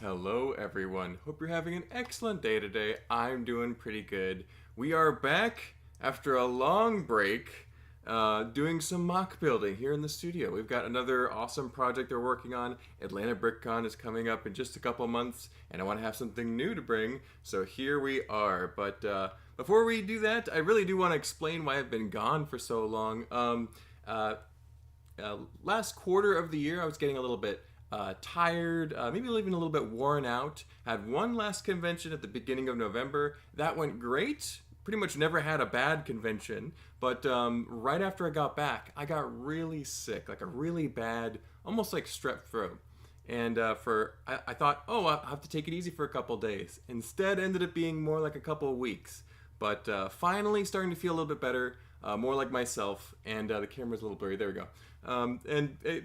Hello everyone, hope you're having an excellent day today. I'm doing pretty good. We are back after a long break doing some mock building here in the studio. We've got another awesome project we're working on. Atlanta BrickCon is coming up in just a couple months and I want to have something new to bring, so here we are. But before we do that, I really do want to explain why I've been gone for so long. Last quarter of the year I was getting a little bit tired, maybe even a little bit worn out. Had one last convention at the beginning of November. That went great. Pretty much never had a bad convention. But right after I got back, I got really sick, like a really bad, almost like strep throat. And I thought, oh, I'll have to take it easy for a couple days. Instead, ended up being more like a couple of weeks. But finally starting to feel a little bit better, more like myself. And the camera's a little blurry. There we go.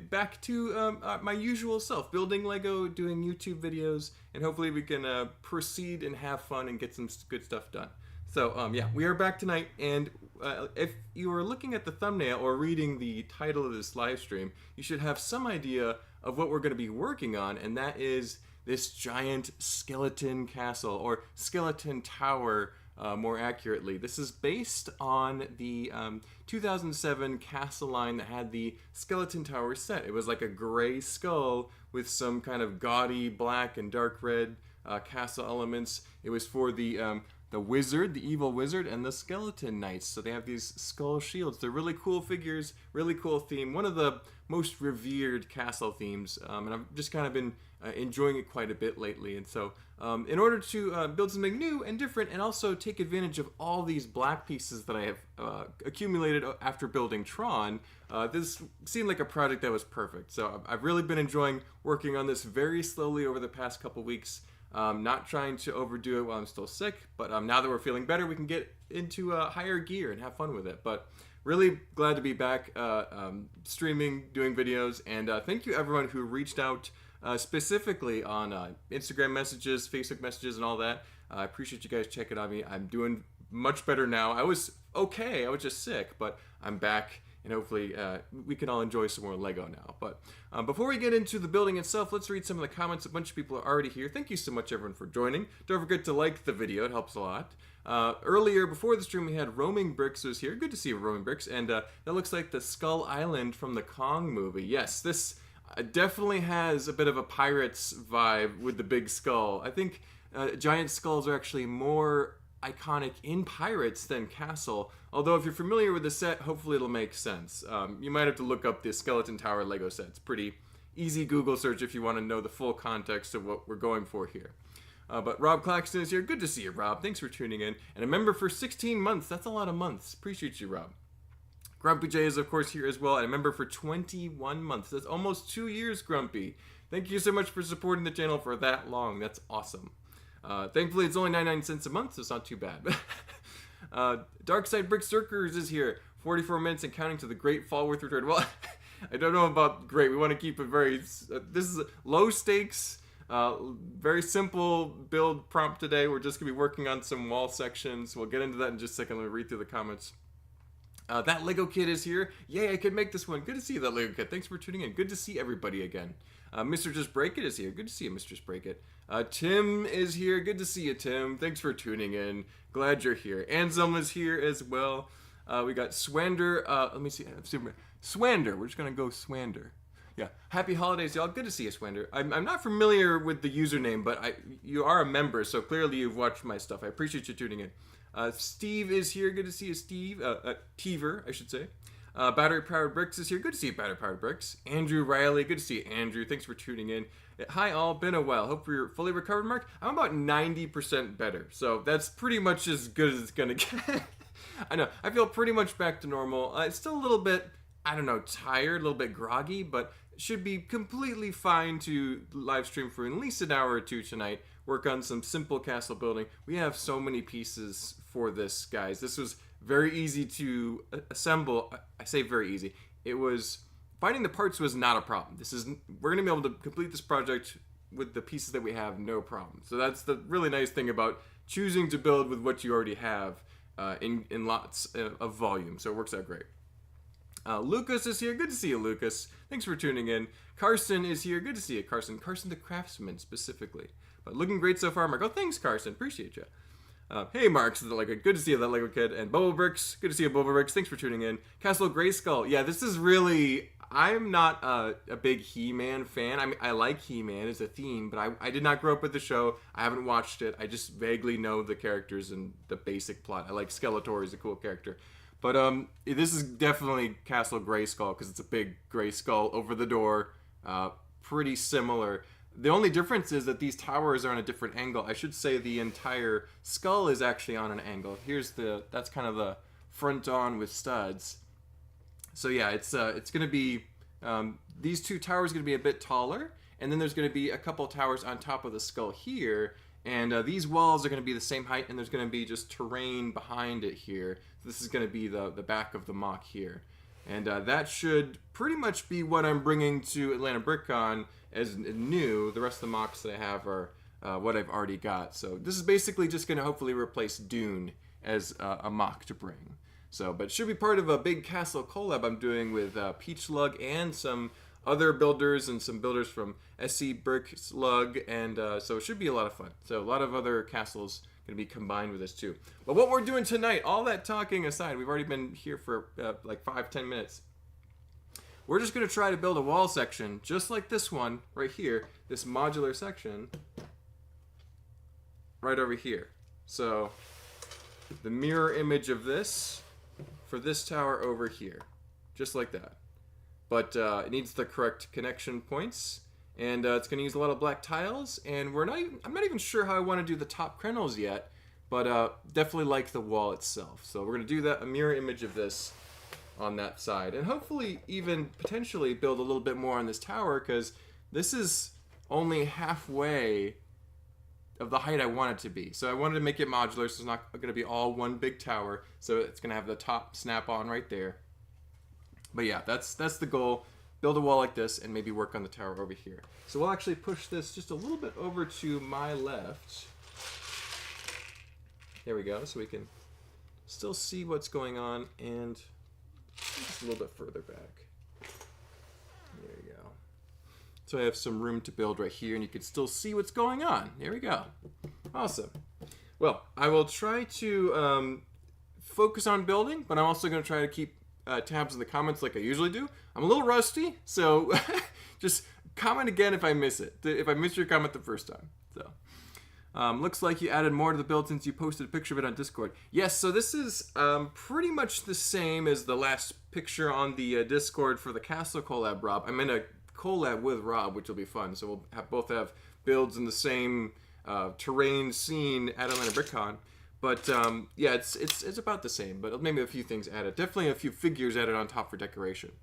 Back to my usual self, building Lego, doing YouTube videos, and hopefully we can proceed and have fun and get some good stuff done. So yeah, we are back tonight, and if you are looking at the thumbnail or reading the title of this live stream, you should have some idea of what we're going to be working on, and that is this giant skeleton castle, or skeleton tower, more accurately. This is based on the 2007 castle line that had the skeleton tower set. It was like a gray skull with some kind of gaudy black and dark red castle elements. It was for the wizard, the evil wizard, and the skeleton knights. So they have these skull shields. They're really cool figures, really cool theme. One of the most revered castle themes, and I've just kind of been enjoying it quite a bit lately. And so in order to build something new and different, and also take advantage of all these black pieces that I have accumulated after building Tron, this seemed like a project that was perfect. So I've really been enjoying working on this very slowly over the past couple weeks. Not trying to overdo it while I'm still sick, but now that we're feeling better, we can get into higher gear and have fun with it. But really glad to be back streaming, doing videos, and thank you everyone who reached out specifically on Instagram messages, Facebook messages, and all that. I appreciate you guys checking on me. I'm doing much better now. I was okay, I was just sick, but I'm back. And hopefully we can all enjoy some more Lego now. But before we get into the building itself, let's read some of the comments. A bunch of people are already here. Thank you so much, everyone, for joining. Don't forget to like the video. It helps a lot. Earlier, before the stream, we had Roaming Bricks was here. Good to see you, Roaming Bricks. And that looks like the Skull Island from the Kong movie. Yes, this definitely has a bit of a Pirates vibe with the big skull. I think giant skulls are actually more iconic in Pirates than Castle, although if you're familiar with the set, hopefully it'll make sense. You might have to look up the Skeleton Tower Lego set. It's pretty easy Google search if you want to know the full context of what we're going for here. But Rob Claxton is here. Good to see you, Rob. Thanks for tuning in. And a member for 16 months. That's a lot of months. Appreciate you, Rob. Grumpy J is, of course, here as well. And a member for 21 months. That's almost 2 years, Grumpy. Thank you so much for supporting the channel for that long. That's awesome. Thankfully, it's only 99 cents a month, so it's not too bad. Darkside Brick Circers is here. 44 minutes and counting to the great Falworth return. Well, I don't know about great. We want to keep it very... this is low stakes, very simple build prompt today. We're just going to be working on some wall sections. We'll get into that in just a second. Let me read through the comments. That Lego kid is here. Yay, I could make this one. Good to see you, that Lego kid. Thanks for tuning in. Good to see everybody again. Mr. Just Break It is here. Good to see you, Mr. Just Break It. Tim is here. Good to see you, Tim. Thanks for tuning in. Glad you're here. Anselm is here as well. We got Swander. Let me see. Swander. We're just going to go Swander. Yeah. Happy holidays, y'all. Good to see you, Swander. I'm not familiar with the username, but you are a member, so clearly you've watched my stuff. I appreciate you tuning in. Steve is here. Good to see you, Steve. Teaver, I should say. Battery Powered Bricks is here. Good to see you, Battery Powered Bricks. Andrew Riley. Good to see you, Andrew. Thanks for tuning in. Hi, all. Been a while. Hope you're fully recovered, Mark. I'm about 90% better, so that's pretty much as good as it's gonna get. I know. I feel pretty much back to normal. It's still a little bit, I don't know, tired, a little bit groggy, but should be completely fine to live stream for at least an hour or two tonight. Work on some simple castle building. We have so many pieces for this, guys. This was very easy to assemble. I say very easy. It was, finding the parts was not a problem. We're gonna be able to complete this project with the pieces that we have, no problem. So that's the really nice thing about choosing to build with what you already have in lots of volume. So it works out great. Lucas is here. Good to see you, Lucas. Thanks for tuning in. Carson is here. Good to see you, Carson. Carson the Craftsman, specifically. But looking great so far, Mark. Oh, thanks, Carson. Appreciate you. Hey, Mark. Good to see you, that Lego kid. And Bubble Bricks. Good to see you, Bubble Bricks. Thanks for tuning in. Castle Grayskull. Yeah, this is really... I'm not a big He-Man fan. I mean, I like He-Man as a theme, but I did not grow up with the show. I haven't watched it. I just vaguely know the characters and the basic plot. I like Skeletor. He's a cool character. But this is definitely Castle Grayskull because it's a big gray skull over the door. Pretty similar. The only difference is that these towers are on a different angle. I should say the entire skull is actually on an angle. That's kind of the front on with studs. So yeah, it's going to be, these two towers are going to be a bit taller, and then there's going to be a couple towers on top of the skull here, and these walls are going to be the same height, and there's going to be just terrain behind it here. So this is going to be the back of the MOC here. And that should pretty much be what I'm bringing to Atlanta BrickCon as new. The rest of the MOCs that I have are what I've already got. So this is basically just going to hopefully replace Dune as a MOC to bring. So, but it should be part of a big castle collab I'm doing with Peach Lug and some other builders and some builders from SC Brick Slug, and so it should be a lot of fun. So a lot of other castles going to be combined with this too. But what we're doing tonight, all that talking aside, we've already been here for like 5-10 minutes. We're just going to try to build a wall section just like this one right here, this modular section right over here. So the mirror image of this for this tower over here, just like that. But it needs the correct connection points, and it's going to use a lot of black tiles, and I'm not even sure how I want to do the top crenels yet, but definitely like the wall itself. So we're going to do that, a mirror image of this on that side, and hopefully even potentially build a little bit more on this tower, because this is only halfway of the height I want it to be. So I wanted to make it modular, so it's not going to be all one big tower. So it's going to have the top snap on right there. But yeah, that's the goal. Build a wall like this and maybe work on the tower over here. So we'll actually push this just a little bit over to my left. There we go. So we can still see what's going on, and just a little bit further back. There you go. So I have some room to build right here, and you can still see what's going on. There we go. Awesome. Well, I will try to focus on building, but I'm also going to try to keep tabs in the comments like I usually do. I'm a little rusty, so just comment again if I miss it. If I missed your comment the first time. So looks like you added more to the build since you posted a picture of it on Discord. Yes, so this is pretty much the same as the last picture on the Discord for the Castle collab, Rob. I'm in a collab with Rob, which will be fun. So we'll both have builds in the same terrain scene at Atlanta BrickCon. But yeah, it's about the same, but maybe a few things added. Definitely a few figures added on top for decoration.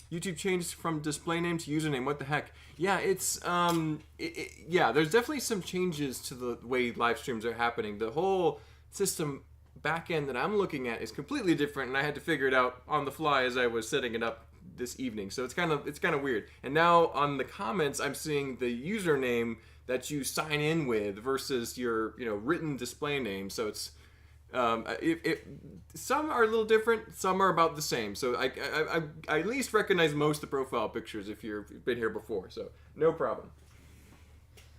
YouTube changed from display name to username. What the heck? Yeah, it's yeah. There's definitely some changes to the way live streams are happening. The whole system backend that I'm looking at is completely different, and I had to figure it out on the fly as I was setting it up this evening. So it's kind of weird. And now on the comments, I'm seeing the username that you sign in with versus your written display name. So it's some are a little different, some are about the same. So I at least recognize most of the profile pictures if you've been here before. So no problem.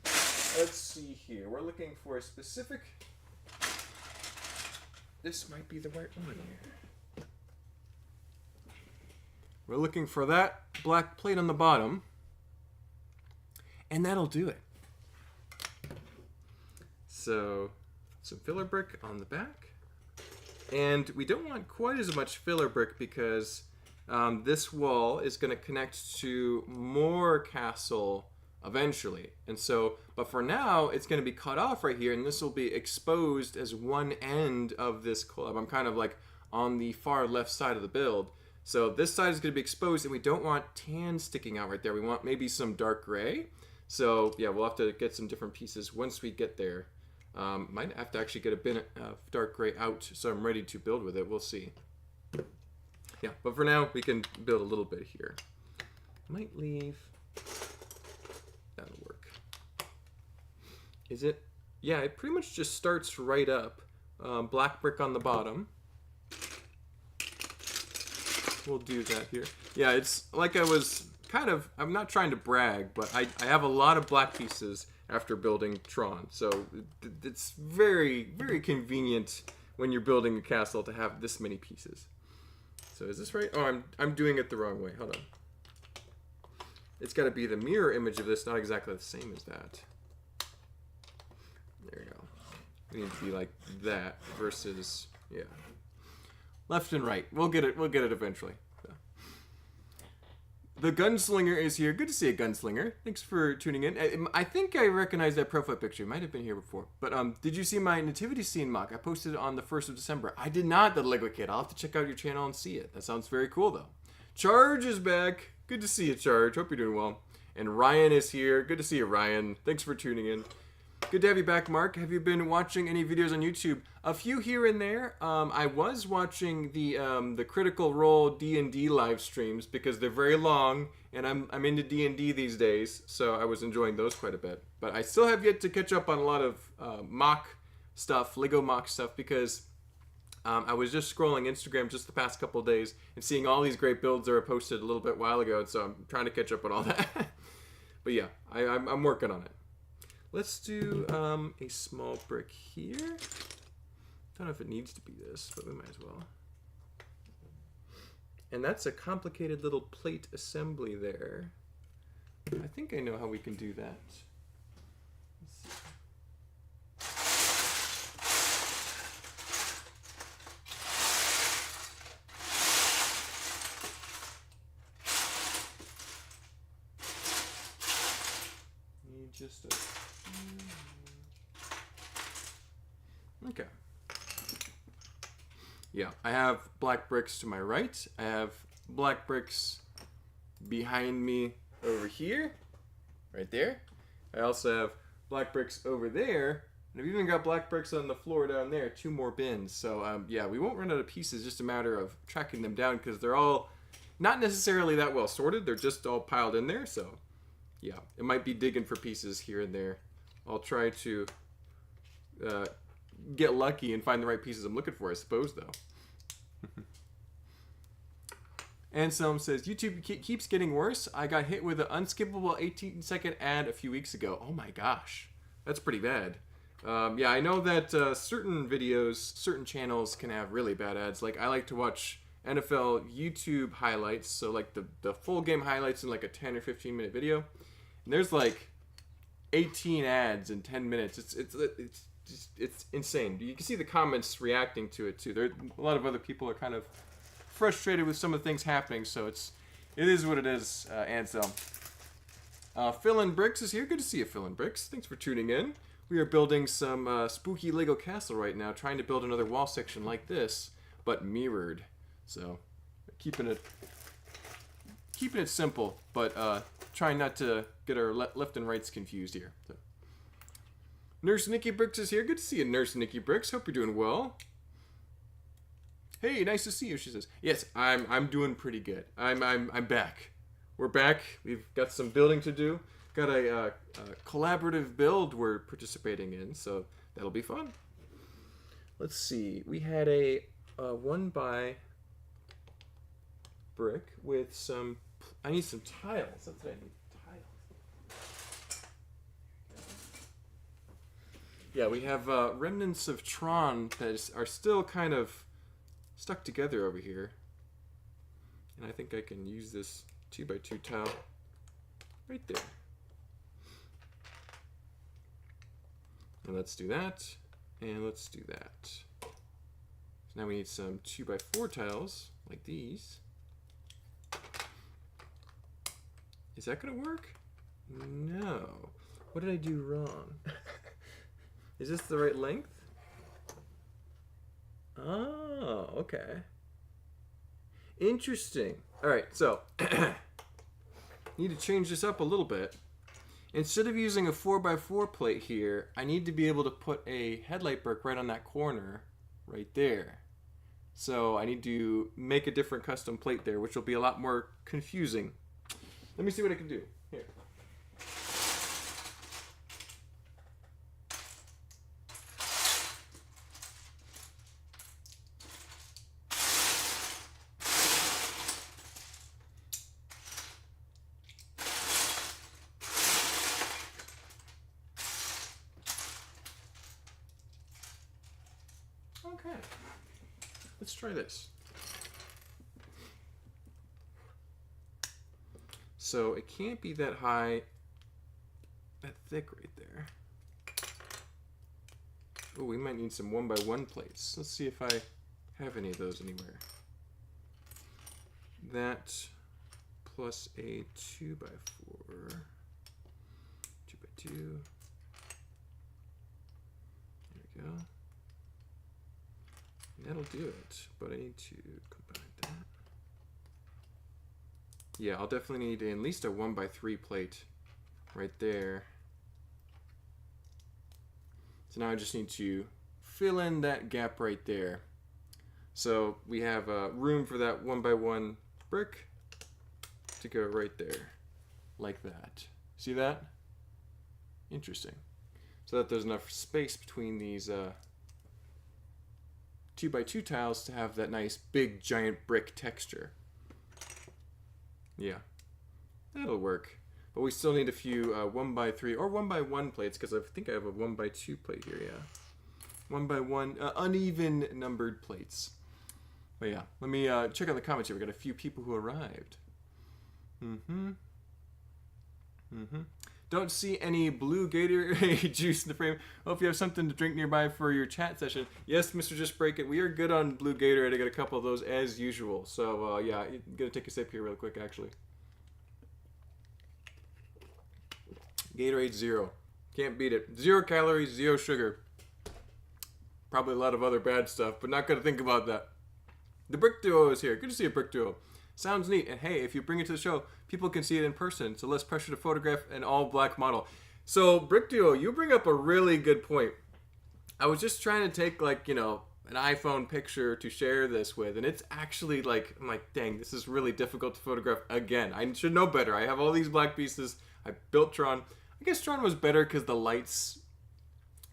Let's see here. We're looking for a specific. This might be the right one here. We're looking for that black plate on the bottom, and that'll do it. So some filler brick on the back, and we don't want quite as much filler brick because this wall is going to connect to more castle eventually, and so but for now it's going to be cut off right here, and this will be exposed as one end of this collab. I'm kind of like on the far left side of the build, so this side is going to be exposed, and we don't want tan sticking out right there. We want maybe some dark gray. So yeah, we'll have to get some different pieces once we get there. Might have to actually get a bit of dark gray out so I'm ready to build with it. We'll see. Yeah, but for now we can build a little bit here. Might leave. That'll work. Is it? Yeah, it pretty much just starts right up. Black brick on the bottom. we'll do that here. Yeah, it's like I was kind of, I'm not trying to brag, but I have a lot of black pieces after building Tron. So it's very, very convenient when you're building a castle to have this many pieces. So is this right? Oh, I'm doing it the wrong way. Hold on. It's got to be the mirror image of this, not exactly the same as that. There you go. We need to be like that versus, yeah. Left and right. We'll get it eventually. So. The Gunslinger is here. Good to see a Gunslinger. Thanks for tuning in. I think I recognize that profile picture. It might have been here before. But did you see my nativity scene mock? I posted it on the 1st of December. I did not, the Lego Kid. I'll have to check out your channel and see it. That sounds very cool, though. Charge is back. Good to see you, Charge. Hope you're doing well. And Ryan is here. Good to see you, Ryan. Thanks for tuning in. Good to have you back, Mark. Have you been watching any videos on YouTube? A few here and there. I was watching the Critical Role D&D live streams because they're very long, and I'm into D&D these days, so I was enjoying those quite a bit. But I still have yet to catch up on a lot of MOC stuff, Lego MOC stuff, because I was just scrolling Instagram just the past couple of days and seeing all these great builds that were posted a little bit while ago, and so I'm trying to catch up on all that. But yeah, I'm working on it. Let's do a small brick here. Don't know if it needs to be this, but we might as well. And that's a complicated little plate assembly there. I think I know how we can do that. Just a... Okay. Yeah, I have black bricks to my right. I have black bricks behind me over here, right there. I also have black bricks over there. And I've even got black bricks on the floor down there, 2 more bins. So yeah, we won't run out of pieces, just a matter of tracking them down because they're all not necessarily that well sorted. They're just all piled in there, so yeah, it might be digging for pieces here and there. I'll try to get lucky and find the right pieces I'm looking for, I suppose, though. Anselm says, YouTube keeps getting worse. I got hit with an unskippable 18-second ad a few weeks ago. Oh my gosh. That's pretty bad. Yeah, I know that certain videos, certain channels can have really bad ads. Like, I like to watch NFL YouTube highlights, so like the full game highlights in like a 10 or 15 minute video. And there's like 18 ads in 10 minutes. It's insane. You can see the comments reacting to it too. There, a lot of other people are kind of frustrated with some of the things happening, so it is what it is. Anselm. Phil and Bricks is here. Good to see you, Phil and Bricks. Thanks for tuning in. We are building some spooky Lego castle right now, trying to build another wall section like this, but mirrored. So keeping it simple, but trying not to get our left and rights confused here. So. Nurse Nikki Bricks is here. Good to see you, Nurse Nikki Bricks. Hope you're doing well. Hey, nice to see you, she says. Yes, I'm doing pretty good. I'm back. We're back. We've got some building to do. Got a collaborative build we're participating in, so that'll be fun. Let's see. We had a 1x brick with some... I need some tiles. That's what I need. Tiles. Yeah, we have remnants of Tron that are still kind of stuck together over here. And I think I can use this 2x2 tile right there. And let's do that. And let's do that. So now we need some 2x4 tiles like these. Is that gonna work? No. What did I do wrong? Is this the right length? Oh, okay. Interesting. All right, so need to change this up a little bit. Instead of using a 4x4 plate here, I need to be able to put a headlight brick right on that corner right there. So I need to make a different custom plate there, which will be a lot more confusing. Let me see what I can do. Here. try this. So it can't be that high, that thick right there. Oh, we might need some 1x1 plates. Let's see if I have any of those anywhere. That plus a 2x4, 2x2. There we go. That'll do it, but I need to combine that. Yeah, I'll definitely need at least a 1x3 plate right there. So now I just need to fill in that gap right there. So we have room for that 1x1 brick to go right there, like that. See that? Interesting. So that there's enough space between these 2x2 tiles to have that nice big giant brick texture. Yeah, that'll work. But we still need a few 1x3 or 1x1 plates, because I think I have a 1x2 plate here, yeah. 1x1 uneven numbered plates. But yeah, let me check out the comments here. We got a few people who arrived. Don't see any blue Gatorade juice in the frame. Hope you have something to drink nearby for your chat session. Yes, Mr. Just Break It. We are good on blue Gatorade. I got a couple of those as usual. So yeah, I'm gonna take a sip here real quick actually. Gatorade Zero. Can't beat it. 0 calories, 0 sugar. Probably a lot of other bad stuff, but not gonna think about that. The Brick Duo is here. Good to see a Brick Duo. Sounds neat. And hey, if you bring it to the show, people can see it in person, so less pressure to photograph an all-black model. So, Brick Duo, you bring up a really good point. I was just trying to take, like, you know, an iPhone picture to share this with, and it's actually, like, I'm like, dang, this is really difficult to photograph again. I should know better. I have all these black pieces. I built Tron. I guess Tron was better because the lights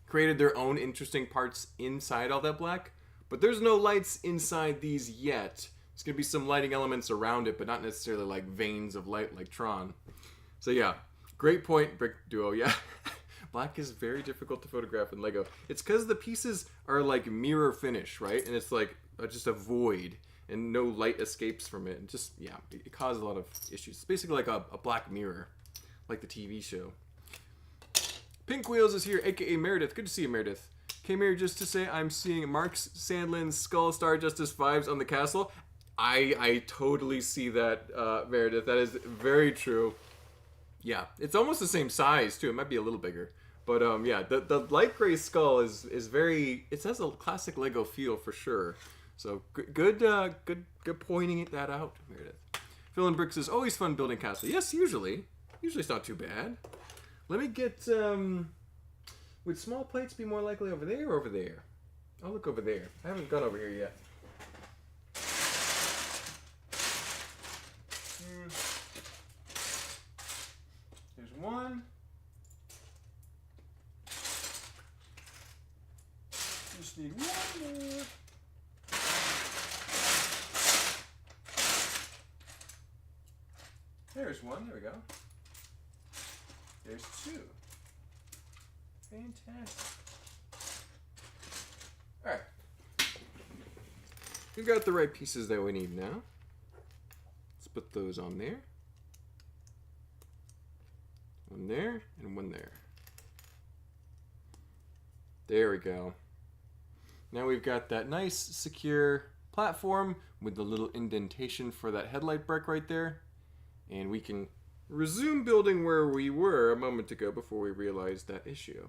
created their own interesting parts inside all that black, but there's no lights inside these yet. There's going to be some lighting elements around it, but not necessarily like veins of light like Tron. So yeah, great point, Brick Duo. Yeah, black is very difficult to photograph in Lego. It's because the pieces are like mirror finish, right? And it's like just a void and no light escapes from it. And just, yeah, it causes a lot of issues. It's basically like a black mirror, like the TV show. Pink Wheels is here, aka Meredith. Good to see you, Meredith. Came here just to say I'm seeing Mark Sandlin's Skull Star Justice vibes on the castle. I totally see that, Meredith. That is very true. Yeah, it's almost the same size too. It might be a little bigger, but yeah, the light gray skull is very. It has a classic Lego feel for sure. So good pointing that out, Meredith. Phil and Bricks is always fun building castle. Yes, usually it's not too bad. Let me get. Would small plates be more likely over there or over there? I'll look over there. I haven't gone over here yet. There's one. Just need one more. There's one. There we go. There's two. Fantastic. Alright. We've got the right pieces that we need now. Let's put those on there. One there, and one there. There we go. Now we've got that nice, secure platform with the little indentation for that headlight brick right there. And we can resume building where we were a moment ago before we realized that issue.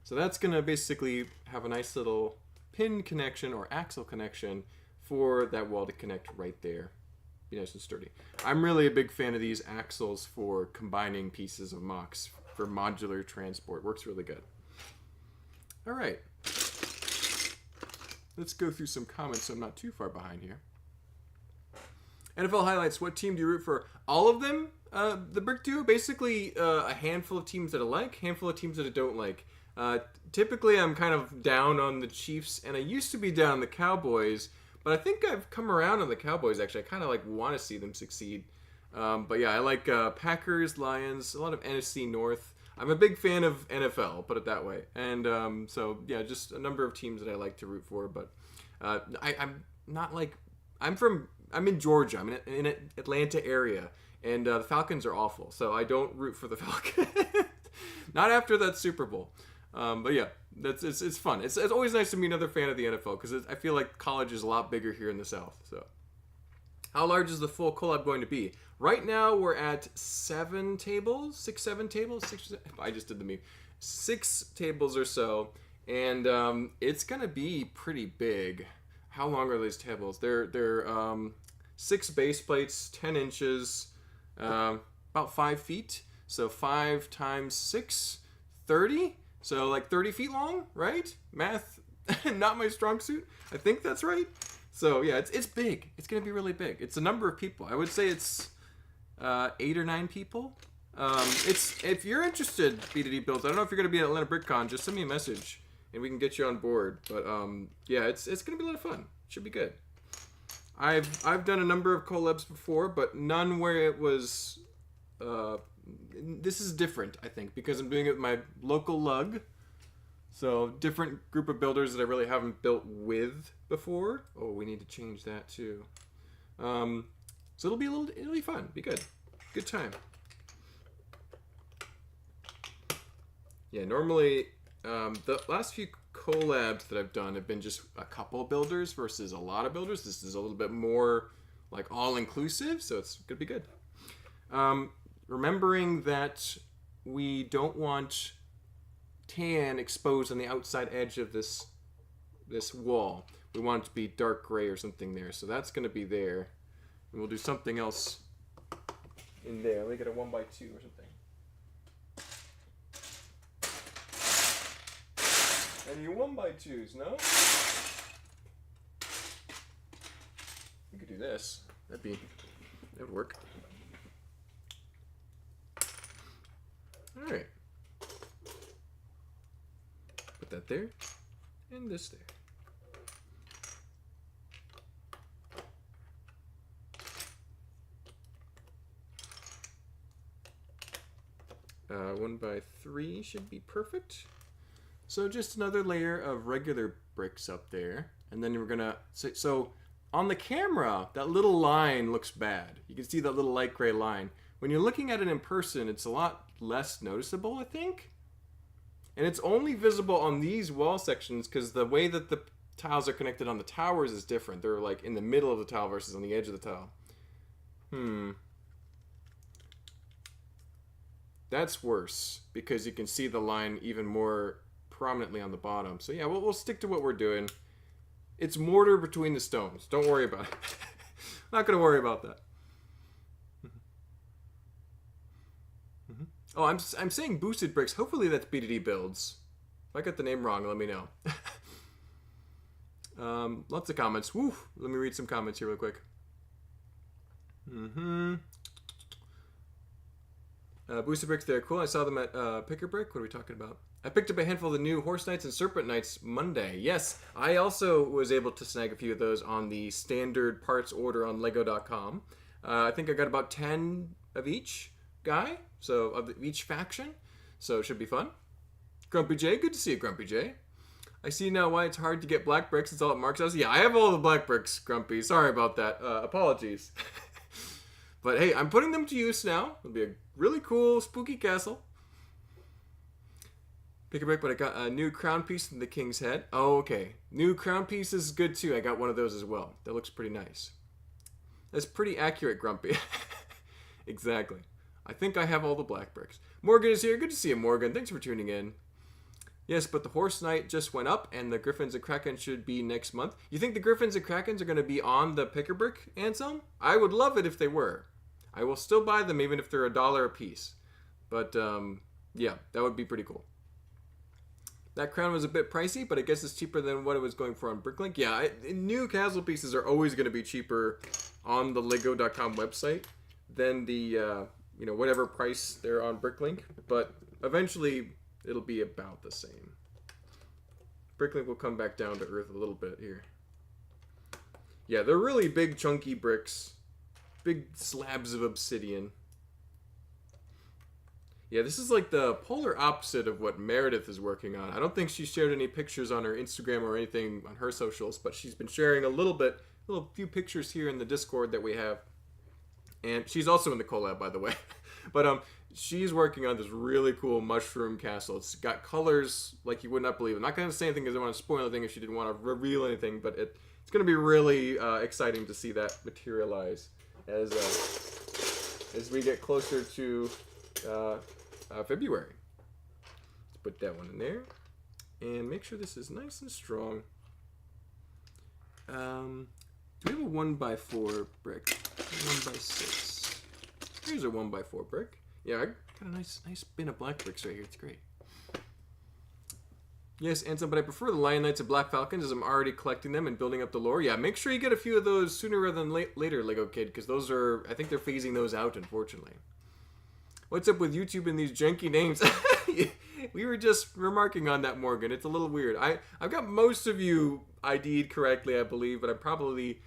So that's going to basically have a nice little pin connection or axle connection for that wall to connect right there. Be nice and sturdy. I'm really a big fan of these axles for combining pieces of MOCs for modular transport. Works really good. All right. Let's go through some comments so I'm not too far behind here. NFL highlights. What team do you root for? All of them? The Brick Duo? Basically a handful of teams that I like, handful of teams that I don't like. Typically I'm kind of down on the Chiefs, and I used to be down on the Cowboys, but I think I've come around on the Cowboys, actually. I kind of like want to see them succeed. But yeah, I like Packers, Lions, a lot of NFC North. I'm a big fan of NFL, put it that way. And so yeah, just a number of teams that I like to root for. But I'm not like I'm in Georgia. I'm in Atlanta area, and the Falcons are awful. So I don't root for the Falcons. Not after that Super Bowl. But yeah, it's fun. It's always nice to meet another fan of the NFL because I feel like college is a lot bigger here in the South. So, how large is the full collab going to be? Right now we're at 7 tables, 6 tables. I just did the meme. 6 tables or so, and it's gonna be pretty big. How long are these tables? They're 6 base plates, 10 inches, about 5 feet. So 5 times 6, 30. So like 30 feet long, right? Math, not my strong suit. I think that's right. So yeah, it's big. It's gonna be really big. It's a number of people. I would say it's 8 or 9 people. It's if you're interested, BDD Builds. I don't know if you're gonna be at Atlanta BrickCon. Just send me a message and we can get you on board. But yeah, it's gonna be a lot of fun. Should be good. I've done a number of collabs before, but none where it was. This is different, I think, because I'm doing it with my local lug. So, different group of builders that I really haven't built with before. Oh, we need to change that too. So it'll be fun. Be good. Good time. Yeah, normally, the last few collabs that I've done have been just a couple builders versus a lot of builders. This is a little bit more like all-inclusive, so it's gonna be good. Remembering that we don't want tan exposed on the outside edge of this wall. We want it to be dark gray or something there. So that's going to be there. And we'll do something else in there. Let me get a 1x2 or something. Any 1x2s, no? We could do this. That would work. Alright. Put that there. And this there. 1x3 should be perfect. So just another layer of regular bricks up there. And then we're gonna... So on the camera, that little line looks bad. You can see that little light gray line. When you're looking at it in person, it's a lot less noticeable, I think. And it's only visible on these wall sections because the way that the tiles are connected on the towers is different. They're like in the middle of the tile versus on the edge of the tile. That's worse because you can see the line even more prominently on the bottom. So yeah, we'll stick to what we're doing. It's mortar between the stones. Don't worry about it. Not going to worry about that. Oh, I'm saying boosted bricks. Hopefully that's BDD Builds. If I got the name wrong, let me know. Lots of comments. Woo! Let me read some comments here real quick. Boosted bricks, they're cool. I saw them at Picker Brick. What are we talking about? I picked up a handful of the new Horse Knights and Serpent Knights Monday. Yes, I also was able to snag a few of those on the standard parts order on Lego.com. I think I got about 10 of each guy, so of each faction. So it should be fun. Grumpy J, good to see you, Grumpy J. I see now why it's hard to get black bricks. It's all at Mark's house. Yeah, I have all the black bricks, Grumpy. Sorry about that. Apologies. But hey, I'm putting them to use now. It'll be a really cool, spooky castle. Pick a brick, but I got a new crown piece in the king's head. Oh, okay. New crown piece is good too. I got one of those as well. That looks pretty nice. That's pretty accurate, Grumpy. Exactly. I think I have all the black bricks. Morgan is here. Good to see you, Morgan. Thanks for tuning in. Yes, but the Horse Knight just went up, and the Griffins and Krakens should be next month. You think the Griffins and Krakens are going to be on the Picker Brick, Anselm? I would love it if they were. I will still buy them even if they're $1 a piece. But, yeah, that would be pretty cool. That crown was a bit pricey, but I guess it's cheaper than what it was going for on Bricklink. Yeah, new castle pieces are always going to be cheaper on the Lego.com website than the, whatever price they're on Bricklink. But eventually, it'll be about the same. Bricklink will come back down to earth a little bit here. Yeah, they're really big, chunky bricks. Big slabs of obsidian. Yeah, this is like the polar opposite of what Meredith is working on. I don't think she shared any pictures on her Instagram or anything on her socials, but she's been sharing a little bit little few pictures here in the Discord that we have. And she's also in the collab, by the way. But she's working on this really cool mushroom castle. It's got colors like you would not believe. I'm not going to say anything because I don't want to spoil anything if she didn't want to reveal anything. But it's going to be really exciting to see that materialize as we get closer to February. Let's put that one in there. And make sure this is nice and strong. Do we have a 1x4 brick? 1x6. Here's a 1x4 brick. Yeah, I got a nice bin of black bricks right here. It's great. Yes, Anson, but I prefer the Lion Knights and Black Falcons as I'm already collecting them and building up the lore. Yeah, make sure you get a few of those sooner rather than later, Lego Kid, because those are, I think they're phasing those out, unfortunately. What's up with YouTube and these janky names? We were just remarking on that, Morgan. It's a little weird. I've got most of you ID'd correctly, I believe, but I'm probably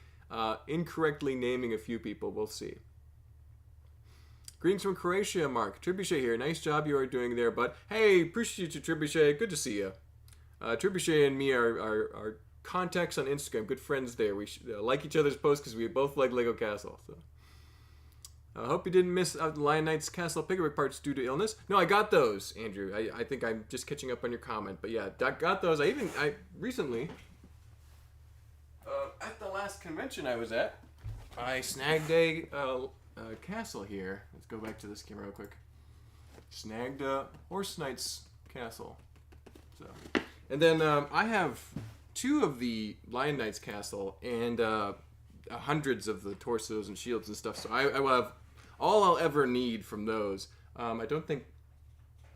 incorrectly naming a few people. We'll see. Greetings from Croatia, Mark. Trebuchet here. Nice job you are doing there, bud. Hey, appreciate you, Trebuchet. Good to see you. Trebuchet and me are contacts on Instagram. Good friends there. We like each other's posts because we both like Lego Castle. So. I hope you didn't miss out the Lion Knight's Castle Pickwick parts due to illness. No, I got those, Andrew. I think I'm just catching up on your comment. But yeah, I got those. I recently, at the last convention I was at, I snagged a castle here. Let's go back to this camera real quick. Snagged a Horse Knight's castle. So, and then I have 2 of the Lion Knight's castle and hundreds of the torsos and shields and stuff. So I will have all I'll ever need from those. I don't think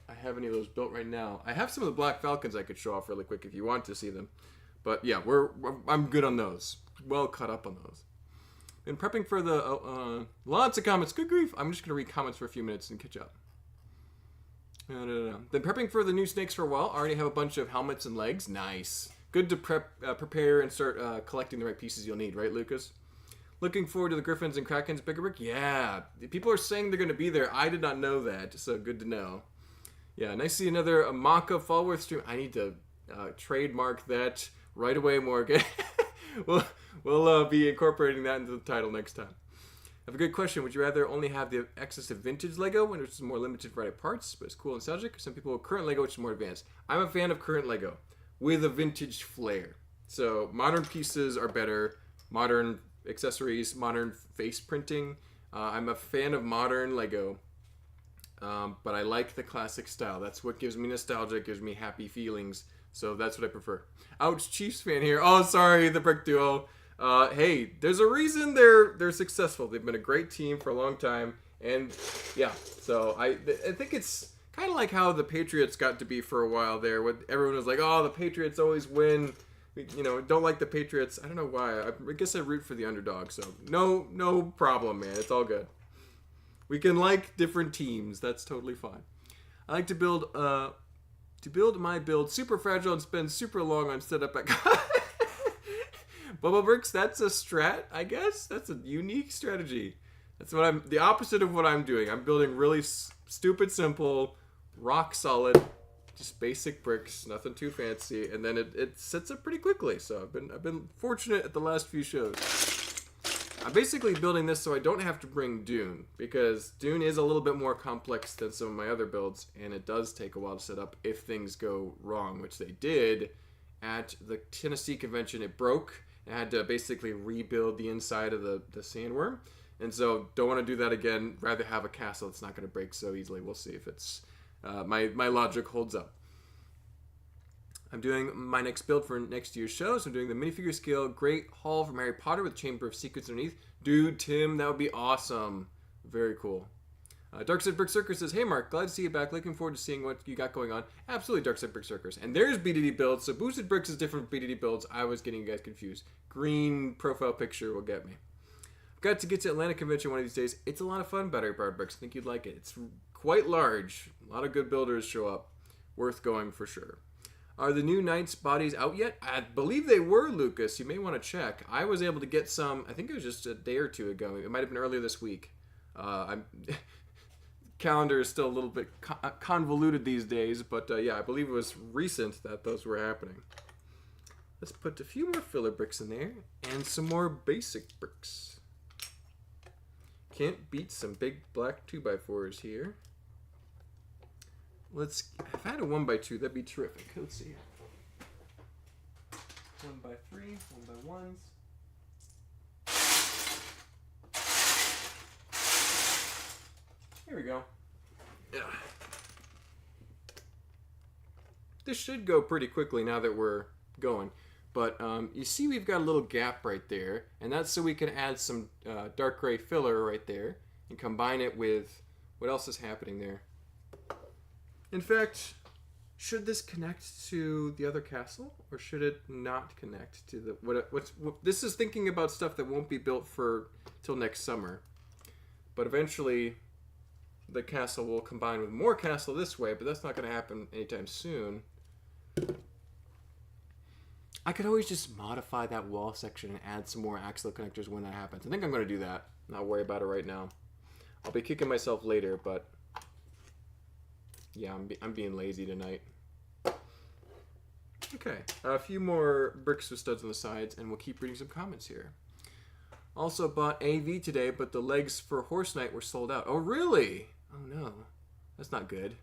I have any of those built right now. I have some of the Black Falcons I could show off really quick if you want to see them. But yeah, I'm good on those. Well caught up on those. Been prepping for the lots of comments. Good grief! I'm just gonna read comments for a few minutes and catch up. Been prepping for the new snakes for a while. Already have a bunch of helmets and legs. Nice. Good to prepare and start collecting the right pieces you'll need, right, Lucas? Looking forward to the Griffins and Krakens Pickwick. Yeah, people are saying they're going to be there. I did not know that, so good to know. Yeah, nice to see another MOC of Falworth stream. I need to trademark that right away, Morgan. we'll be incorporating that into the title next time. I have a good question. Would you rather only have the access to vintage Lego, which is more limited variety of parts, but it's cool and nostalgic? Some people have current Lego, which is more advanced. I'm a fan of current Lego with a vintage flair. So modern pieces are better. Modern accessories, modern face printing. I'm a fan of modern Lego, but I like the classic style. That's what gives me nostalgia, gives me happy feelings. So that's what I prefer. Ouch, Chiefs fan here. Oh, sorry, the Brick Duo. Hey, there's a reason they're successful. They've been a great team for a long time, and yeah. So I think it's kind of like how the Patriots got to be for a while there. When everyone was like, "Oh, the Patriots always win." Don't like the Patriots. I don't know why. I guess I root for the underdog. So no problem, man. It's all good. We can like different teams. That's totally fine. I like to build my build super fragile and spend super long on setup at Bubble Bricks. That's a strat, I guess. That's a unique strategy. That's the opposite of what I'm doing. I'm building really stupid, simple, rock solid, just basic bricks, nothing too fancy, and then it sets up pretty quickly. So I've been fortunate at the last few shows. I'm basically building this so I don't have to bring Dune, because Dune is a little bit more complex than some of my other builds, and it does take a while to set up if things go wrong, which they did at the Tennessee convention. It broke. I had to basically rebuild the inside of the sandworm, and so don't want to do that again. Rather have a castle that's not going to break so easily. We'll see if it's my logic holds up. I'm doing my next build for next year's show. So I'm doing the minifigure scale Great Hall from Harry Potter with Chamber of Secrets underneath. Dude, Tim, that would be awesome. Very cool. Darkside Brick Circus says, "Hey Mark, glad to see you back. Looking forward to seeing what you got going on." Absolutely, Darkside Brick Circus. And there's BDD builds. So Boosted Bricks is different from BDD builds. I was getting you guys confused. Green profile picture will get me. I've got to get to Atlanta Convention one of these days. It's a lot of fun, Battery Powered Bricks. I think you'd like it. It's quite large. A lot of good builders show up. Worth going for sure. Are the new Knights bodies out yet? I believe they were, Lucas. You may want to check. I was able to get some, I think it was just a day or two ago. It might have been earlier this week. Calendar is still a little bit convoluted these days, but yeah, I believe it was recent that those were happening. Let's put a few more filler bricks in there and some more basic bricks. Can't beat some big black 2x4s here. If I had a 1x2, that'd be terrific. Let's see here. 1x3, 1x1s. Here we go. Yeah. This should go pretty quickly now that we're going. But you see we've got a little gap right there, and that's so we can add some dark gray filler right there and combine it with what else is happening there. In fact, should this connect to the other castle, or should it not connect to the this is thinking about stuff that won't be built for till next summer, but eventually the castle will combine with more castle this way, but that's not going to happen anytime soon. I could always just modify that wall section and add some more axle connectors when that happens. I think I'm going to do that. Not worry about it right now. I'll be kicking myself later, but yeah, I'm being lazy tonight. Okay, a few more bricks with studs on the sides, and we'll keep reading some comments here. Also bought AV today, but the legs for Horse Night were sold out. Oh, really? Oh, no. That's not good.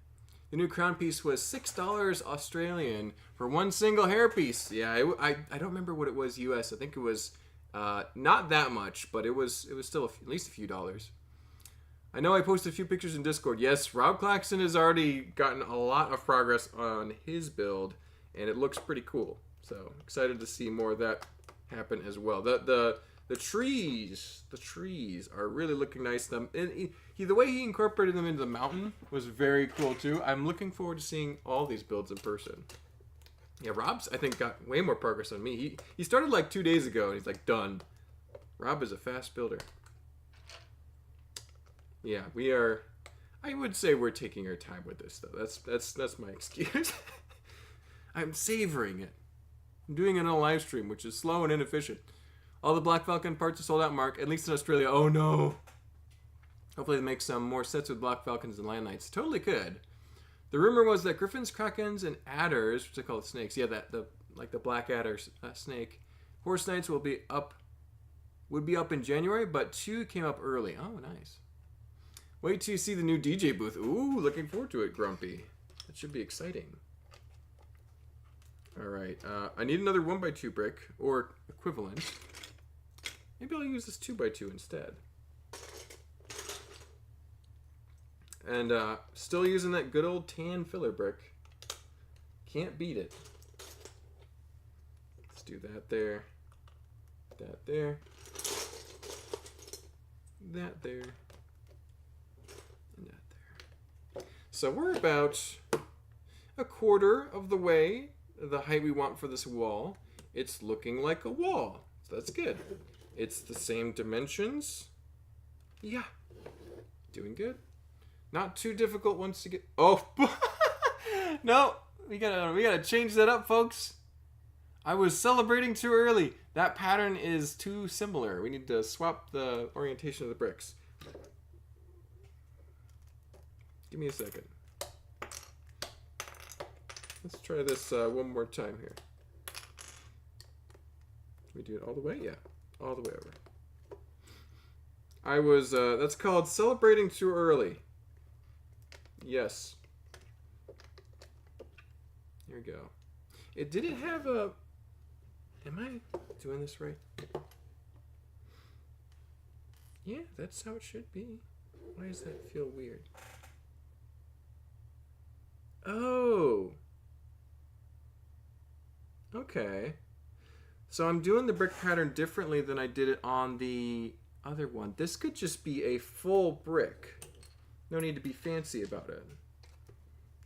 The new crown piece was $6 Australian for one single hairpiece. Yeah, I don't remember what it was US. I think it was not that much, but it was still at least a few dollars. I know I posted a few pictures in Discord. Yes, Rob Claxton has already gotten a lot of progress on his build, and it looks pretty cool. So excited to see more of that happen as well. The trees are really looking nice. The way he incorporated them into the mountain was very cool too. I'm looking forward to seeing all these builds in person. Yeah, Rob's, I think, got way more progress on me. He started like 2 days ago, and he's like, done. Rob is a fast builder. Yeah, we are. I would say we're taking our time with this, though. That's my excuse. I'm savoring it. I'm doing it on a live stream, which is slow and inefficient. All the Black Falcon parts are sold out, Mark, at least in Australia. Oh, no. Hopefully they make some more sets with Black Falcons and Land Knights. Totally could. The rumor was that Griffins, Krakens, and Adders, which they call it snakes, yeah, the Black Adder snake, Horse Knights would be up in January, but 2 came up early. Oh, nice. Wait till you see the new DJ booth. Ooh, looking forward to it, Grumpy. That should be exciting. All right, I need another 1x2 brick, or equivalent. Maybe I'll use this 2x2 instead. And still using that good old tan filler brick. Can't beat it. Let's do that there. That there. That there. And that there. So we're about a quarter of the way the height we want for this wall. It's looking like a wall. So that's good. It's the same dimensions. Yeah. Doing good. Not too difficult once to get... Oh! No! We gotta change that up, folks. I was celebrating too early. That pattern is too similar. We need to swap the orientation of the bricks. Give me a second. Let's try this one more time here. Can we do it all the way? Yeah. All the way over. I was... that's called celebrating too early. Yes. Here we go. It didn't have a... Am I doing this right? Yeah, that's how it should be. Why does that feel weird? Oh. Okay. So I'm doing the brick pattern differently than I did it on the other one. This could just be a full brick. No need to be fancy about it.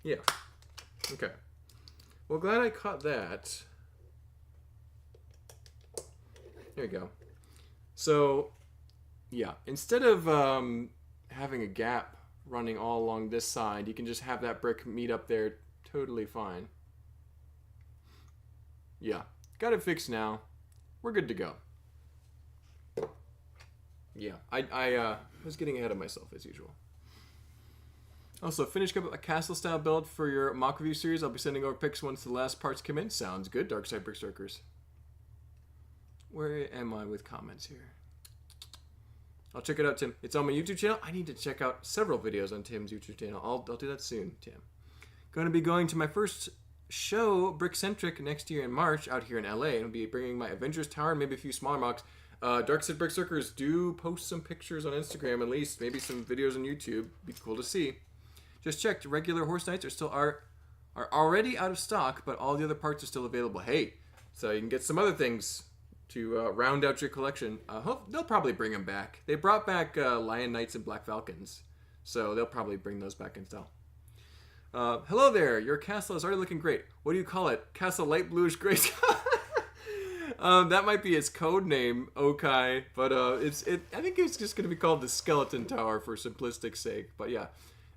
Yeah. Okay. Well, glad I caught that. There you go. So, yeah. Instead of having a gap running all along this side, you can just have that brick meet up there totally fine. Yeah. Got it fixed now. We're good to go. Yeah. I was getting ahead of myself as usual. Also, finish up a castle-style build for your MOC review series. I'll be sending over pics once the last parts come in. Sounds good, Darkside Brickstokers. Where am I with comments here? I'll check it out, Tim. It's on my YouTube channel. I need to check out several videos on Tim's YouTube channel. I'll do that soon, Tim. Going to be going to my first show, Brickcentric, next year in March out here in LA. And I'll be bringing my Avengers Tower and maybe a few smaller MOCs. Darkseid Brick Circers do post some pictures on Instagram, at least. Maybe some videos on YouTube. Be cool to see. Just checked. Regular Horse Knights are already out of stock, but all the other parts are still available. Hey, so you can get some other things to round out your collection. They'll probably bring them back. They brought back Lion Knights and Black Falcons, so they'll probably bring those back in style. Hello there. Your castle is already looking great. What do you call it? Castle Light Bluish Gray. That might be its code name, Okai, but I think it's just going to be called the Skeleton Tower for simplistic sake. But yeah,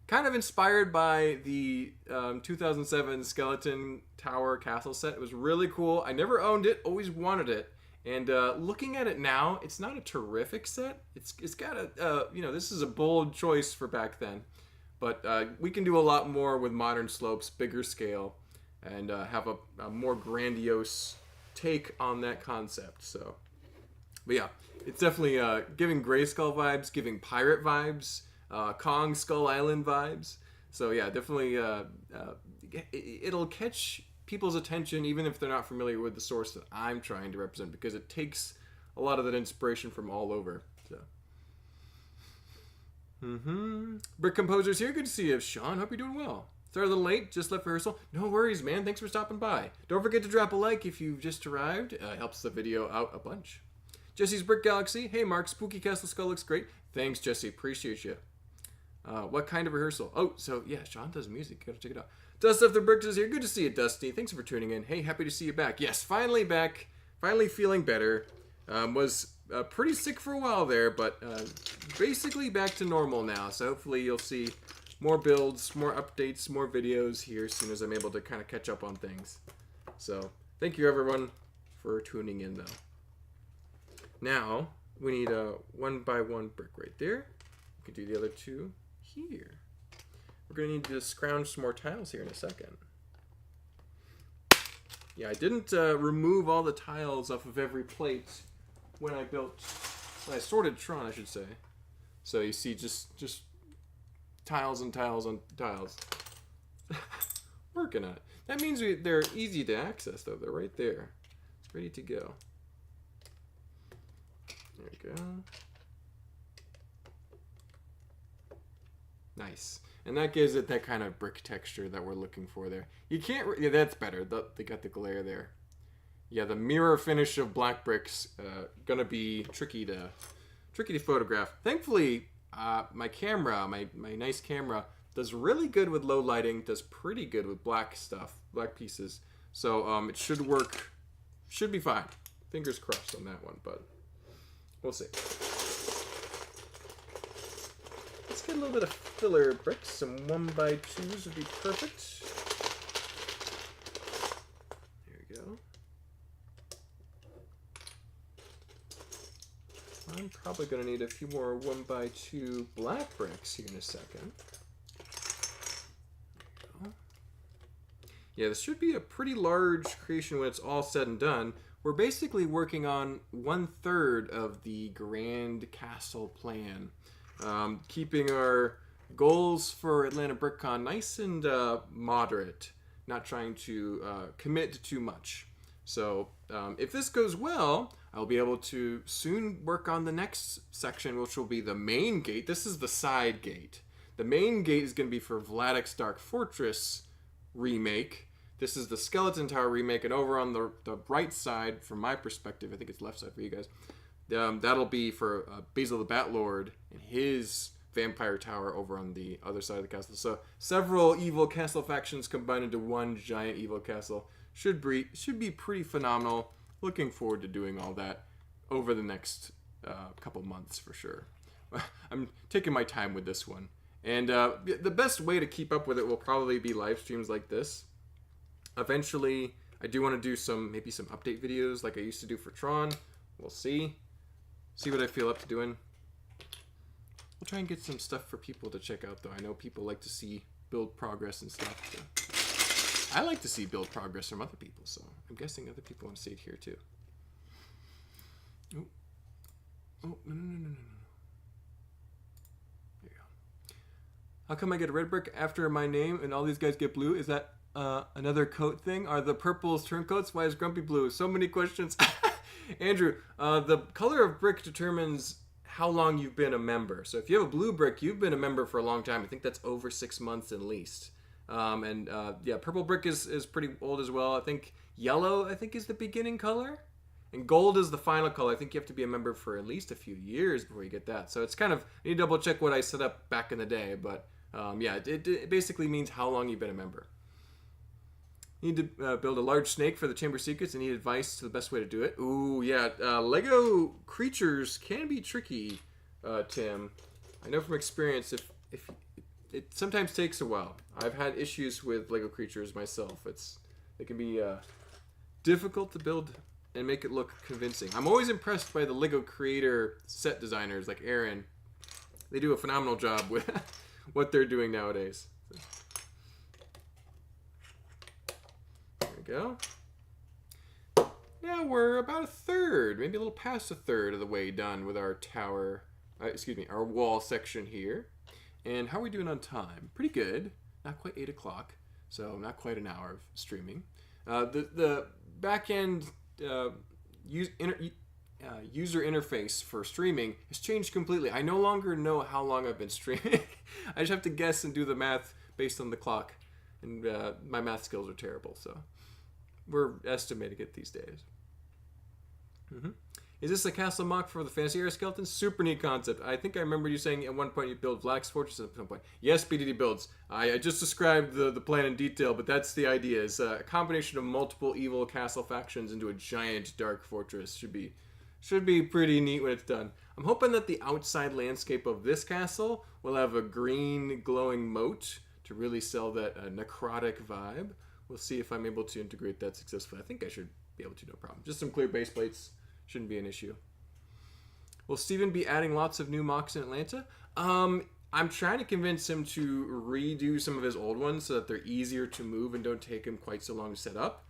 kind of inspired by the 2007 Skeleton Tower castle set. It was really cool. I never owned it, always wanted it. And looking at it now, it's not a terrific set. It's got a, this is a bold choice for back then. But we can do a lot more with modern slopes, bigger scale, and have a more grandiose take on that concept. So, but yeah, it's definitely giving Grayskull vibes, giving pirate vibes, Kong Skull Island vibes. So yeah, definitely it'll catch people's attention even if they're not familiar with the source that I'm trying to represent, because it takes a lot of that inspiration from all over. So Brick Composer's here. Good to see you, Sean. Hope you're doing well. Sorry a little late, just left rehearsal. No worries, man. Thanks for stopping by. Don't forget to drop a like if you've just arrived. Helps the video out a bunch. Jesse's Brick Galaxy. Hey Mark, Spooky Castle Skull looks great. Thanks, Jesse. Appreciate you. What kind of rehearsal? Oh, so yeah, Sean does music. Gotta check it out. Dust of the Bricks is here. Good to see you, Dusty. Thanks for tuning in. Hey, happy to see you back. Yes, finally back. Finally feeling better. Was pretty sick for a while there, but basically back to normal now. So hopefully you'll see more builds, more updates, more videos here as soon as I'm able to kind of catch up on things. So thank you everyone for tuning in though. Now we need a 1x1 brick right there. We can do the other two here. We're going to need to scrounge some more tiles here in a second. Yeah, I didn't remove all the tiles off of every plate when I sorted Tron, I should say. So you see just tiles and tiles on tiles. Working on it. That means they're easy to access though. They're right there. It's ready to go. There we go. Nice. And that gives it that kind of brick texture that we're looking for there. You can't... Yeah, that's better. They got the glare there. Yeah, the mirror finish of black bricks gonna be tricky to photograph. Thankfully, my camera, my nice camera, does really good with low lighting. Does pretty good with black stuff, black pieces. So it should work. Should be fine. Fingers crossed on that one, but we'll see. Let's get a little bit of filler bricks. Some 1x2s would be perfect. There we go. I'm probably going to need a few more 1x2 black bricks here in a second. There we go. Yeah, this should be a pretty large creation when it's all said and done. We're basically working on 1/3 of the grand castle plan. Keeping our goals for Atlanta BrickCon nice and moderate, not trying to commit to too much. So if this goes well, I'll be able to soon work on the next section, which will be the main gate. This is the side gate. The main gate is going to be for Vladek's Dark Fortress remake. This is the Skeleton Tower remake, and over on the right side, from my perspective, I think it's left side for you guys, that'll be for Basil the Batlord and his vampire tower over on the other side of the castle. So several evil castle factions combined into one giant evil castle. Should be pretty phenomenal. Looking forward to doing all that over the next couple months for sure. I'm taking my time with this one. And the best way to keep up with it will probably be live streams like this. Eventually, I do want to do maybe some update videos like I used to do for Tron. We'll see. See what I feel up to doing. We'll try and get some stuff for people to check out, though. I know people like to see build progress and stuff. So I like to see build progress from other people, so I'm guessing other people want to see it here, too. Oh, no. There you go. How come I get a red brick after my name and all these guys get blue? Is that another coat thing? Are the purples turncoats? Why is Grumpy blue? So many questions. Andrew, the color of brick determines how long you've been a member. So if you have a blue brick, you've been a member for a long time. I think that's over 6 months at least. Yeah, purple brick is pretty old as well. I think yellow, is the beginning color. And gold is the final color. I think you have to be a member for at least a few years before you get that. So it's kind of, I need to double check what I set up back in the day. But yeah, it basically means how long you've been a member. You need to build a large snake for the Chamber Secrets and need advice to the best way to do it. Ooh, yeah. Lego creatures can be tricky, Tim. I know from experience if it sometimes takes a while. I've had issues with Lego creatures myself. It can be difficult to build and make it look convincing. I'm always impressed by the Lego creator set designers like Aaron. They do a phenomenal job with what they're doing nowadays. There we go. Yeah, we're about a third, maybe a little past a third of the way done with our tower, our wall section here. And how are we doing on time? Pretty good. Not quite 8 o'clock, so not quite an hour of streaming. The back end user interface for streaming has changed completely. I no longer know how long I've been streaming. I just have to guess and do the math based on the clock, and my math skills are terrible, so we're estimating it these days. Is this a castle mock for the Fantasy Era skeletons? Super neat concept. I think I remember you saying at one point you build Black's Fortress at some point. Yes, BDD builds. I just described the plan in detail, but that's the idea. It's a combination of multiple evil castle factions into a giant dark fortress. Should be pretty neat when it's done. I'm hoping that the outside landscape of this castle will have a green glowing moat to really sell that necrotic vibe. We'll see if I'm able to integrate that successfully. I think I should be able to, no problem. Just some clear base plates. Shouldn't be an issue. Will Steven be adding lots of new mocks in Atlanta? I'm trying to convince him to redo some of his old ones so that they're easier to move and don't take him quite so long to set up.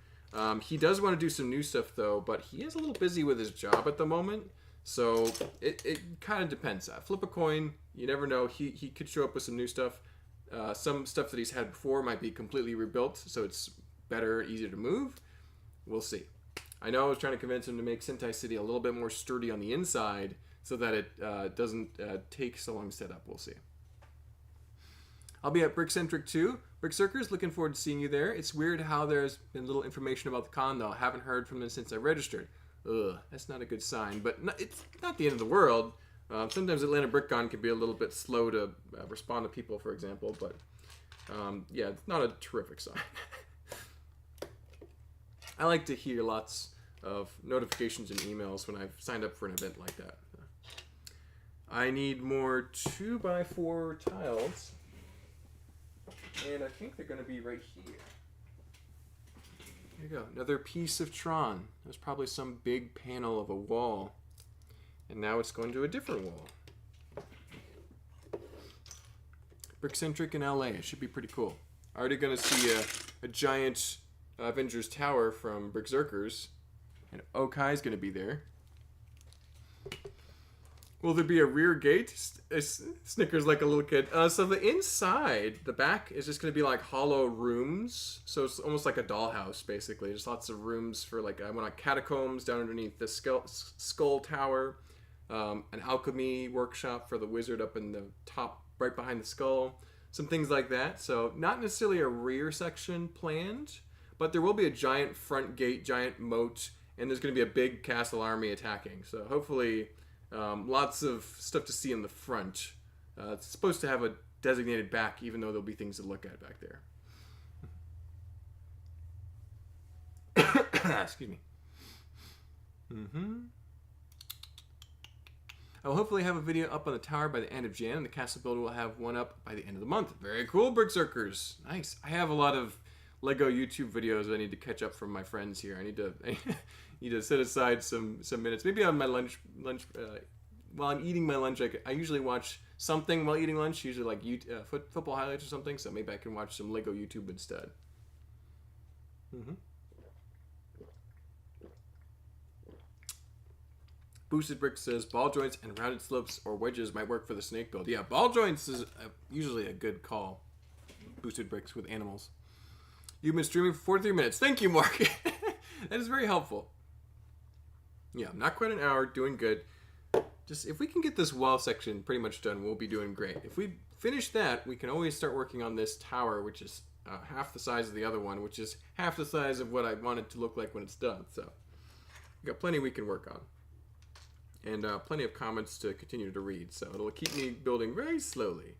He does want to do some new stuff though, but he is a little busy with his job at the moment. So it kind of depends. Flip a coin. You never know. He could show up with some new stuff. Some stuff that he's had before might be completely rebuilt, so it's better, easier to move. We'll see. I know I was trying to convince him to make Sentai City a little bit more sturdy on the inside so that it doesn't take so long to set up. We'll see. I'll be at Brickcentric too. Brickcircers, looking forward to seeing you there. It's weird how there's been little information about the con though. I haven't heard from them since I registered. Ugh, that's not a good sign, but it's not the end of the world. Sometimes Atlanta BrickCon can be a little bit slow to respond to people, for example, but yeah, it's not a terrific sign. I like to hear lots of notifications and emails when I've signed up for an event like that. I need more 2x4 tiles, and I think they're going to be right here. Here you go, another piece of Tron. There's probably some big panel of a wall, and now it's going to a different wall. Brickcentric in LA, it should be pretty cool. Already going to see a giant Avengers Tower from Brickzerkers, and Okai's going to be there. Will there be a rear gate? Snickers like a little kid. So the inside, the back, is just going to be like hollow rooms. So it's almost like a dollhouse, basically. Just lots of rooms for like, I want catacombs down underneath the skull tower. An alchemy workshop for the wizard up in the top, right behind the skull. Some things like that. So not necessarily a rear section planned, but there will be a giant front gate, giant moat, and there's going to be a big castle army attacking. So hopefully lots of stuff to see in the front. It's supposed to have a designated back, even though there'll be things to look at back there. Excuse me. I will hopefully have a video up on the tower by the end of Jan, and the castle builder will have one up by the end of the month. Very cool, Brickzerkers. Nice. I have a lot of Lego YouTube videos I need to catch up from my friends here. I need to set aside some minutes. Maybe on my lunch while I'm eating my lunch, I usually watch something while eating lunch, usually like football highlights or something, so maybe I can watch some Lego YouTube instead. Boosted Brick says ball joints and rounded slopes or wedges might work for the snake build. Yeah, ball joints is usually a good call. Boosted Bricks with animals. You've been streaming for 43 minutes. Thank you, Mark. That is very helpful. Yeah, not quite an hour. Doing good. Just if we can get this wall section pretty much done, we'll be doing great. If we finish that, we can always start working on this tower, which is half the size of the other one, which is half the size of what I want it to look like when it's done. So we've got plenty we can work on. And plenty of comments to continue to read. So it'll keep me building very slowly.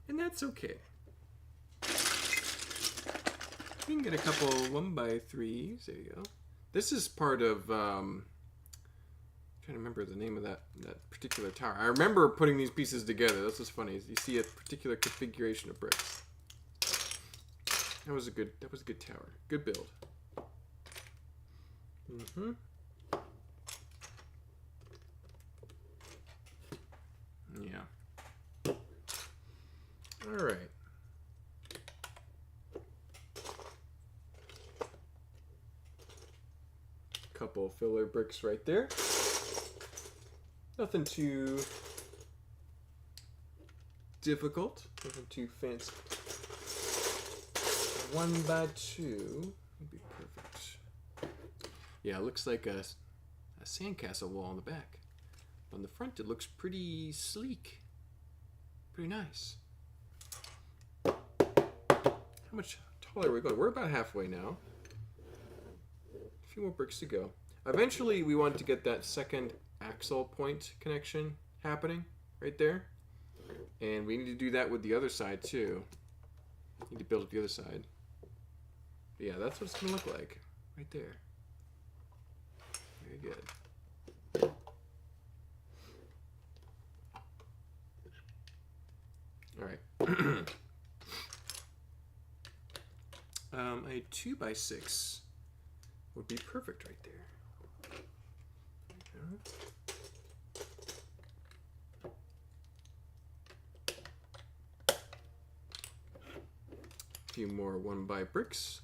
And that's okay. We can get a couple 1x3s. There you go. This is part of... trying to remember the name of that particular tower. I remember putting these pieces together. That's what's funny. Is you see a particular configuration of bricks. That was a good tower. Good build. Mm-hmm. Yeah. All right. Couple filler bricks right there. Nothing too difficult. Nothing too fancy. 1x2 would be perfect. Yeah, it looks like a sandcastle wall on the back. On the front, it looks pretty sleek. Pretty nice. How much taller are we going? We're about halfway now. A few more bricks to go. Eventually, we want to get that second axle point connection happening right there. And we need to do that with the other side, too. Need to build up the other side. But yeah, that's what it's going to look like. Right there. Very good. Alright. A 2x6 would be perfect right there. A few more 1x bricks.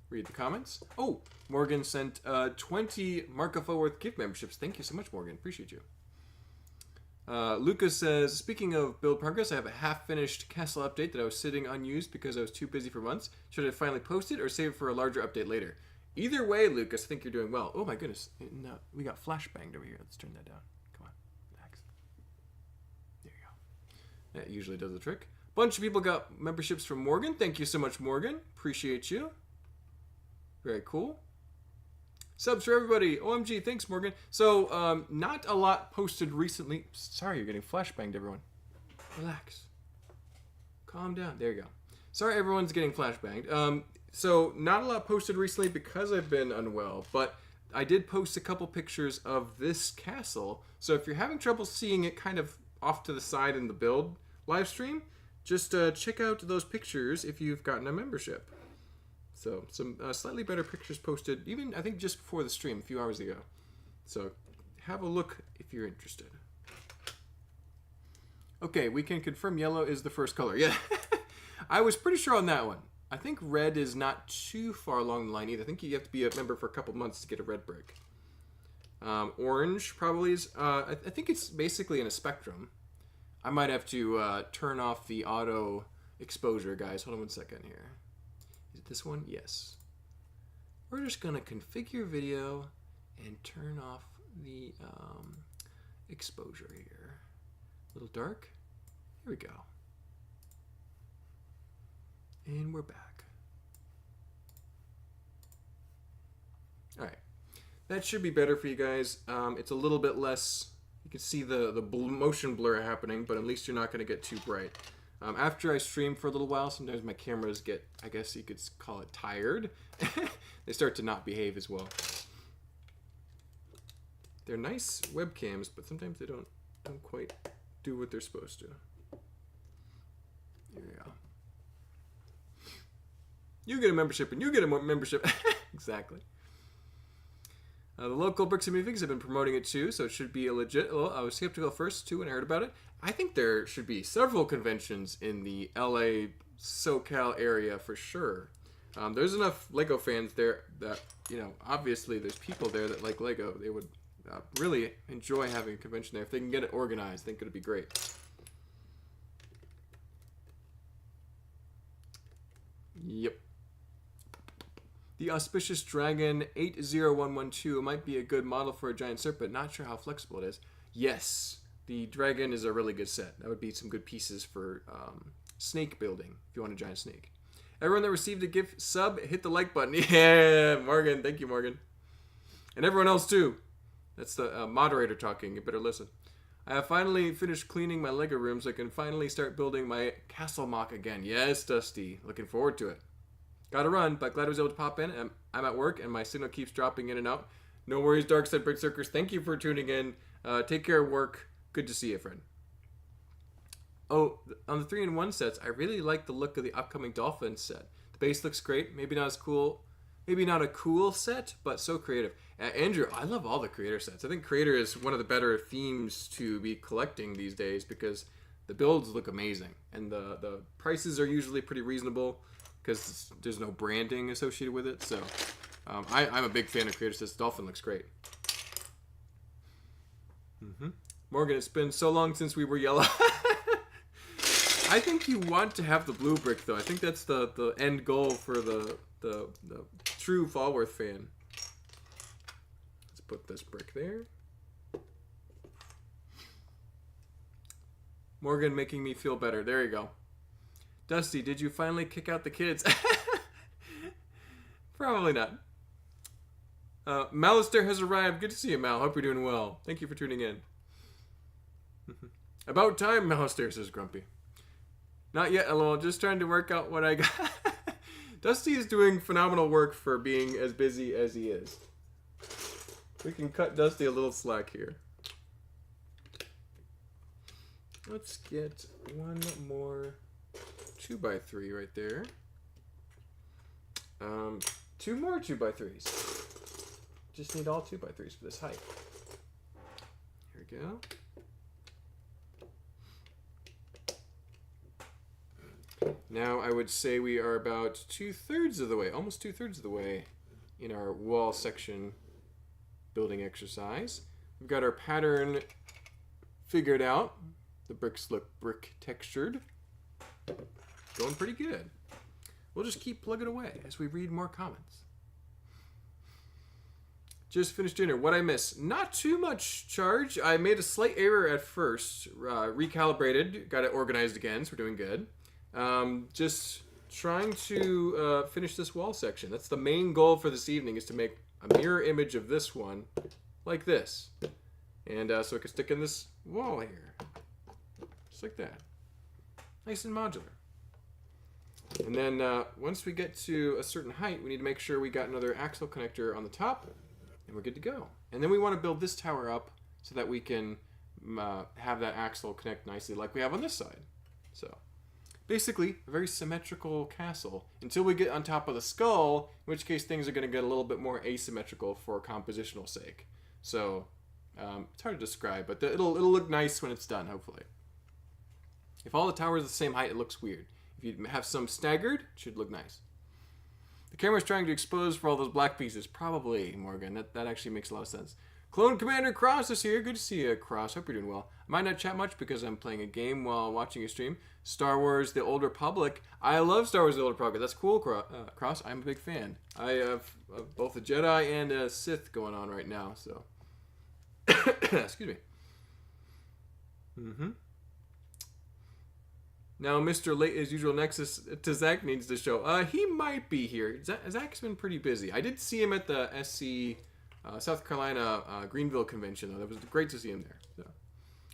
Read the comments. Oh, Morgan sent 20 Mark of Falworth gift memberships. Thank you so much, Morgan. Appreciate you. Lucas says, speaking of build progress, I have a half-finished castle update that I was sitting unused because I was too busy for months. Should I finally post it or save it for a larger update later? Either way, Lucas, I think you're doing well. Oh my goodness. No, we got flashbanged over here. Let's turn that down. Come on. Relax. There you go. That usually does the trick. Bunch of people got memberships from Morgan. Thank you so much, Morgan. Appreciate you. Very cool. Subs for everybody. OMG, thanks, Morgan. So, not a lot posted recently. Sorry, you're getting flashbanged, everyone. Relax. Calm down. There you go. Sorry, everyone's getting flashbanged. So, not a lot posted recently because I've been unwell, but I did post a couple pictures of this castle. So, if you're having trouble seeing it kind of off to the side in the build live stream, just check out those pictures if you've gotten a membership. So, some slightly better pictures posted, even, I think, just before the stream, a few hours ago. So, have a look if you're interested. Okay, we can confirm yellow is the first color. Yeah, I was pretty sure on that one. I think red is not too far along the line either. I think you have to be a member for a couple months to get a red brick. Orange probably is, I think it's basically in a spectrum. I might have to turn off the auto exposure, guys. Hold on one second here. Is it this one? Yes. We're just going to configure video and turn off the exposure here. A little dark. Here we go. And we're back. All right. That should be better for you guys. It's a little bit less, you can see the motion blur happening, but at least you're not going to get too bright. After I stream for a little while, sometimes my cameras get, I guess you could call it tired. They start to not behave as well. They're nice webcams, but sometimes they don't quite do what they're supposed to. There we go. You get a membership and you get a membership. Exactly. The local Bricks and Movies have been promoting it too, so it should be a legit. Well, I was skeptical first too when I heard about it. I think there should be several conventions in the LA SoCal area for sure. There's enough Lego fans there that, you know, obviously there's people there that like Lego. They would really enjoy having a convention there. If they can get it organized, I think it'd be great. Yep. The Auspicious Dragon 80112 might be a good model for a giant serpent. Not sure how flexible it is. Yes, the dragon is a really good set. That would be some good pieces for snake building if you want a giant snake. Everyone that received a gift sub, hit the like button. Yeah, Morgan. Thank you, Morgan. And everyone else, too. That's the moderator talking. You better listen. I have finally finished cleaning my Lego room so I can finally start building my castle MOC again. Yes, Dusty. Looking forward to it. Gotta run, but glad I was able to pop in. I'm at work, and my signal keeps dropping in and out. No worries, Darkside Brick Circus. Thank you for tuning in. Take care of work. Good to see you, friend. Oh, on the 3-in-1 sets, I really like the look of the upcoming Dolphin set. The base looks great. Maybe not as cool. Maybe not a cool set, but so creative. Andrew, I love all the creator sets. I think creator is one of the better themes to be collecting these days because the builds look amazing. And the prices are usually pretty reasonable because there's no branding associated with it. So I'm a big fan of creator sets. Dolphin looks great. Morgan, it's been so long since we were yellow. I think you want to have the blue brick, though. I think that's the end goal for the true Falworth fan. Let's put this brick there. Morgan making me feel better. There you go. Dusty, did you finally kick out the kids? Probably not. Malister has arrived. Good to see you, Mal. Hope you're doing well. Thank you for tuning in. About time, Malister, says Grumpy. Not yet, lol. Just trying to work out what I got. Dusty is doing phenomenal work for being as busy as he is. We can cut Dusty a little slack here. Let's get one more 2x3 right there. 2 more 2x3s. Just need all 2x3s for this height. Here we go. Now I would say we are about 2/3 of the way, almost 2/3 of the way in our wall section building exercise. We've got our pattern figured out. The bricks look brick textured. Going pretty good. We'll just keep plugging away as we read more comments. Just finished dinner. What I miss? Not too much, Charge. I made a slight error at first. Recalibrated. Got it organized again, so we're doing good. Just trying to finish this wall section. That's the main goal for this evening, is to make a mirror image of this one like this. And so I can stick in this wall here. Just like that. Nice and modular. And then once we get to a certain height, we need to make sure we got another axle connector on the top, and we're good to go. And then we want to build this tower up so that we can have that axle connect nicely like we have on this side. So basically, a very symmetrical castle until we get on top of the skull, in which case things are going to get a little bit more asymmetrical for compositional sake. So it's hard to describe, but it'll look nice when it's done, hopefully. If all the towers are the same height, it looks weird. If you have some staggered, it should look nice. The camera's trying to expose for all those black pieces. Probably, Morgan. That actually makes a lot of sense. Clone Commander Cross is here. Good to see you, Cross. Hope you're doing well. I might not chat much because I'm playing a game while watching a stream. Star Wars The Old Republic. I love Star Wars The Old Republic. That's cool, Cross. I'm a big fan. I have both a Jedi and a Sith going on right now, so. Excuse me. Now, Mr. Late as usual Nexus to Zach needs to show. He might be here. Zach's been pretty busy. I did see him at the SC South Carolina Greenville convention, though. That was great to see him there. So.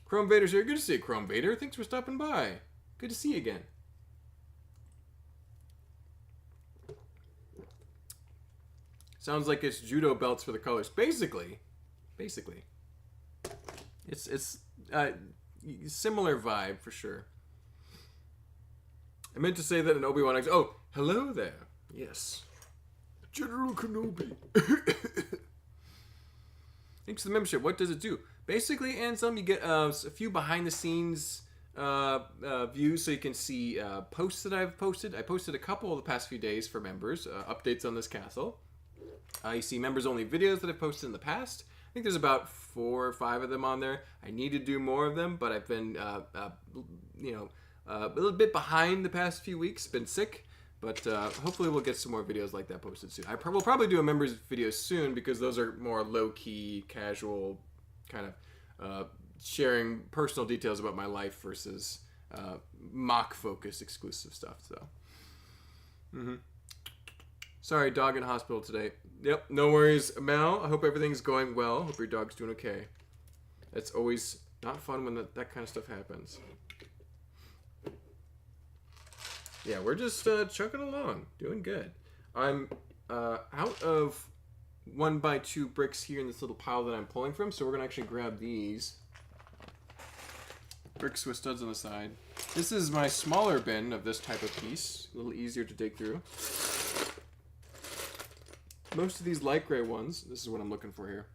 Chrome Vader's here. Good to see you, Chrome Vader. Thanks for stopping by. Good to see you again. Sounds like it's judo belts for the colors. Basically. It's similar vibe for sure. I meant to say that in Obi-Wan. Oh, hello there. Yes. General Kenobi. Thanks for the membership. What does it do? Basically, Ansem, you get a few behind-the-scenes views so you can see posts that I've posted. I posted a couple the past few days for members, updates on this castle. You see members-only videos that I've posted in the past. think there's about 4 or 5 of them on there. I need to do more of them, but I've been, a little bit behind the past few weeks. Been sick, but hopefully we'll get some more videos like that posted soon. We'll probably do a members video soon because those are more low-key, casual, kind of sharing personal details about my life versus MOC-focused exclusive stuff. So, Sorry, dog in hospital today. Yep, no worries, Mal. I hope everything's going well. Hope your dog's doing okay. It's always not fun when that kind of stuff happens. Yeah, we're just chugging along, doing good. I'm out of 1x2 bricks here in this little pile that I'm pulling from, so we're gonna actually grab these bricks with studs on the side. This is my smaller bin of this type of piece, a little easier to dig through. Most of these light gray ones, this is what I'm looking for here.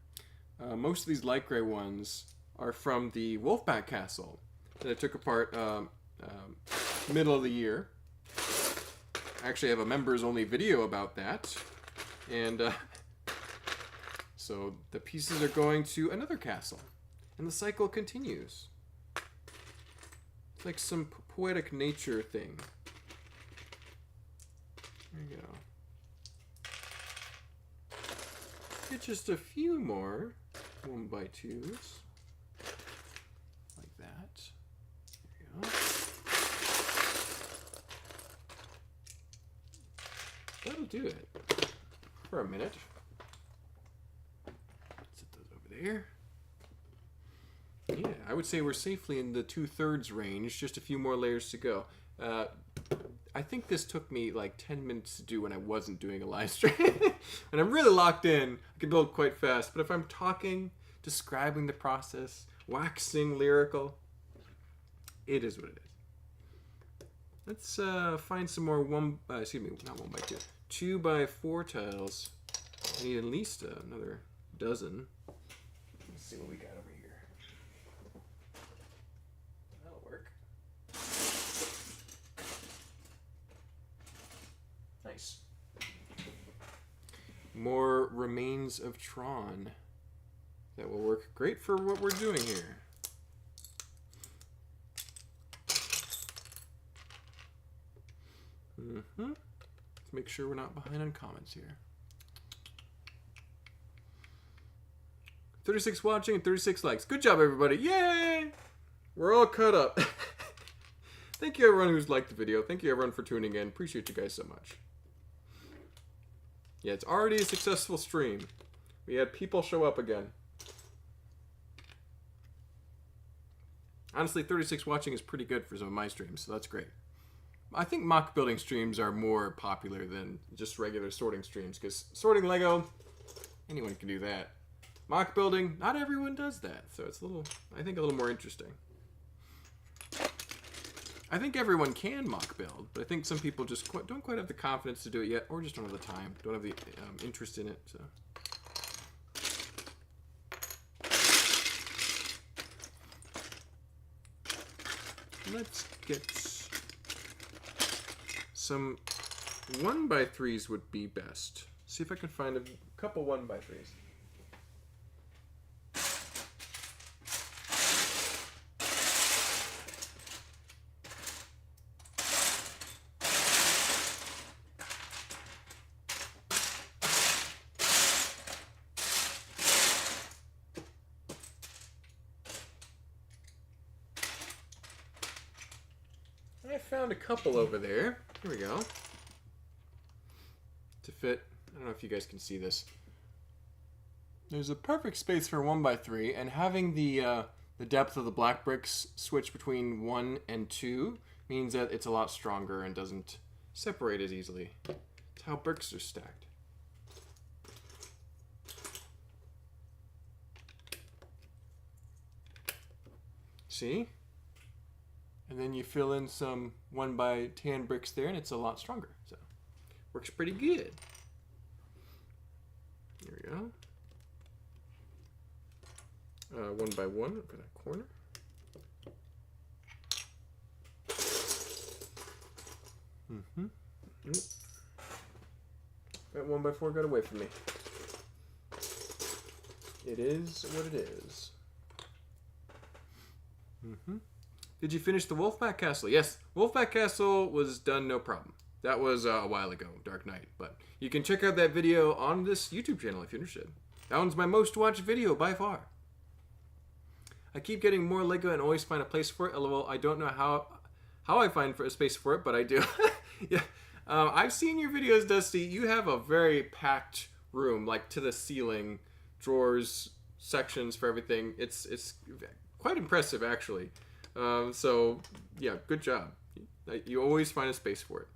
Most of these light gray ones are from the Wolfpack Castle that I took apart middle of the year. I actually have a members only video about that. And so the pieces are going to another castle. And the cycle continues. It's like some poetic nature thing. There you go. Get just a few more 1x2s. Like that. There you go. That'll do it for a minute. Set those over there. Yeah, I would say we're safely in the 2/3 range. Just a few more layers to go. I think this took me like 10 minutes to do when I wasn't doing a live stream. And I'm really locked in. I can build quite fast. But if I'm talking, describing the process, waxing lyrical, it is what it is. Let's find some more not 1x2, 2x4 tiles. I need at least another dozen. Let's see what we got over here. That'll work. Nice. More remains of Tron. That will work great for what we're doing here. Let's make sure we're not behind on comments here. 36 watching and 36 likes. Good job, everybody. Yay! We're all caught up. Thank you, everyone who's liked the video. Thank you, everyone, for tuning in. Appreciate you guys so much. Yeah, it's already a successful stream. We had people show up again. Honestly, 36 watching is pretty good for some of my streams, so that's great. I think MOC building streams are more popular than just regular sorting streams, because sorting Lego, anyone can do that. MOC building, not everyone does that, so it's I think a little more interesting. I think everyone can MOC build, but I think some people just don't quite have the confidence to do it yet, or just don't have the time, don't have the interest in it. So. Let's get some 1x3s would be best. See if I can find a couple 1x3s. I found a couple over there. Here we go. To fit, I don't know if you guys can see this. There's a perfect space for 1x3, and having the depth of the black bricks switch between 1 and 2 means that it's a lot stronger and doesn't separate as easily. It's how bricks are stacked. See? And then you fill in some 1x10 bricks there, and it's a lot stronger. So, works pretty good. There we go. 1x1 for that corner. That 1x4 got away from me. it is what it is. Did you finish the Wolfpack Castle? Yes, Wolfpack Castle was done no problem. That was a while ago, Dark Knight. But you can check out that video on this YouTube channel if you're interested. That one's my most watched video by far. I keep getting more Lego and always find a place for it. LOL, I don't know how I find a space for it, but I do. Yeah, I've seen your videos, Dusty. You have a very packed room, like to the ceiling, drawers, sections for everything. It's quite impressive, actually. So, yeah, good job. You always find a space for it.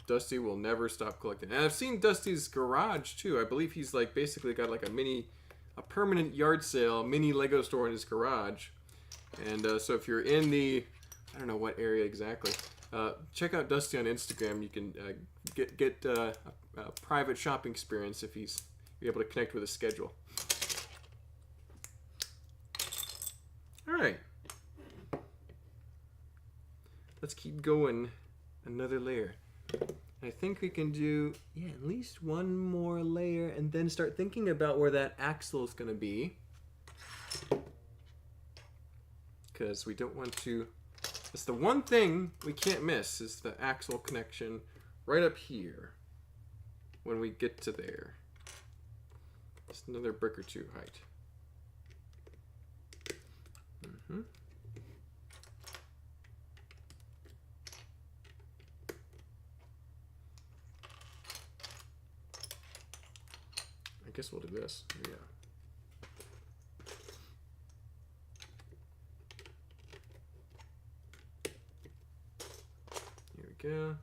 Dusty will never stop collecting. And I've seen Dusty's garage, too. I believe he's, like, basically got, like, a permanent yard sale, mini Lego store in his garage. And so if you're in the, I don't know what area exactly, check out Dusty on Instagram. You can get a private shopping experience if you're able to connect with his schedule. All right. Let's keep going. Another layer. I think we can do, yeah, at least one more layer and then start thinking about where that axle is going to be. Because we don't want to, it's the one thing we can't miss is the axle connection right up here when we get to there. Just another brick or two height. I guess we'll do this. Yeah. Here we go.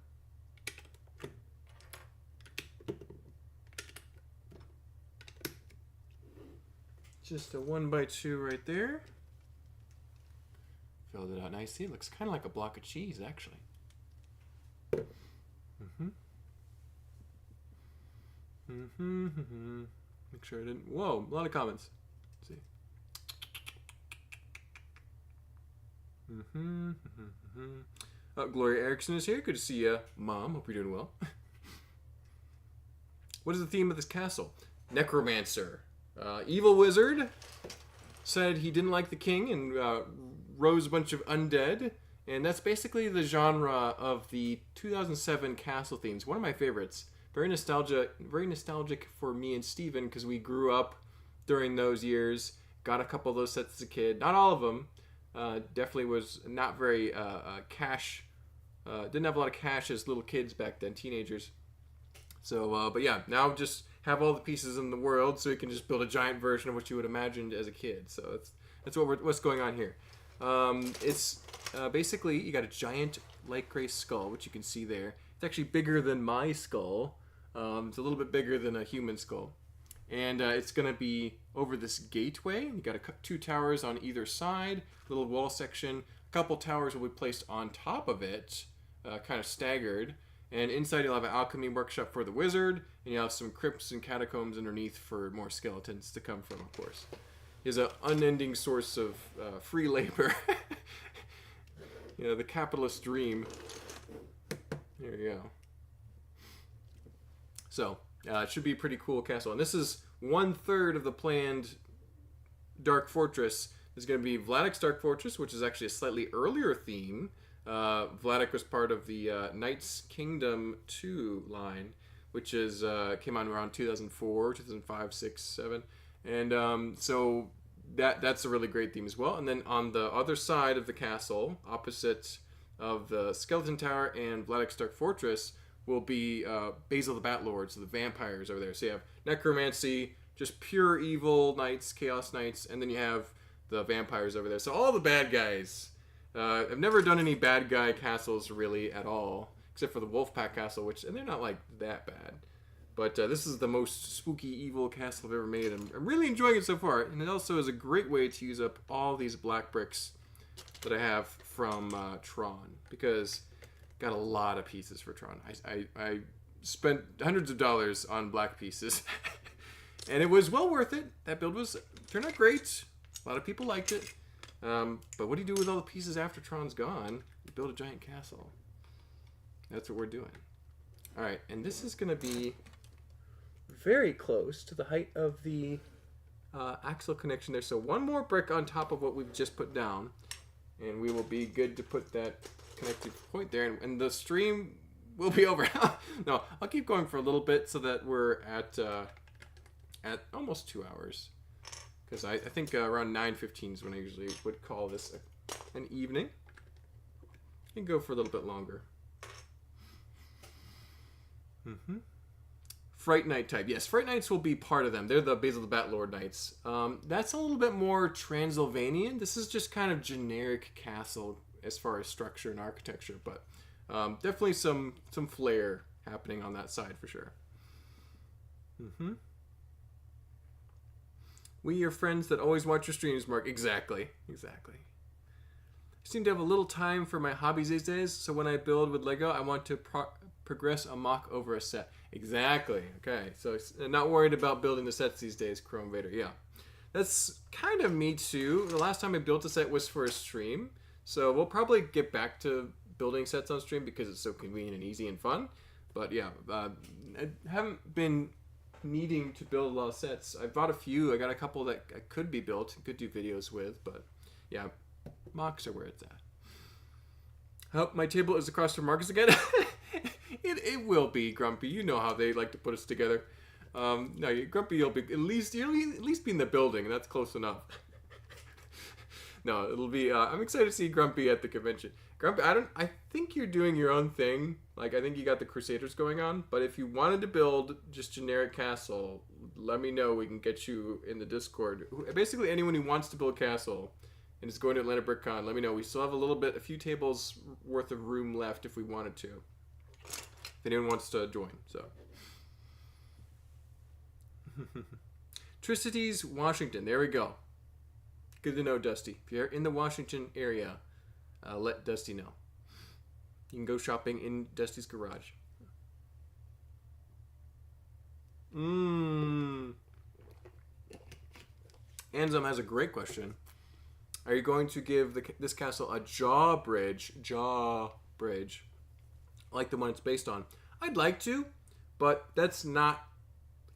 Just a 1x2 right there. Filled it out nicely. It looks kind of like a block of cheese, actually. Make sure I didn't. Whoa, a lot of comments. Let's see. Gloria Erickson is here. Good to see you, Mom. Hope you're doing well. What is the theme of this castle? Necromancer. Evil wizard said he didn't like the king and rose a bunch of undead. And that's basically the genre of the 2007 castle themes. One of my favorites. Very nostalgic for me and Steven because we grew up during those years. Got a couple of those sets as a kid. Not all of them. Definitely was not very cash. Didn't have a lot of cash as little kids back then, teenagers. So, but yeah, now just have all the pieces in the world so you can just build a giant version of what you would imagined as a kid. So that's what's going on here. It's basically you got a giant light gray skull, which you can see there. It's actually bigger than my skull. It's a little bit bigger than a human skull. And it's going to be over this gateway. You got two towers on either side, little wall section. A couple towers will be placed on top of it, kind of staggered. And inside you'll have an alchemy workshop for the wizard, and you'll have some crypts and catacombs underneath for more skeletons to come from, of course. Is an unending source of free labor. You know, the capitalist dream. There you go. So, it should be a pretty cool castle. And this is 1/3 of the planned Dark Fortress. There's going to be Vladik's Dark Fortress, which is actually a slightly earlier theme. Vladik was part of the Knights Kingdom 2 line, which is came out around 2004, 2005, 6, 7. And so that's a really great theme as well. And then on the other side of the castle, opposite of the Skeleton Tower and Vladik's Dark Fortress, will be Basil the Batlord, so the vampires over there. So you have necromancy, just pure evil knights, chaos knights, and then you have the vampires over there. So all the bad guys. I've never done any bad guy castles really at all, except for the Wolfpack Castle, and they're not like that bad. But this is the most spooky, evil castle I've ever made, and I'm really enjoying it so far. And it also is a great way to use up all these black bricks that I have from Tron, because got a lot of pieces for Tron. I spent hundreds of dollars on black pieces, and it was well worth it. That build turned out great. A lot of people liked it. But what do you do with all the pieces after Tron's gone? You build a giant castle. That's what we're doing. All right, and this is going to be very close to the height of the axle connection there. So one more brick on top of what we've just put down, and we will be good to put that connected point there, and the stream will be over. No, I'll keep going for a little bit so that we're at almost 2 hours, because I think around 9:15 is when I usually would call this an evening. You can go for a little bit longer. Fright Knight type. Yes, Fright Knights will be part of them. They're the Basil the Bat Lord Knights. That's a little bit more Transylvanian. This is just kind of generic castle as far as structure and architecture, but definitely some flair happening on that side for sure. We are friends that always watch your streams, Mark. Exactly. I seem to have a little time for my hobbies these days, so when I build with Lego, I want to progress a MOC over a set. Exactly. Okay, so not worried about building the sets these days, Chrome Vader. Yeah, that's kind of me too. The last time I built a set was for a stream, so we'll probably get back to building sets on stream because it's so convenient and easy and fun. But yeah, I haven't been needing to build a lot of sets. I bought a few. I got a couple that could be built and could do videos with, but yeah, MOCs are where it's at. Oh, my table is across from Marcus again. It will be, Grumpy. You know how they like to put us together. No, Grumpy, you'll at least be in the building, and that's close enough. No, it'll be. I'm excited to see Grumpy at the convention. Grumpy, I think you're doing your own thing. Like, I think you got the Crusaders going on. But if you wanted to build just generic castle, let me know. We can get you in the Discord. Basically, anyone who wants to build castle and is going to Atlanta BrickCon, let me know. We still have a few tables worth of room left if we wanted to. If anyone wants to join, so. Tricities, Washington. There we go. Good to know, Dusty. If you're in the Washington area, let Dusty know. You can go shopping in Dusty's garage. Anzum has a great question. Are you going to give this castle a jaw bridge, like the one it's based on? I'd like to, but that's not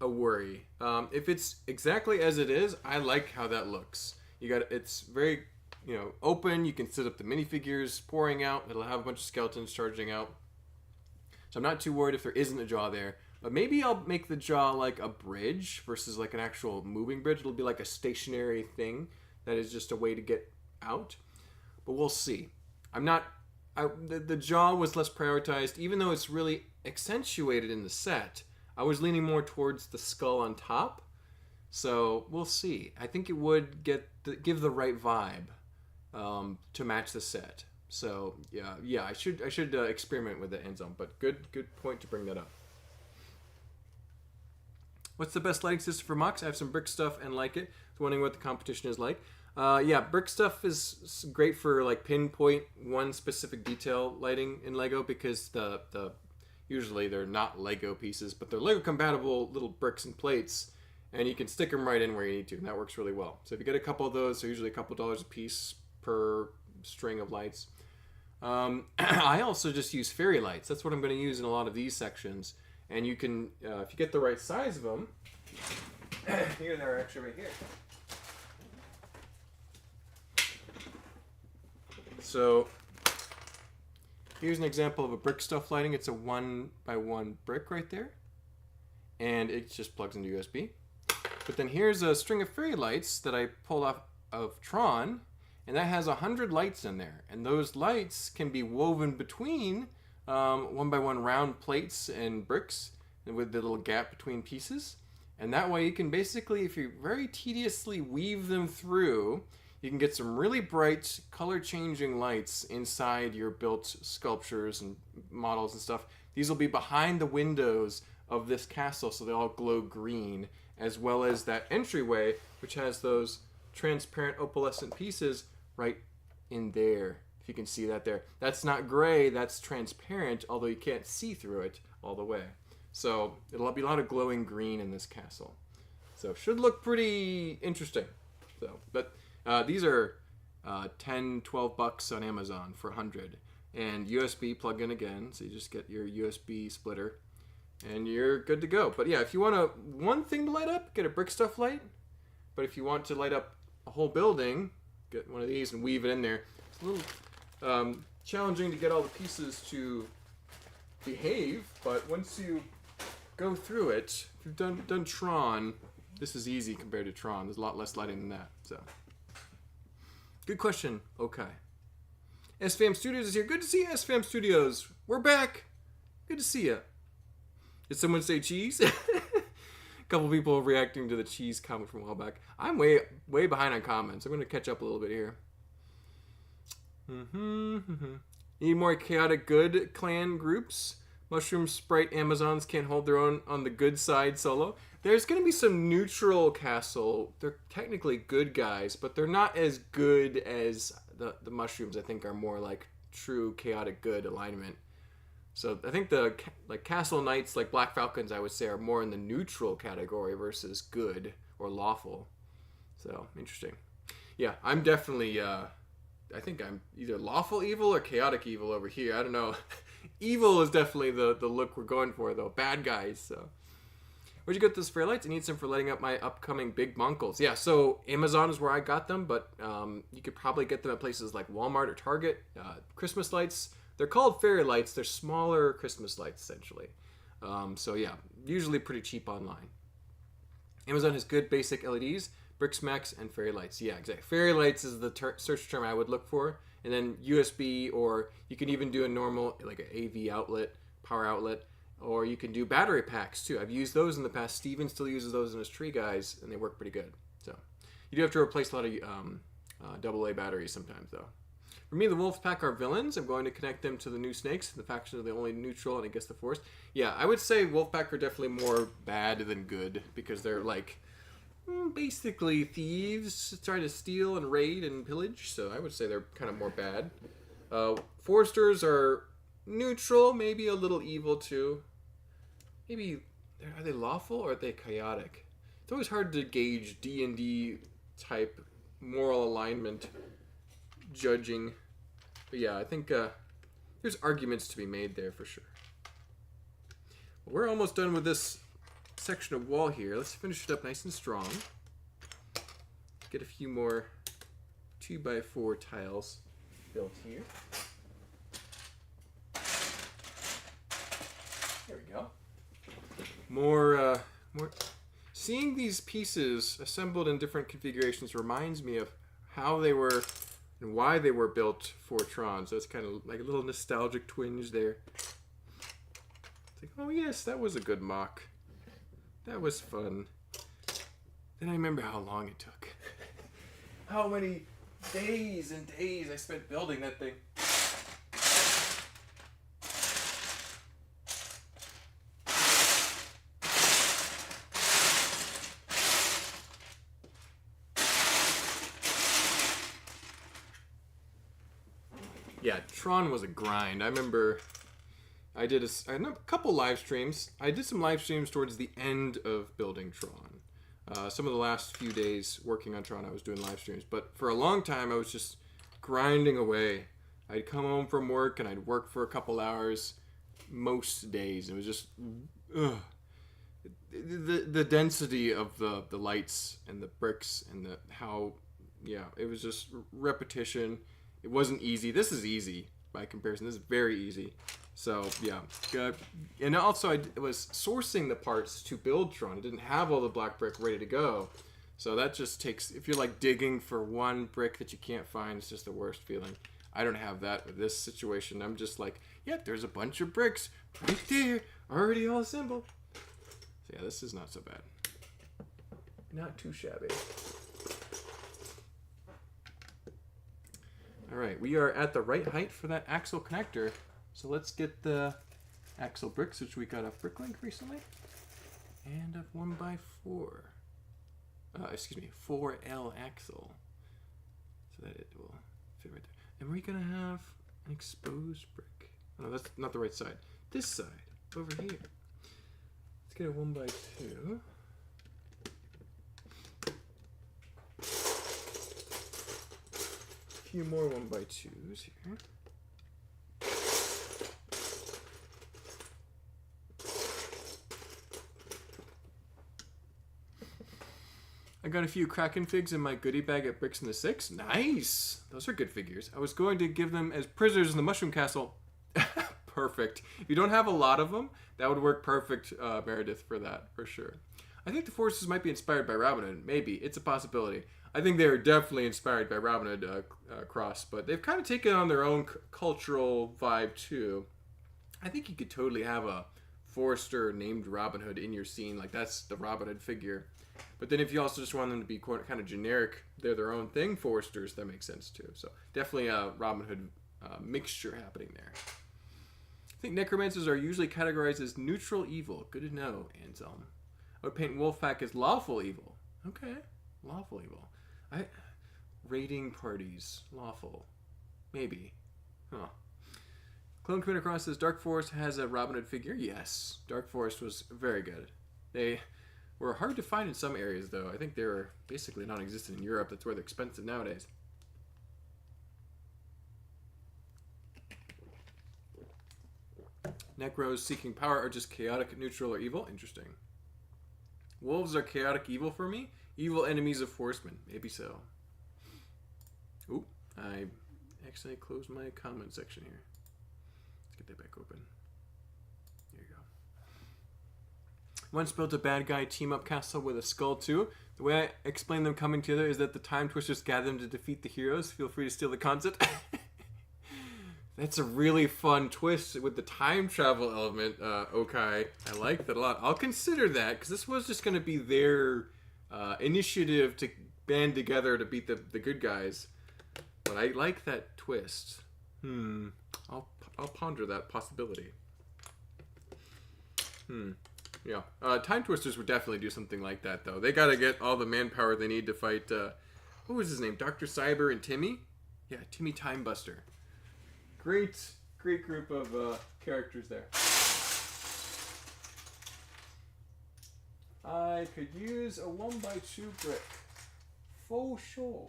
a worry. If it's exactly as it is, I like how that looks. It's very, open. You can set up the minifigures pouring out. It'll have a bunch of skeletons charging out. So I'm not too worried if there isn't a jaw there. But maybe I'll make the jaw like a bridge versus like an actual moving bridge. It'll be like a stationary thing that is just a way to get out. But we'll see. The jaw was less prioritized, even though it's really accentuated in the set. I was leaning more towards the skull on top. So we'll see. I think it would give the right vibe to match the set. So yeah, I should experiment with the end zone. But good point to bring that up. What's the best lighting system for MOCs? I have some brick stuff and like it. I was wondering what the competition is like. Yeah, brick stuff is great for like pinpoint one specific detail lighting in Lego because the usually they're not Lego pieces, but they're Lego compatible little bricks and plates. And you can stick them right in where you need to, and that works really well. So if you get a couple of those, they're usually a couple $1 a piece per string of lights. I also just use fairy lights. That's what I'm going to use in a lot of these sections. And you can, if you get the right size of them, here they're actually right here. So here's an example of a brick stuff lighting. It's a 1x1 brick right there, and it just plugs into USB. But then here's a string of fairy lights that I pulled off of Tron, and that has 100 lights in there. And those lights can be woven between 1x1 round plates and bricks with the little gap between pieces. And that way you can basically, if you very tediously weave them through, you can get some really bright color-changing lights inside your built sculptures and models and stuff. These will be behind the windows of this castle, so they all glow green, as well as that entryway, which has those transparent opalescent pieces right in there. If you can see that there. That's not gray, that's transparent, although you can't see through it all the way. So it'll be a lot of glowing green in this castle. So should look pretty interesting. So, but these are $10-12 on Amazon for 100. And USB plug-in again, so you just get your USB splitter. and you're good to go. But yeah, if you want one thing to light up, get a brick stuff light. But if you want to light up a whole building, get one of these and weave it in there. It's a little challenging to get all the pieces to behave, but once you go through it, if you've done Tron, this is easy compared to Tron. There's a lot less lighting than that. So, good question. Okay. SFAM Studios is here. Good to see you, SFAM Studios. We're back. Good to see you. Did someone say cheese? A couple people reacting to the cheese comment from a while back. I'm way behind on comments. I'm going to catch up a little bit here. Need more chaotic good clan groups. Mushroom, Sprite, Amazons can't hold their own on the good side solo. There's going to be some neutral castle. They're technically good guys, but they're not as good as the mushrooms. I think are more like true chaotic good alignment. So I think the like castle knights, like Black Falcons, I would say are more in the neutral category versus good or lawful. So interesting. Yeah, I'm definitely. I think I'm either lawful evil or chaotic evil over here. I don't know. Evil is definitely the look we're going for, though. Bad guys, so. Where'd you get those fairlights? I need some for lighting up my upcoming big bonkles. Yeah, so Amazon is where I got them, but you could probably get them at places like Walmart or Target. Christmas lights, they're called fairy lights. They're smaller Christmas lights, essentially. So yeah, usually pretty cheap online. Amazon has good basic LEDs. Bricks Max and fairy lights. Yeah, exactly. Fairy lights is the search term I would look for. And then USB, or you can even do a normal, like an AV outlet, power outlet, or you can do battery packs too. I've used those in the past. Steven still uses those in his Tree Guys, and they work pretty good. So you do have to replace a lot of AA batteries sometimes, though. For me, the Wolf Pack are villains. I'm going to connect them to the new Snakes. The faction are the only neutral, and I guess the Forest. Yeah, I would say Wolf Pack are definitely more bad than good, because they're like basically thieves, try to steal and raid and pillage, so I would say they're kind of more bad. Foresters are neutral, maybe a little evil too. Maybe, are they lawful or are they chaotic? It's always hard to gauge D&D type moral alignment judging. But yeah, I think there's arguments to be made there for sure. Well, we're almost done with this section of wall here. Let's finish it up nice and strong. Get a few more 2x4 tiles built here. There we go. More. Seeing these pieces assembled in different configurations reminds me of how they were and why they were built for Tron. So it's kind of like a little nostalgic twinge there. It's like, oh yes, that was a good MOC. That was fun. Then I remember how long it took. How many days and days I spent building that thing. Yeah, Tron was a grind. I remember I did a couple live streams. I did some live streams towards the end of building Tron. Some of the last few days working on Tron, I was doing live streams. But for a long time, I was just grinding away. I'd come home from work and I'd work for a couple hours most days. It was just, the density of the lights and the bricks and it was just repetition. It wasn't easy. This is easy by comparison. This is very easy. So yeah, and also I was sourcing the parts to build Tron. I didn't have all the black brick ready to go, so that just takes. If you're like digging for one brick that you can't find, it's just the worst feeling. I don't have that with this situation. I'm just like, yep, there's a bunch of bricks right there, already all assembled. So yeah, this is not so bad. Not too shabby. All right, we are at the right height for that axle connector. So let's get the axle bricks, which we got off Bricklink recently, and a 1x4. 4L axle, so that it will fit right there. And we're gonna have an exposed brick. Oh, no, that's not the right side. This side, over here. Let's get a 1x2. A few more 1x2s here. got a few Kraken figs in my goodie bag at Bricks in the Six. Nice! Those are good figures. I was going to give them as prisoners in the Mushroom Castle. Perfect. If you don't have a lot of them, that would work perfect, Meredith, for that, for sure. I think the forces might be inspired by Robin Hood. Maybe. It's a possibility. I think they're definitely inspired by Robin Hood Cross, but they've kind of taken on their own cultural vibe, too. I think you could totally have a Forester named Robin Hood in your scene. Like, that's the Robin Hood figure. But then if you also just want them to be kind of generic, they're their own thing, Foresters, that makes sense, too. So definitely a Robin Hood mixture happening there. I think necromancers are usually categorized as neutral evil. Good to know, Anselm. I would paint Wolfpack as lawful evil. Okay, lawful evil. Raiding parties, lawful. Maybe. Huh. Clone Commander Cross says Dark Forest has a Robin Hood figure. Yes, Dark Forest was very good. They were hard to find in some areas, though. I think they were basically non-existent in Europe. That's where they're expensive nowadays. Necros seeking power are just chaotic, neutral, or evil. Interesting. Wolves are chaotic evil for me. Evil enemies of Forcemen. Maybe so. Oop. I accidentally closed my comment section here. Let's get that back open. There you go. Once built a bad guy team-up castle with a skull too. The way I explain them coming together is that the Time Twisters gather them to defeat the heroes. Feel free to steal the concept. That's a really fun twist with the time travel element, Okai. I like that a lot. I'll consider that, because this was just going to be their initiative to band together to beat the good guys. But I like that twist. I'll ponder that possibility. Yeah. Time Twisters would definitely do something like that, though. They got to get all the manpower they need to fight, what was his name? Dr. Cyber and Timmy? Yeah, Timmy Timebuster. Great group of characters there. I could use a 1x2 brick. For sure.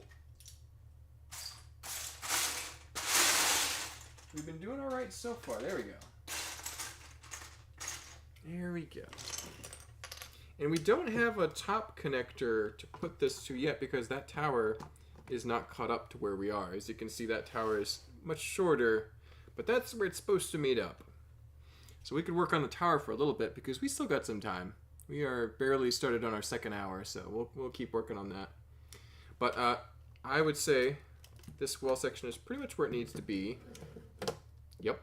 We've been doing alright so far. There we go. There we go. And we don't have a top connector to put this to yet because that tower is not caught up to where we are. As you can see, that tower is much shorter, but that's where it's supposed to meet up. So we could work on the tower for a little bit because we still got some time. We are barely started on our second hour, so we'll keep working on that. But I would say this wall section is pretty much where it needs to be. Yep.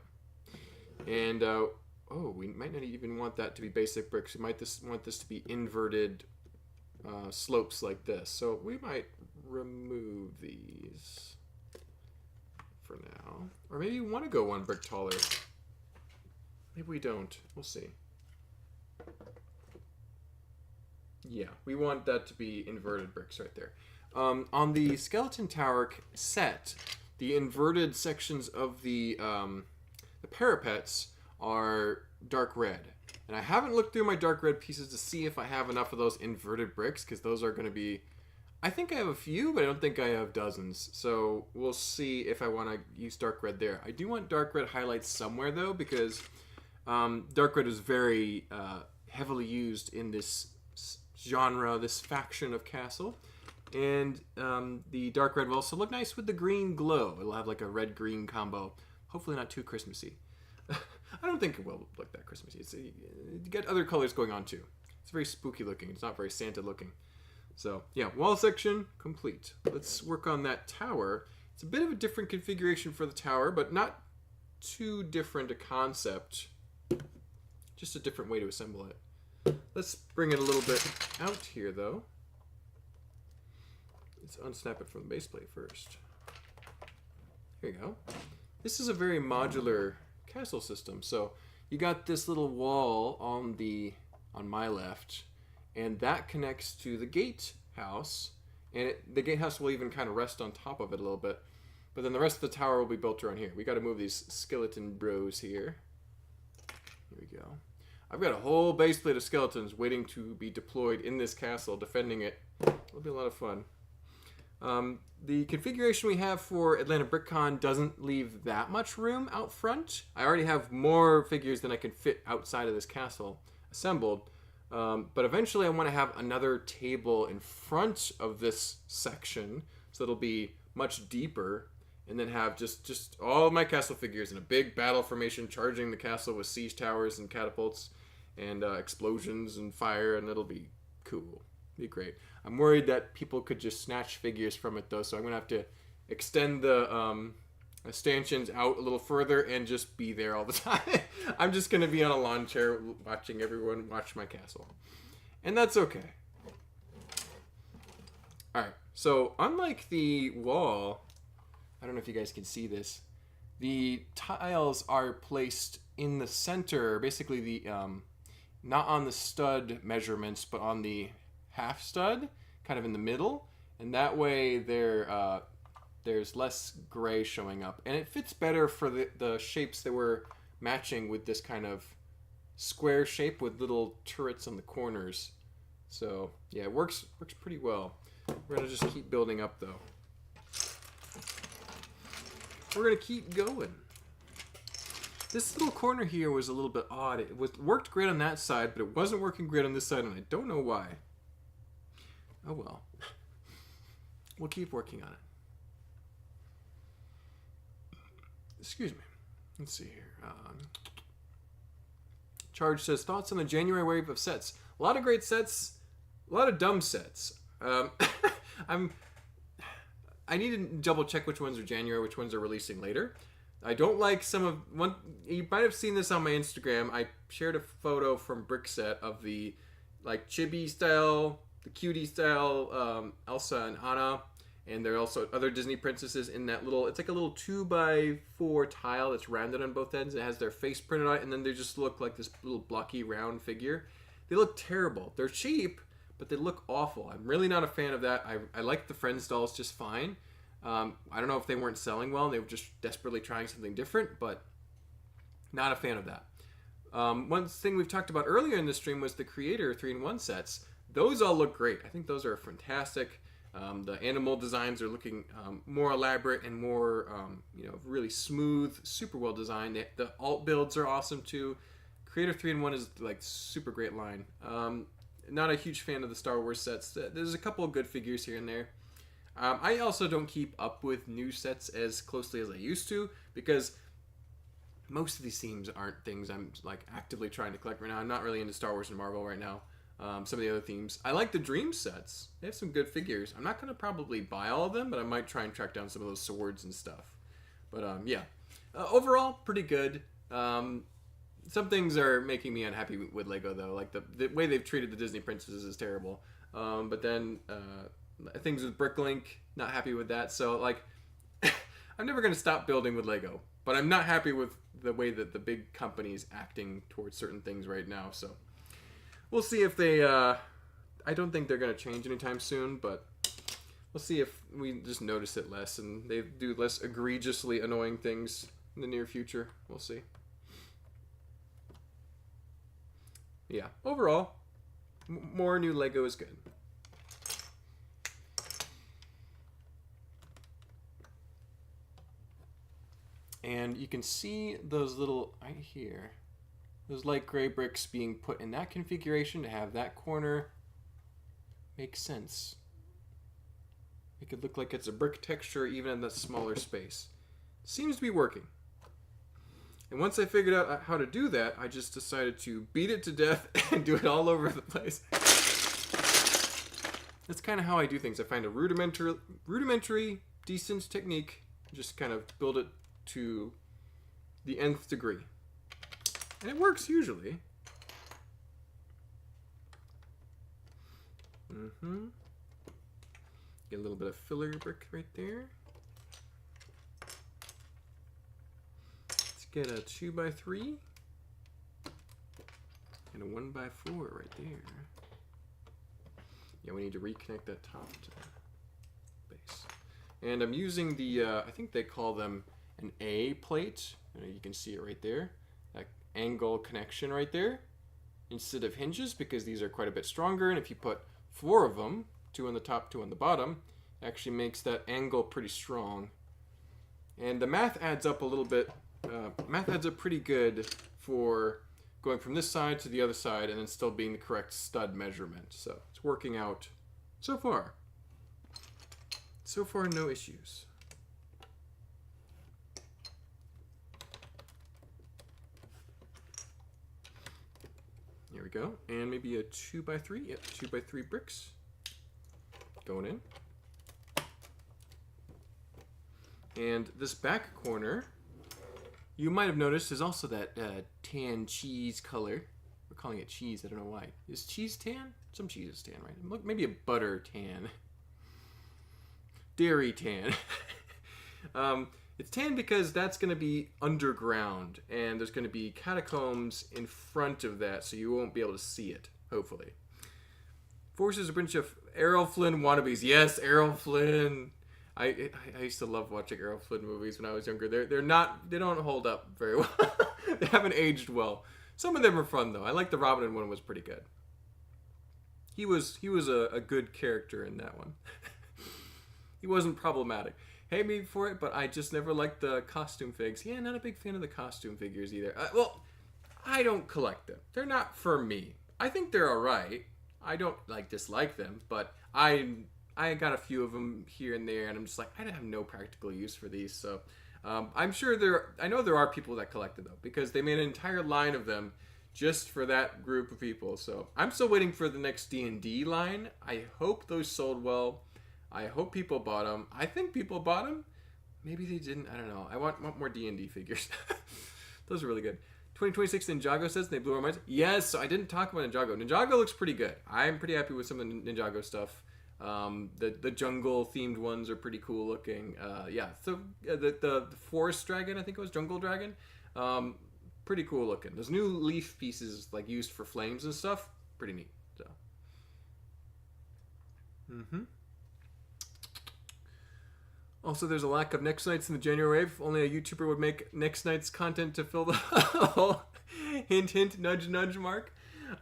And oh, we might not even want that to be basic bricks. We might want this to be inverted slopes like this. So we might remove these for now. Or maybe you want to go one brick taller. Maybe we don't. We'll see. Yeah, we want that to be inverted bricks right there. On the skeleton tower set, the inverted sections of the parapets are dark red. And I haven't looked through my dark red pieces to see if I have enough of those inverted bricks, because those are going to be... I think I have a few, but I don't think I have dozens. So we'll see if I want to use dark red there. I do want dark red highlights somewhere, though, because dark red is very heavily used in this genre, this faction of castle. And the dark red will also look nice with the green glow. It'll have like a red-green combo. Hopefully not too Christmassy. I don't think it will look that Christmassy. You get other colors going on, too. It's very spooky looking. It's not very Santa looking. So, yeah, wall section complete. Let's work on that tower. It's a bit of a different configuration for the tower, but not too different a concept. Just a different way to assemble it. Let's bring it a little bit out here, though. Let's unsnap it from the base plate first. Here you go. This is a very modular castle system. So you got this little wall on my left, and that connects to the gatehouse, and the gatehouse will even kind of rest on top of it a little bit. But then the rest of the tower will be built around here. We got to move these skeleton bros here. Here we go. I've got a whole base plate of skeletons waiting to be deployed in this castle, defending it. It'll be a lot of fun. The configuration we have for Atlanta BrickCon doesn't leave that much room out front. I already have more figures than I can fit outside of this castle assembled. But eventually I want to have another table in front of this section, so it'll be much deeper, and then have just all of my castle figures in a big battle formation charging the castle with siege towers and catapults and explosions and fire, and it'll be cool. It'll be great. I'm worried that people could just snatch figures from it, though, so I'm going to have to extend the stanchions out a little further and just be there all the time. I'm just going to be on a lawn chair watching everyone watch my castle. And that's okay. Alright, so unlike the wall, I don't know if you guys can see this, the tiles are placed in the center, basically the not on the stud measurements, but on the half stud, kind of in the middle, and that way there's less gray showing up, and it fits better for the shapes that we're matching with this kind of square shape with little turrets on the corners. So yeah, it works pretty well. We're gonna just keep building up though. We're gonna keep going. This little corner here was a little bit odd. It worked great on that side, but it wasn't working great on this side, and I don't know why. Oh well. We'll keep working on it. Excuse me. Let's see here. Charge says, thoughts on the January wave of sets. A lot of great sets, a lot of dumb sets. I need to double check which ones are January, which ones are releasing later. I don't like you might have seen this on my Instagram. I shared a photo from Brickset of the like chibi style, the cutie style Elsa and Anna. And there are also other Disney princesses in that little, it's like a little 2x4 tile that's rounded on both ends. It has their face printed on it, and then they just look like this little blocky round figure. They look terrible. They're cheap, but they look awful. I'm really not a fan of that. I like the Friends dolls just fine. I don't know if they weren't selling well and they were just desperately trying something different, but not a fan of that. One thing we've talked about earlier in the stream was the Creator 3-in-1 sets. Those all look great. I think those are fantastic. The animal designs are looking more elaborate and more, really smooth, super well designed. The alt builds are awesome too. Creator 3-in-1 is like super great line. Not a huge fan of the Star Wars sets. There's a couple of good figures here and there. I also don't keep up with new sets as closely as I used to, because most of these themes aren't things I'm like actively trying to collect right now. I'm not really into Star Wars and Marvel right now. Some of the other themes. I like the Dream sets. They have some good figures. I'm not going to probably buy all of them, but I might try and track down some of those swords and stuff. But yeah, overall, pretty good. Some things are making me unhappy with Lego, though. Like the way they've treated the Disney princesses is terrible. But then things with Bricklink, not happy with that. So like, I'm never going to stop building with Lego. But I'm not happy with the way that the big company's acting towards certain things right now. So we'll see if they, I don't think they're going to change anytime soon, but we'll see if we just notice it less and they do less egregiously annoying things in the near future. We'll see. Yeah, overall, more new Lego is good. And you can see those little, right here, those light gray bricks being put in that configuration to have that corner makes sense. Make it look like it's a brick texture even in that smaller space. Seems to be working. And once I figured out how to do that, I just decided to beat it to death and do it all over the place. That's kind of how I do things. I find a rudimentary, decent technique, just kind of build it to the nth degree. And it works usually. Get a little bit of filler brick right there. Let's get a 2x3 and a 1x4 right there. Yeah, we need to reconnect that top to the base. And I'm using the, I think they call them an A plate. You can see it right there. That angle connection right there. Instead of hinges, because these are quite a bit stronger. And if you put 4 of them, 2 on the top, 2 on the bottom, it actually makes that angle pretty strong. And the math adds up a little bit. Math adds up pretty good for going from this side to the other side and then still being the correct stud measurement. So it's working out so far. So far, no issues. Here we go. And maybe a 2x3. Yep, 2x3 bricks. Going in. And this back corner, you might have noticed, is also that tan cheese color. We're calling it cheese. I don't know why. Is cheese tan? Some cheese is tan, right? Maybe a butter tan. Dairy tan. It's tan because that's going to be underground, and there's going to be catacombs in front of that, so you won't be able to see it, hopefully. Forces a bunch of Errol Flynn wannabes. Yes, Errol Flynn. I used to love watching Errol Flynn movies when I was younger. They don't hold up very well. They haven't aged well. Some of them are fun though. I like the Robin one, was pretty good. He was a good character in that one. He wasn't problematic. Hate me for it, but I just never liked the costume figs. Yeah, not a big fan of the costume figures either. Well, I don't collect them. They're not for me. I think they're alright. I don't dislike them, but I got a few of them here and there, and I'm just like, I have no practical use for these. So I'm sure I know there are people that collect it though, because they made an entire line of them just for that group of people. So I'm still waiting for the next D&D line. I hope those sold well. I hope people bought them. I think people bought them. Maybe they didn't. I don't know. I want more D&D figures. Those are really good. 2026 Ninjago says they blew our minds. Yes, so I didn't talk about Ninjago. Ninjago looks pretty good. I'm pretty happy with some of the Ninjago stuff. The jungle themed ones are pretty cool looking. Yeah, so the forest dragon, I think it was jungle dragon. Pretty cool looking. Those new leaf pieces used for flames and stuff. Pretty neat. So. Also, there's a lack of Next Nights in the January wave. Only a YouTuber would make Next Nights content to fill the hole. Hint, hint, nudge, nudge, mark.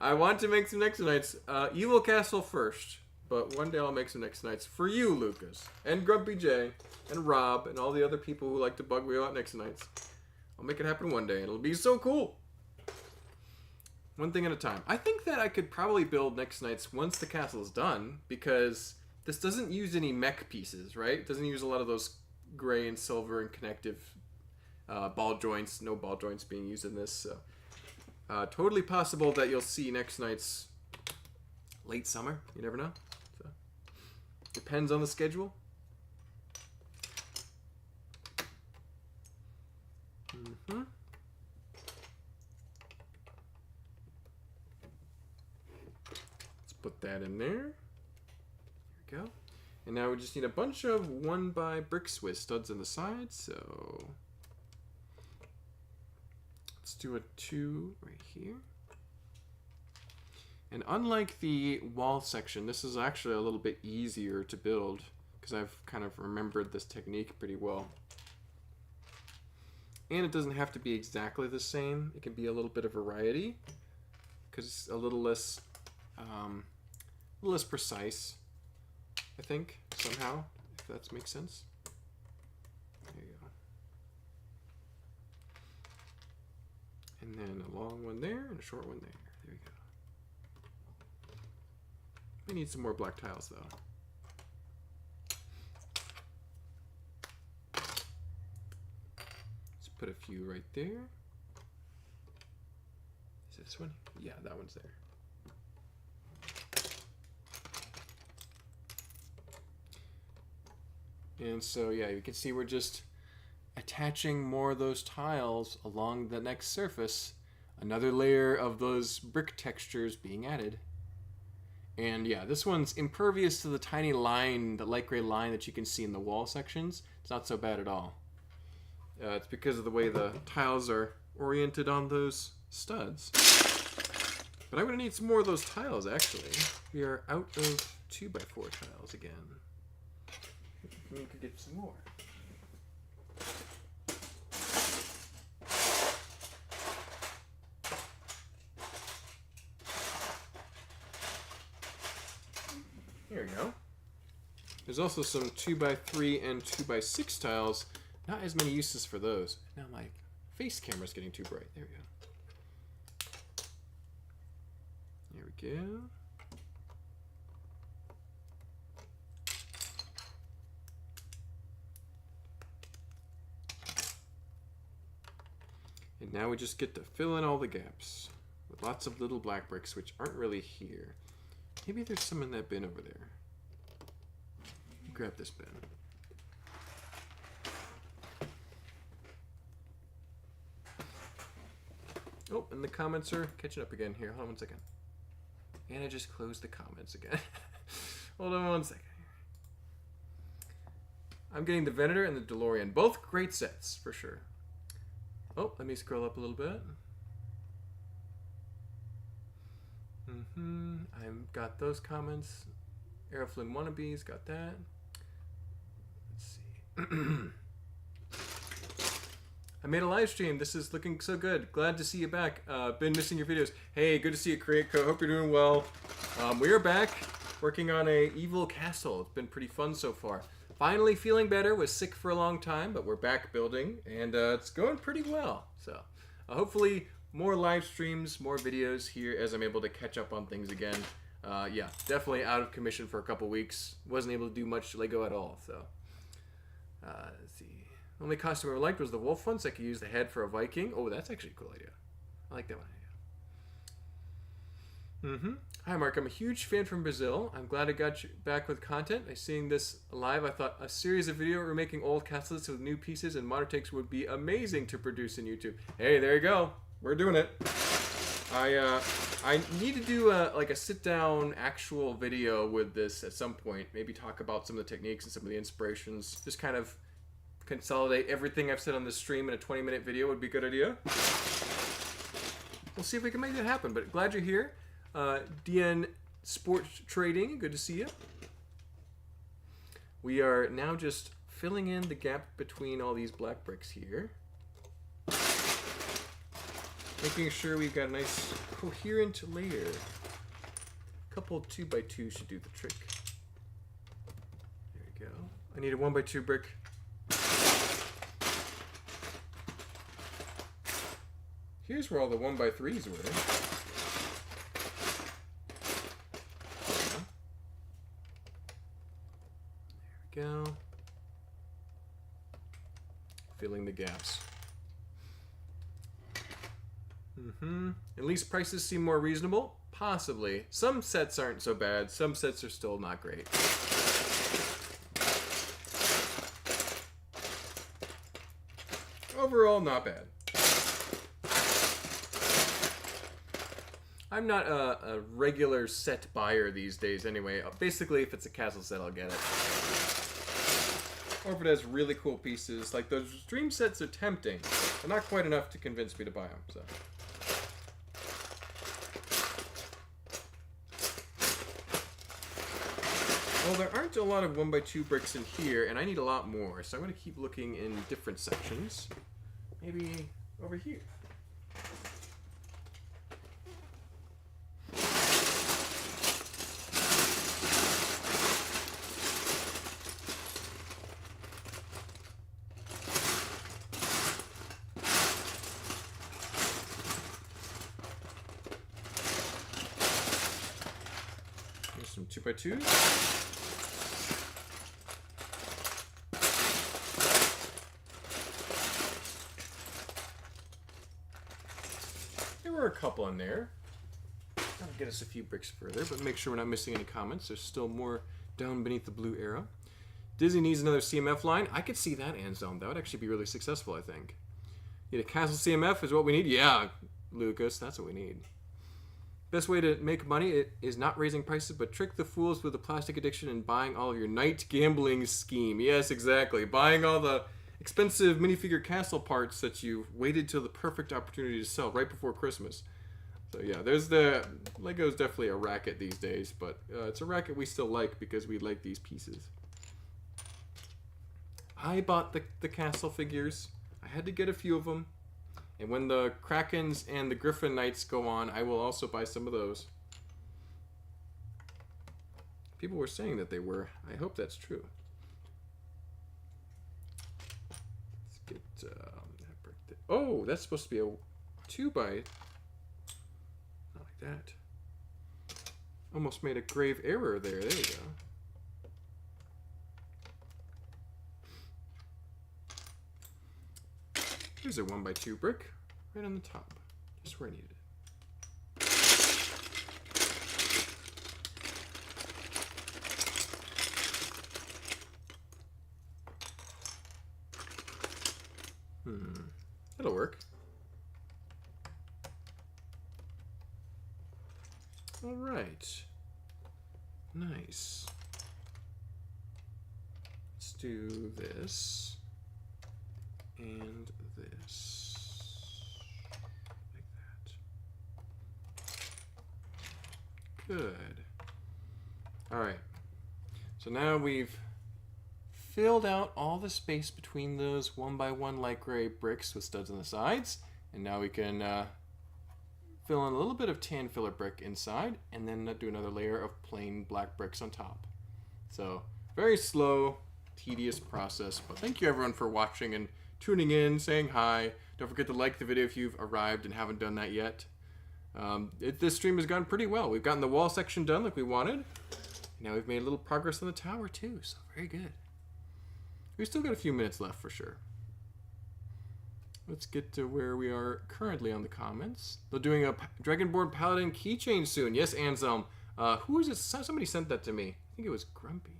I want to make some Next Nights. Evil Castle first. But one day I'll make some Next Nights for you, Lucas. And Grumpy J. And Rob. And all the other people who like to bug me about Next Nights. I'll make it happen one day. It'll be so cool. One thing at a time. I think that I could probably build Next Nights once the castle is done. Because this doesn't use any mech pieces, right? It doesn't use a lot of those gray and silver and connective ball joints. No ball joints being used in this. So totally possible that you'll see Next Nights late summer. You never know. So, depends on the schedule. Let's put that in there. Go. And now we just need a bunch of 1x brick Swiss studs on the side, so let's do a 2 right here. And unlike the wall section, this is actually a little bit easier to build because I've kind of remembered this technique pretty well. And it doesn't have to be exactly the same. It can be a little bit of variety because it's a little less precise. I think, somehow, if that makes sense. There you go. And then a long one there and a short one there. There we go. We need some more black tiles, though. Let's put a few right there. Is this one? Yeah, that one's there. And so, yeah, you can see we're just attaching more of those tiles along the next surface. Another layer of those brick textures being added. And yeah, this one's impervious to the tiny line, the light gray line that you can see in the wall sections. It's not so bad at all. It's because of the way the tiles are oriented on those studs. But I'm going to need some more of those tiles, actually. We are out of 2x4 tiles again. We could get some more. There we go. There's also some 2x3 and 2x6 tiles. Not as many uses for those. Now my face camera's getting too bright. There we go. we go. And now we just get to fill in all the gaps with lots of little black bricks, which aren't really here. Maybe there's some in that bin over there. Grab this bin. Oh, and the comments are catching up again here. Hold on one second. And I just closed the comments again. Hold on one second. I'm getting the Venator and the DeLorean. Both great sets, for sure. Oh, let me scroll up a little bit. I've got those comments. Aeroflynn Wannabes, got that. Let's see. I made a live stream. This is looking so good. Glad to see you back. Been missing your videos. Hey, good to see you, Create. Hope you're doing well. We are back working on a evil castle. It's been pretty fun so far. Finally feeling better. Was sick for a long time, but we're back building, and it's going pretty well. So hopefully more live streams, more videos here as I'm able to catch up on things again. Yeah, definitely out of commission for a couple weeks. Wasn't able to do much Lego at all. So let's see. The only costume I liked was the wolf one, so I could use the head for a Viking. Oh, that's actually a cool idea. I like that one. Hi, Mark. I'm a huge fan from Brazil. I'm glad I got you back with content. I seeing this live. I thought a series of video remaking old castles with new pieces and modern takes would be amazing to produce in YouTube. Hey, there you go. We're doing it. I need to do like a sit-down actual video with this at some point. Maybe talk about some of the techniques and some of the inspirations. Just kind of consolidate everything I've said on this stream in a 20-minute video would be a good idea. We'll see if we can make that happen. But glad you're here. DN Sports Trading, good to see you. We are now just filling in the gap between all these black bricks here. Making sure we've got a nice coherent layer. A couple 2x2 should do the trick. There we go. I need a 1x2 brick. Here's where all the 1x3s were. There we go. Filling the gaps. At least prices seem more reasonable. Possibly. Some sets aren't so bad. Some sets are still not great. Overall, not bad. I'm not a regular set buyer these days anyway. Basically, if it's a castle set, I'll get it. Or if it has really cool pieces. Like, those dream sets are tempting, but not quite enough to convince me to buy them. So. Well, there aren't a lot of 1x2 bricks in here, and I need a lot more, so I'm going to keep looking in different sections. Maybe over here. Here's some 2x2s. A couple in there. That'll get us a few bricks further, but make sure we're not missing any comments. There's still more down beneath the blue arrow. Disney needs another CMF line. I could see that, Anselm. That would actually be really successful, I think. Yeah, a castle CMF is what we need. Yeah, Lucas, that's what we need. Best way to make money is not raising prices, but trick the fools with the plastic addiction and buying all of your night gambling scheme. Yes, exactly. Buying all the expensive minifigure castle parts that you waited till the perfect opportunity to sell right before Christmas. So yeah, there's the Lego's definitely a racket these days, but it's a racket we still like because we like these pieces. I bought the castle figures. I had to get a few of them, and when the Krakens and the Griffin Knights go on, I will also buy some of those. People were saying that they were. I hope that's true. Get oh, that's supposed to be a 2x. Not like that. Almost made a grave error there. There you go. Here's a 1x2 brick right on the top. Just where I needed it. That'll work. All right. Nice. Let's do this and this. Like that. Good. All right. So now we've filled out all the space between those 1x1 light gray bricks with studs on the sides. And now we can fill in a little bit of tan filler brick inside and then do another layer of plain black bricks on top. So very slow, tedious process. But thank you everyone for watching and tuning in, saying hi. Don't forget to like the video if you've arrived and haven't done that yet. This stream has gone pretty well. We've gotten the wall section done like we wanted. Now we've made a little progress on the tower too, so very good. We've still got a few minutes left for sure. Let's get to where we are currently on the comments. They're doing a Dragonborn Paladin keychain soon. Yes, Anselm. Who is it? Somebody sent that to me. I think it was Grumpy.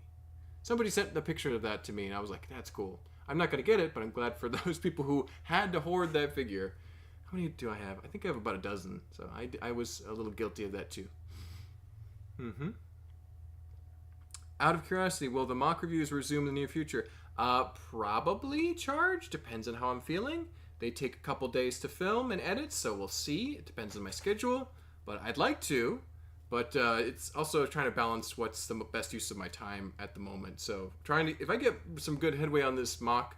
Somebody sent the picture of that to me, and I was like, that's cool. I'm not going to get it, but I'm glad for those people who had to hoard that figure. How many do I have? I think I have about a dozen, so I was a little guilty of that too. Out of curiosity, will the mock reviews resume in the near future? Probably, Charge. Depends on how I'm feeling. They take a couple days to film and edit, so we'll see. It depends on my schedule, but I'd like to. But it's also trying to balance what's the best use of my time at the moment. So if I get some good headway on this mock,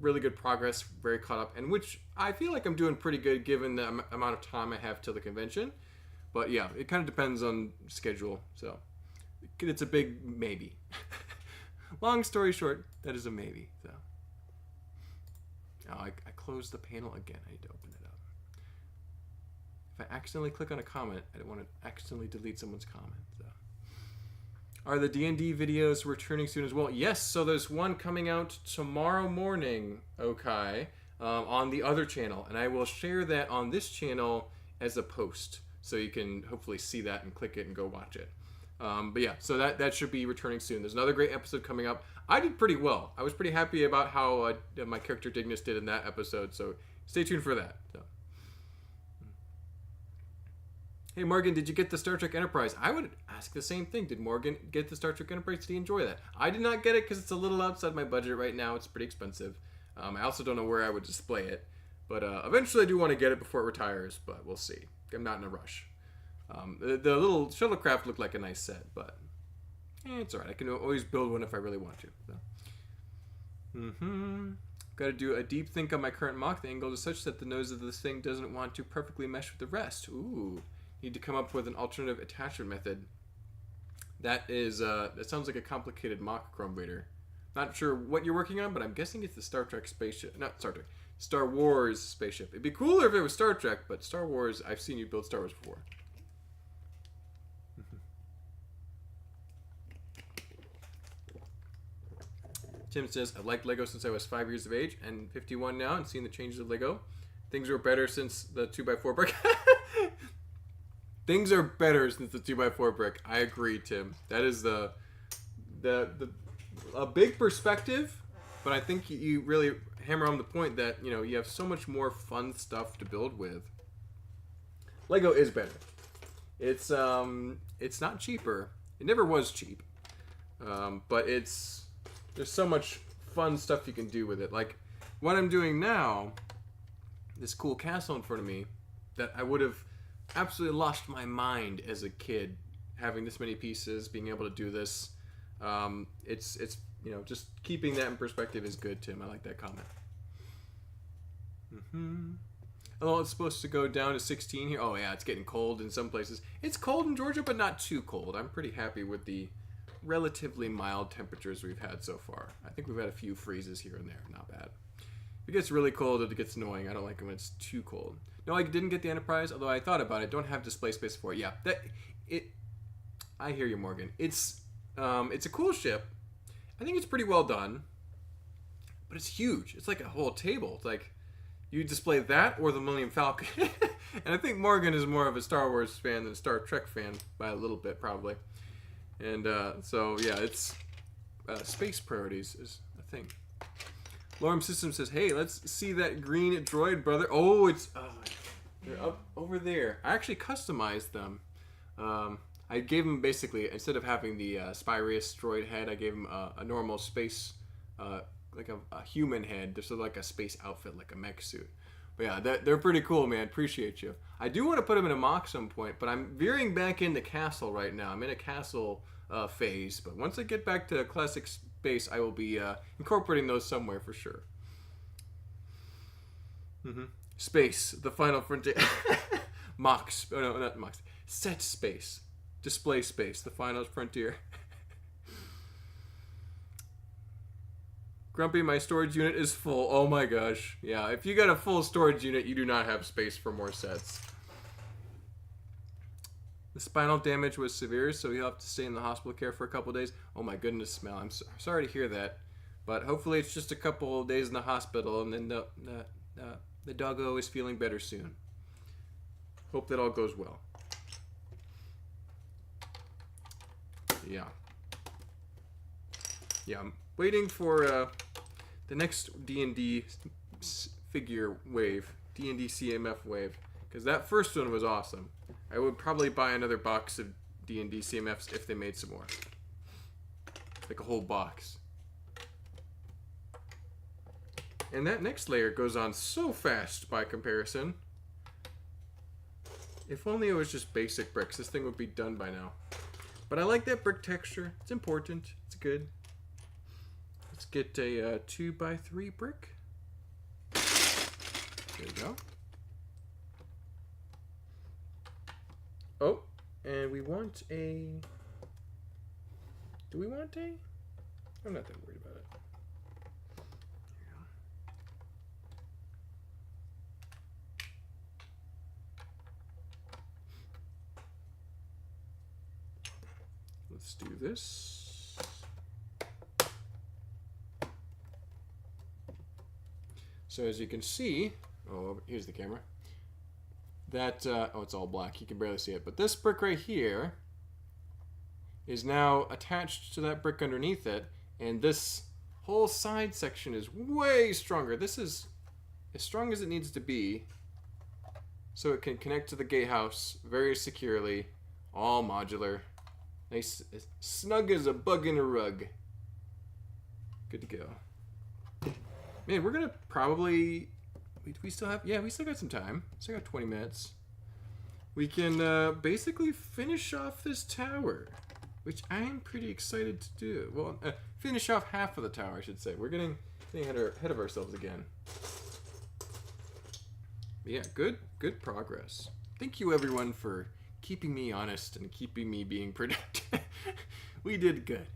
really good progress, very caught up, and which I feel like I'm doing pretty good given the amount of time I have till the convention. But yeah, it kind of depends on schedule, so it's a big maybe. Long story short, that is a maybe. So, I closed the panel again. I need to open it up. If I accidentally click on a comment, I don't want to accidentally delete someone's comment. So. Are the D&D videos returning soon as well? Yes. So there's one coming out tomorrow morning. Okay, on the other channel, and I will share that on this channel as a post, so you can hopefully see that and click it and go watch it. But yeah, so that should be returning soon. There's another great episode coming up. I did pretty well. I was pretty happy about how my character Dignus did in that episode, so stay tuned for that. So. Hey Morgan, did you get the Star Trek Enterprise? I would ask the same thing. Did Morgan get the Star Trek Enterprise? Did he enjoy that? I did not get it because it's a little outside my budget right now. It's pretty expensive. I also don't know where I would display it. But eventually I do want to get it before it retires, but we'll see. I'm not in a rush. The little shuttlecraft looked like a nice set, but it's alright. I can always build one if I really want to. So. Got to do a deep think on my current mock. The angle is such that the nose of this thing doesn't want to perfectly mesh with the rest. Ooh. Need to come up with an alternative attachment method. That sounds like a complicated mock, Chrome Vader. Not sure what you're working on, but I'm guessing it's the Star Trek spaceship. Not Star Trek. Star Wars spaceship. It'd be cooler if it was Star Trek, but Star Wars, I've seen you build Star Wars before. Tim says, I've liked Lego since I was 5 years of age and 51 now, and seeing the changes of Lego. Things were better since the 2x4 brick. Things are better since the 2x4 brick. I agree, Tim. That is a big perspective, but I think you really hammer on the point that, you know, you have so much more fun stuff to build with. Lego is better. It's not cheaper. It never was cheap. But there's so much fun stuff you can do with it. Like what I'm doing now, this cool castle in front of me, that I would have absolutely lost my mind as a kid, having this many pieces, being able to do this. It's you know, just keeping that in perspective is good, Tim. I like that comment. Although it's supposed to go down to 16 here. Oh yeah, it's getting cold in some places. It's cold in Georgia, but not too cold. I'm pretty happy with the relatively mild temperatures we've had so far. I think we've had a few freezes here and there. Not bad. If it gets really cold, it gets annoying. I don't like it when it's too cold. No, I didn't get the Enterprise, although I thought about it. Don't have display space for it. Yeah, I hear you, Morgan. It's a cool ship. I think it's pretty well done, but it's huge. It's like a whole table. It's like you display that or the Millennium Falcon. And I think Morgan is more of a Star Wars fan than a Star Trek fan by a little bit, probably. And so yeah, it's space priorities is a thing. Lorem System says, "Hey, let's see that green droid, brother." Oh, they're up over there. I actually customized them. I gave him basically, instead of having the Spyrius droid head, I gave him a normal space, like a human head, just like a space outfit, like a mech suit. But yeah, they're pretty cool, man. Appreciate you. I do want to put them in a MOC some point, but I'm veering back into castle right now. I'm in a castle phase, but once I get back to classic space, I will be incorporating those somewhere for sure. Space, the final frontier. MOCs. Oh, no, not MOCs. Set space. Display space, the final frontier. Grumpy, my storage unit is full. Oh my gosh. Yeah, if you got a full storage unit, you do not have space for more sets. The spinal damage was severe, so he'll have to stay in the hospital care for a couple days. Oh my goodness, Mel. I'm sorry to hear that. But hopefully it's just a couple of days in the hospital, and then the doggo is feeling better soon. Hope that all goes well. Yeah. Yeah, I'm waiting for the next D&D figure wave, D&D CMF wave, because that first one was awesome. I would probably buy another box of D&D CMFs if they made some more. Like a whole box. And that next layer goes on so fast by comparison. If only it was just basic bricks, this thing would be done by now. But I like that brick texture. It's important. It's good. Let's get a 2x3 brick. There you go. Oh, and we want a... Do we want a... I'm not that worried about it. There you go. Let's do this. So as you can see, oh, here's the camera. That, oh, it's all black. You can barely see it. But this brick right here is now attached to that brick underneath it. And this whole side section is way stronger. This is as strong as it needs to be. So it can connect to the gatehouse very securely. All modular. Nice, as snug as a bug in a rug. Good to go. Man, we're going to probably... We still have... Yeah, we still got some time. Still got 20 minutes. We can basically finish off this tower, which I am pretty excited to do. Well, finish off half of the tower, I should say. We're getting ahead of ourselves again. But yeah, good progress. Thank you, everyone, for keeping me honest and keeping me being productive. We did good.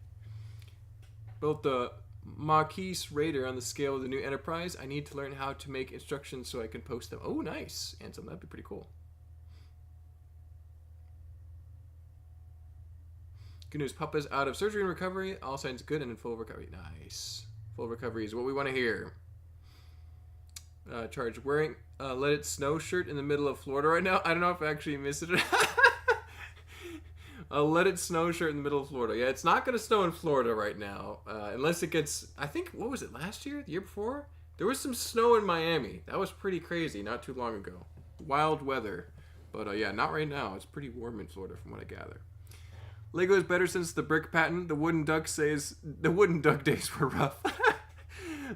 Built the Marquis Raider on the scale of the new Enterprise. I need to learn how to make instructions so I can post them. Oh, nice. Ansem, that'd be pretty cool. Good news, Papa's out of surgery and recovery. All signs good and in full recovery. Nice. Full recovery is what we want to hear. Charge wearing Let It Snow shirt in the middle of Florida right now. I don't know if I actually missed it. A Let It Snow shirt in the middle of Florida. Yeah, it's not going to snow in Florida right now. Unless it gets... I think, what was it, last year? The year before? There was some snow in Miami. That was pretty crazy not too long ago. Wild weather. But yeah, not right now. It's pretty warm in Florida from what I gather. Lego is better since the brick patent. The wooden duck says... The wooden duck days were rough.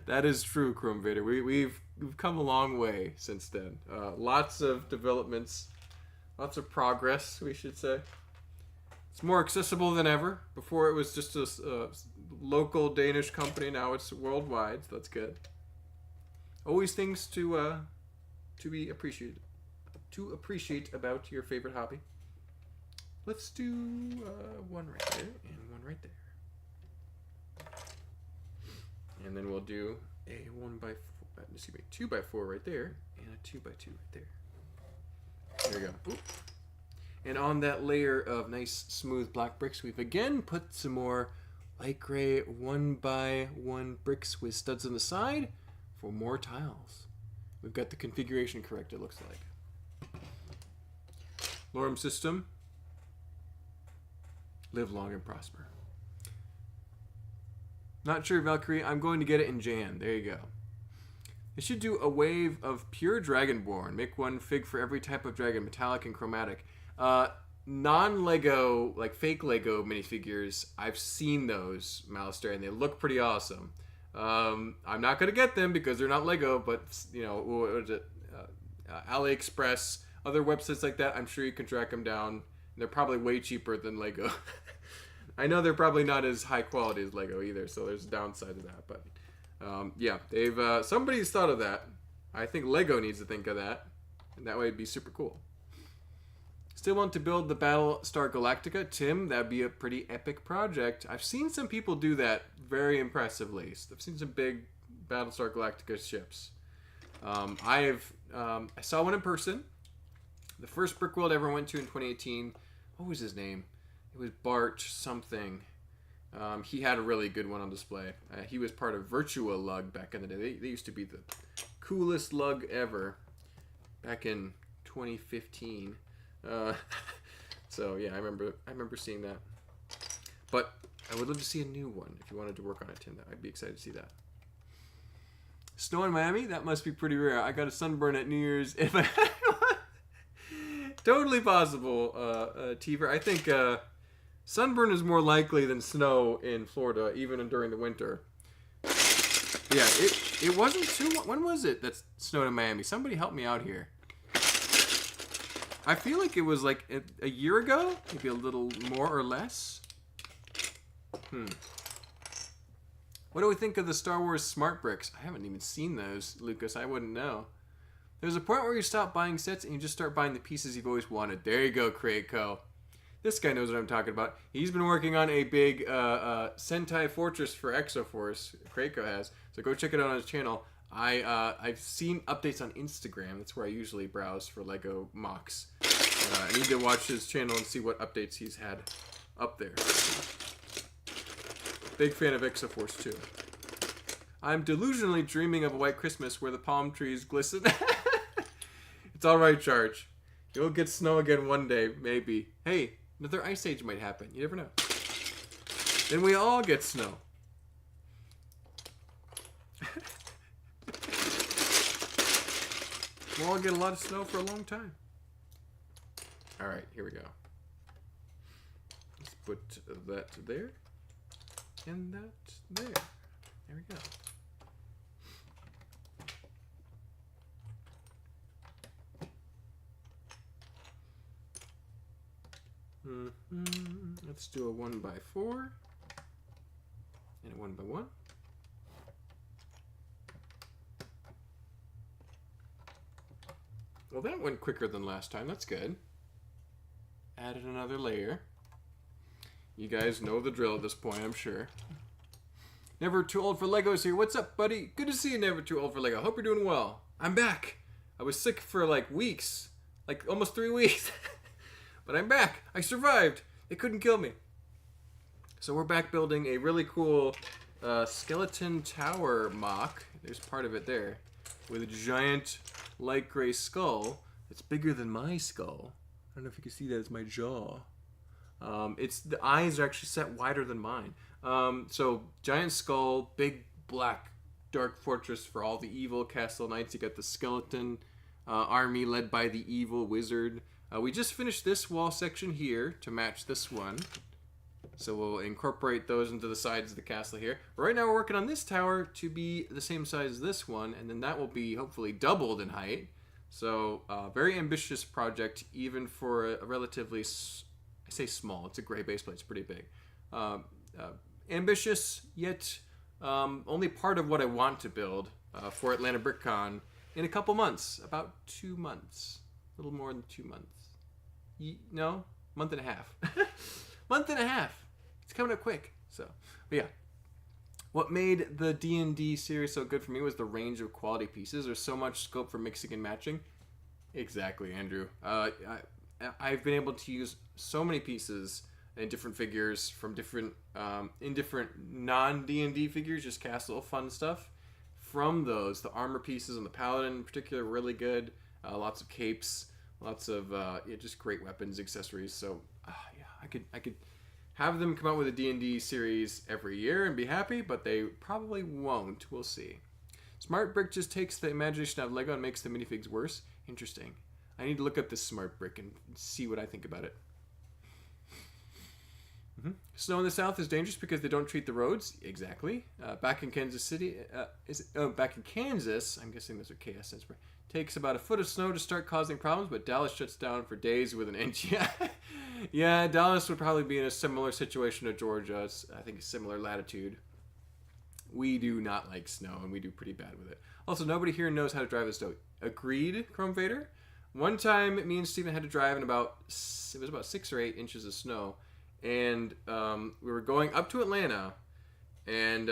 That is true, Chrome Vader. We've come a long way since then. Lots of developments. Lots of progress, we should say. It's more accessible than ever. Before it was just a local Danish company. Now it's worldwide, so that's good. Always things to be appreciated. To appreciate about your favorite hobby. Let's do one right there and one right there. And then we'll do a 2x4 right there and a 2x2 right there. There we go. Ooh. And on that layer of nice smooth black bricks, we've again put some more light gray 1x1 bricks with studs on the side for more tiles. We've got the configuration correct, it looks like. Lorem system. Live long and prosper. Not sure, Valkyrie. I'm going to get it in Jan. There you go. They should do a wave of pure Dragonborn. Make one fig for every type of dragon, metallic and chromatic. Non-Lego, like fake Lego minifigures, I've seen those, Malister, and they look pretty awesome. I'm not going to get them because they're not Lego, but, you know, what is it? AliExpress, other websites like that, I'm sure you can track them down. They're probably way cheaper than Lego. I know they're probably not as high quality as Lego either, so there's a downside to that. But yeah, they've somebody's thought of that. I think Lego needs to think of that, and that way it'd be super cool. Still want to build the Battlestar Galactica, Tim? That'd be a pretty epic project. I've seen some people do that very impressively. I've seen some big Battlestar Galactica ships. I saw one in person. The first Brick World I ever went to in 2018. What was his name? It was Bart something. He had a really good one on display. He was part of Virtua Lug back in the day. They used to be the coolest lug ever back in 2015. So yeah, I remember seeing that. But I would love to see a new one if you wanted to work on it, Tim. I'd be excited to see that. Snow in Miami? That must be pretty rare. I got a sunburn at New Year's. If I totally possible, Teaver. I think sunburn is more likely than snow in Florida, even during the winter. Yeah, it wasn't too. When was it that snowed in Miami? Somebody help me out here. I feel like it was like a year ago, maybe a little more or less. What do we think of the Star Wars Smart Bricks? I haven't even seen those, Lucas. I wouldn't know. There's a point where you stop buying sets and you just start buying the pieces you've always wanted. There you go, Kraiko. This guy knows what I'm talking about. He's been working on a big Sentai Fortress for Exoforce. Kraiko has. So go check it out on his channel. I've seen updates on Instagram. That's where I usually browse for Lego MOCs. I need to watch his channel and see what updates he's had up there. Big fan of Exoforce too. I'm delusionally dreaming of a white Christmas where the palm trees glisten. It's alright, Charge. You'll get snow again one day, maybe. Hey, another ice age might happen. You never know. Then we all get snow. We'll all get a lot of snow for a long time. Alright, here we go. Let's put that there. And that there. There we go. Let's do a 1x4 and a 1x1. Well, that went quicker than last time. That's good. Added another layer. You guys know the drill at this point, I'm sure. Never Too Old for Legos here. What's up, buddy? Good to see you, Never Too Old for Lego. Hope you're doing well. I'm back. I was sick for like weeks. Like almost 3 weeks. But I'm back. I survived. They couldn't kill me. So we're back building a really cool skeleton tower MOC. There's part of it there. With a giant light gray skull that's bigger than my skull. I don't know if you can see that. It's my jaw. The eyes are actually set wider than mine. So giant skull, big black dark fortress for all the evil castle knights. You got the skeleton army led by the evil wizard. We just finished this wall section here to match this one. So we'll incorporate those into the sides of the castle here. But right now we're working on this tower to be the same size as this one, and then that will be hopefully doubled in height. So very ambitious project, even for a relatively, I say small, it's a gray base plate, it's pretty big. Ambitious, yet only part of what I want to build for Atlanta BrickCon in a couple months, about 2 months. A little more than 2 months. No? Month and a half. Month and a half. It's coming up quick. So, but yeah. What made the D&D series so good for me was the range of quality pieces. There's so much scope for mixing and matching. Exactly, Andrew. I've been able to use so many pieces and different figures from different in different non D&D figures, just castle fun stuff. From those, the armor pieces and the paladin in particular, really good. Lots of capes, lots of just great weapons, accessories. So yeah, I could have them come out with a D&D series every year and be happy, but they probably won't. We'll see. Smart Brick just takes the imagination out of Lego and makes the minifigs worse. Interesting. I need to look up this Smart Brick and see what I think about it. Snow in the south is dangerous because they don't treat the roads. Exactly. Back in Kansas City, back in Kansas, I'm guessing that's what KS stands for. Takes about a foot of snow to start causing problems, but Dallas shuts down for days with an inch. Yeah, Dallas would probably be in a similar situation to Georgia. It's, I think, a similar latitude. We do not like snow, and we do pretty bad with it. Also, nobody here knows how to drive the snow. Agreed, Chrome Vader. One time, me and Steven had to drive in about 6 or 8 inches of snow. And we were going up to Atlanta, and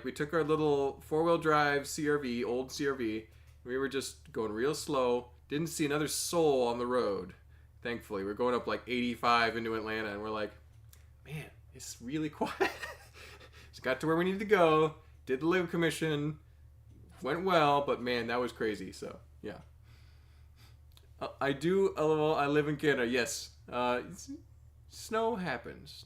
we took our little 4-wheel drive CRV, old CRV. We were just going real slow. Didn't see another soul on the road. Thankfully, we were going up like 85 into Atlanta, and we're like, man, it's really quiet. Just got to where we needed to go. Did the Live Commission. Went well, but man, that was crazy. So yeah, I live in Canada. Yes. Snow happens.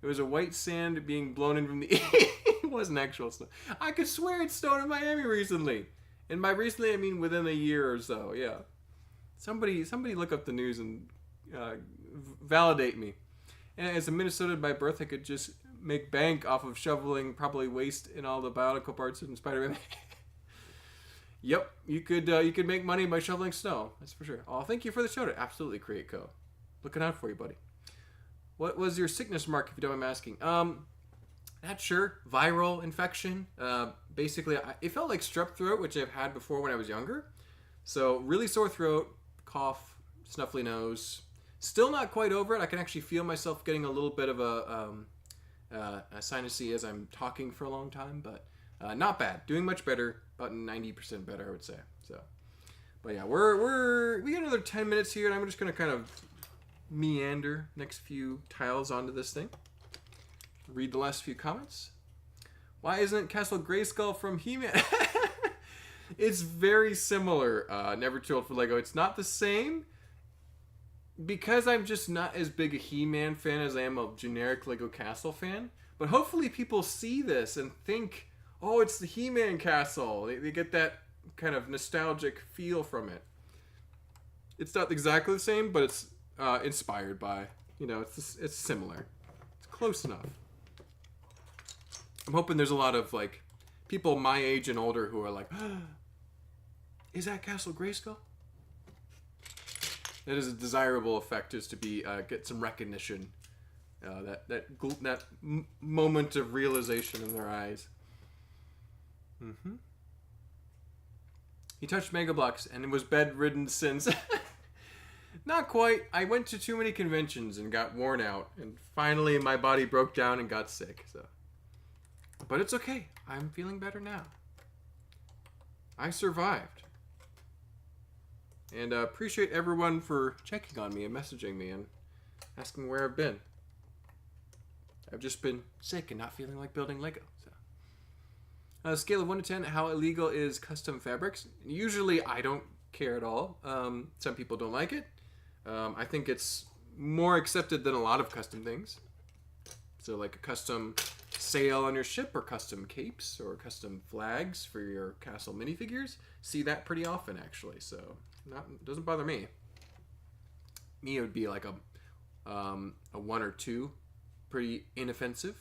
It was a white sand being blown in from the it wasn't actual snow. I could swear it snowed in Miami recently. And by recently, I mean within a year or so. Yeah. Somebody look up the news and validate me. And as a Minnesotan by birth, I could just make bank off of shoveling probably waste in all the biological parts in Spider-Man. Yep, you could make money by shoveling snow. That's for sure. Oh, thank you for the shout out. Absolutely, Create Co. Looking out for you, buddy. What was your sickness mark, if you don't mind asking? Not sure. Viral infection. Basically, it felt like strep throat, which I've had before when I was younger. So really sore throat, cough, snuffly nose. Still not quite over it. I can actually feel myself getting a little bit of a sinusy as I'm talking for a long time, but not bad. Doing much better. About 90% better, I would say. So, but yeah, we got another 10 minutes here, and I'm just gonna kind of meander next few tiles onto this thing. Read the last few comments. Why isn't Castle Grayskull from He-Man? It's very similar. Never Too Old for Lego. It's not the same because I'm just not as big a He-Man fan as I am a generic Lego Castle fan. But hopefully people see this and think, oh, it's the He-Man castle. They get that kind of nostalgic feel from it. It's not exactly the same, but it's inspired by, it's similar. It's close enough. I'm hoping there's a lot of like people my age and older who are like, is that Castle Grayskull? That is a desirable effect, is to be get some recognition, that moment of realization in their eyes. Mm-hmm. He touched Mega Bloks and was bedridden since. Not quite. I went to too many conventions and got worn out, and finally my body broke down and got sick. So, but it's okay. I'm feeling better now. I survived. And appreciate everyone for checking on me and messaging me and asking where I've been. I've just been sick and not feeling like building Lego. So, scale of 1 to 10, how illegal is custom fabrics? Usually I don't care at all. Some people don't like it. I think it's more accepted than a lot of custom things. So like a custom sail on your ship, or custom capes, or custom flags for your castle minifigures. See that pretty often, actually. So doesn't bother me. It would be like a 1 or 2, pretty inoffensive.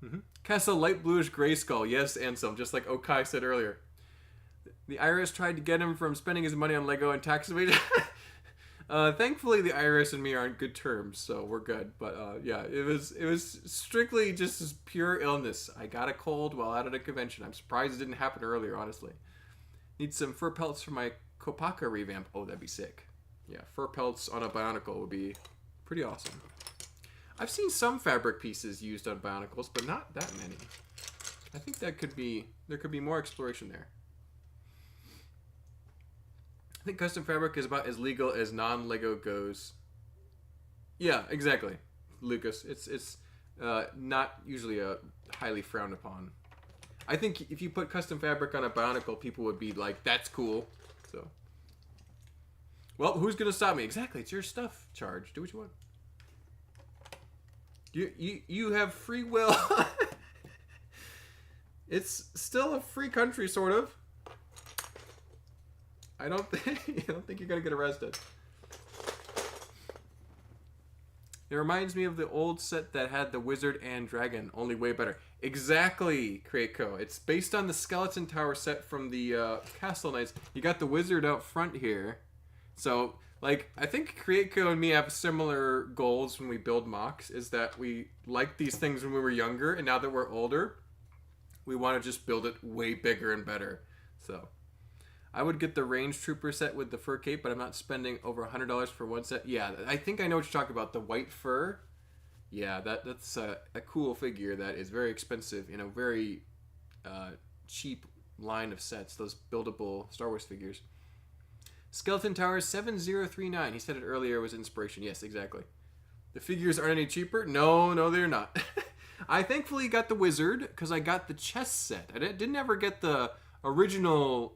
Mm-hmm. Castle light bluish Grayskull. Yes, Anselm, just like Okai said earlier. The IRS tried to get him from spending his money on Lego and tax evasion. Thankfully, the IRS and me are on good terms, so we're good. But yeah, it was strictly just as pure illness. I got a cold while out at a convention. I'm surprised it didn't happen earlier, honestly. Need some fur pelts for my Kopaka revamp. Oh, that'd be sick. Yeah, fur pelts on a Bionicle would be pretty awesome. I've seen some fabric pieces used on Bionicles, but not that many. I think there could be more exploration there. I think custom fabric is about as legal as non-Lego goes. Yeah, exactly, Lucas. It's not usually a highly frowned upon. I think if you put custom fabric on a Bionicle, people would be like, "That's cool." So, well, who's gonna stop me? Exactly, it's your stuff. Charge. Do what you want. You have free will. It's still a free country, sort of. I don't think you're gonna get arrested. It reminds me of the old set that had the wizard and dragon, only way better. Exactly, Kraitko. It's based on the Skeleton Tower set from the Castle Knights. You got the wizard out front here. So, like, I think Kraitko and me have similar goals when we build MOCs, is that we liked these things when we were younger, and now that we're older, we want to just build it way bigger and better. So, I would get the Range Trooper set with the fur cape, but I'm not spending over $100 for one set. Yeah, I think I know what you're talking about. The white fur. Yeah, that's a cool figure that is very expensive in a very cheap line of sets. Those buildable Star Wars figures. Skeleton Tower 7039. He said it earlier, it was inspiration. Yes, exactly. The figures aren't any cheaper? No, they're not. I thankfully got the wizard because I got the chess set. I didn't ever get the original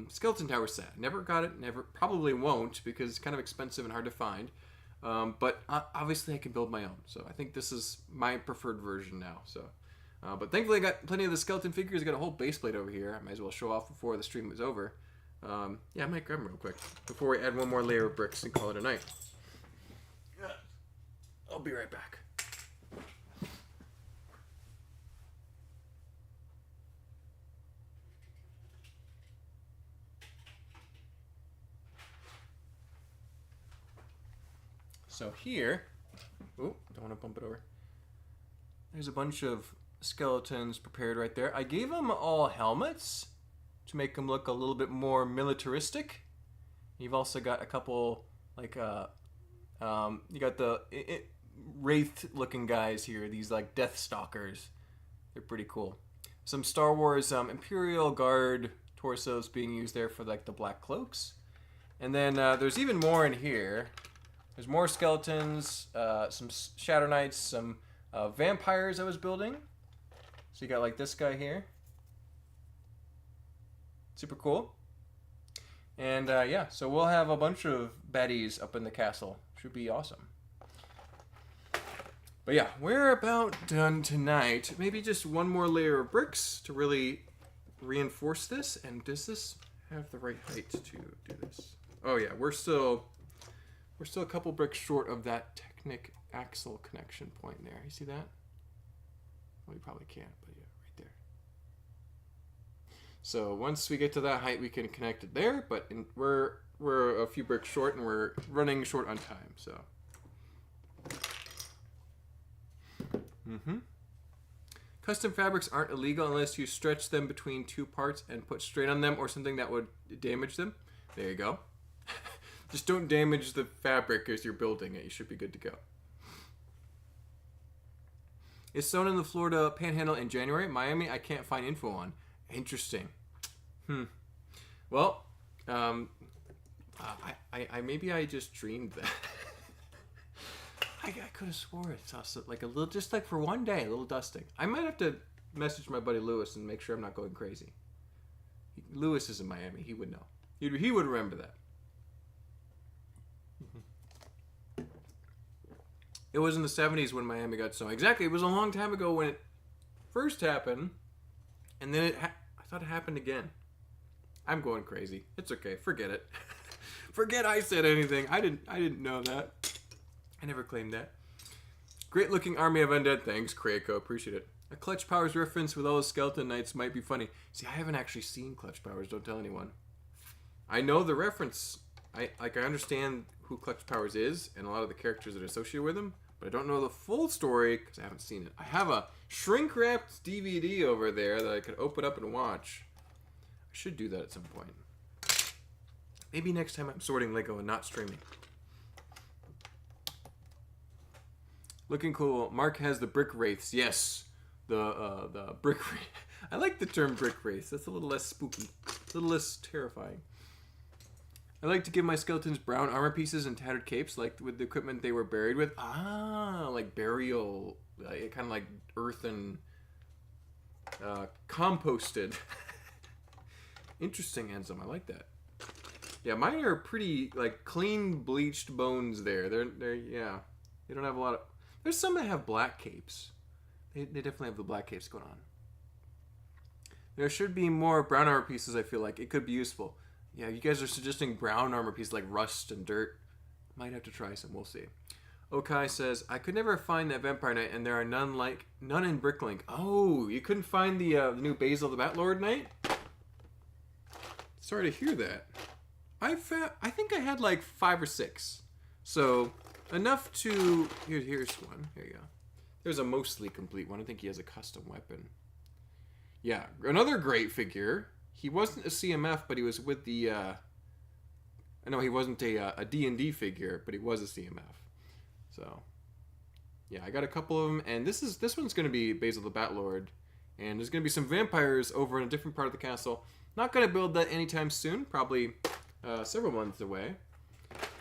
Skeleton Tower set. Never got it, never, probably won't because it's kind of expensive and hard to find. But obviously I can build my own. So I think this is my preferred version now. So, but thankfully I got plenty of the skeleton figures. I got a whole base plate over here. I might as well show off before the stream is over. Yeah, I might grab them real quick before we add one more layer of bricks and call it a night. I'll be right back. So here, oh, don't want to bump it over. There's a bunch of skeletons prepared right there. I gave them all helmets to make them look a little bit more militaristic. You've also got a couple, like, you got the wraith-looking guys here. These, like, Death Stalkers. They're pretty cool. Some Star Wars Imperial Guard torsos being used there for, like, the black cloaks. And then there's even more in here. There's more skeletons, some Shadow Knights, some vampires I was building. So you got like this guy here. Super cool. And yeah, so we'll have a bunch of baddies up in the castle. Should be awesome. But yeah, we're about done tonight. Maybe just one more layer of bricks to really reinforce this. And does this have the right height to do this? Oh yeah, we're still a couple bricks short of that Technic axle connection point there. You see that? Well, you probably can't, but yeah, right there. So once we get to that height, we can connect it there, but we're a few bricks short, and we're running short on time, so. Custom fabrics aren't illegal unless you stretch them between two parts and put strain on them or something that would damage them. There you go. Just don't damage the fabric as you're building it. You should be good to go. It's sown in the Florida Panhandle in January. Miami, I can't find info on. Interesting. Well, maybe I just dreamed that. I could have swore it's also like a little, just like for one day, a little dusting. I might have to message my buddy Lewis and make sure I'm not going crazy. Lewis is in Miami. He would know. He would remember that. It was in the 70s when Miami got snow. Exactly. It was a long time ago when it first happened. And then I thought it happened again. I'm going crazy. It's okay. Forget it. Forget I said anything. I didn't know that. I never claimed that. Great looking army of undead. Thanks, Kraitko. Appreciate it. A Clutch Powers reference with all the skeleton knights might be funny. See, I haven't actually seen Clutch Powers. Don't tell anyone. I know the reference. I understand who Clutch Powers is and a lot of the characters that are associated with him, but I don't know the full story because I haven't seen it. I have a shrink-wrapped DVD over there that I could open up and watch. I should do that at some point. Maybe next time I'm sorting Lego and not streaming. Looking cool. Mark has the brick wraiths. Yes, the brick wraith. I like the term brick wraiths. That's a little less spooky, a little less terrifying. I like to give my skeletons brown armor pieces and tattered capes, like with the equipment they were buried with. Ah, like burial, kind of like earth and composted. Interesting, Enzim. I like that. Yeah, mine are pretty like clean bleached bones. They're yeah. They don't have a lot of. There's some that have black capes. They definitely have the black capes going on. There should be more brown armor pieces. I feel like it could be useful. Yeah, you guys are suggesting brown armor pieces like rust and dirt. Might have to try some. We'll see. Okai says, I could never find that Vampire Knight, and there are none in Bricklink. Oh, you couldn't find the new Basil the Batlord Knight? Sorry to hear that. I think I had like 5 or 6. So, enough to... Here's one. Here you go. There's a mostly complete one. I think he has a custom weapon. Yeah, another great figure. He wasn't a CMF, but he was with the... No, he wasn't a D&D figure, but he was a CMF. So, yeah, I got a couple of them, and this one's going to be Basil the Batlord, and there's going to be some vampires over in a different part of the castle. Not going to build that anytime soon, probably several months away.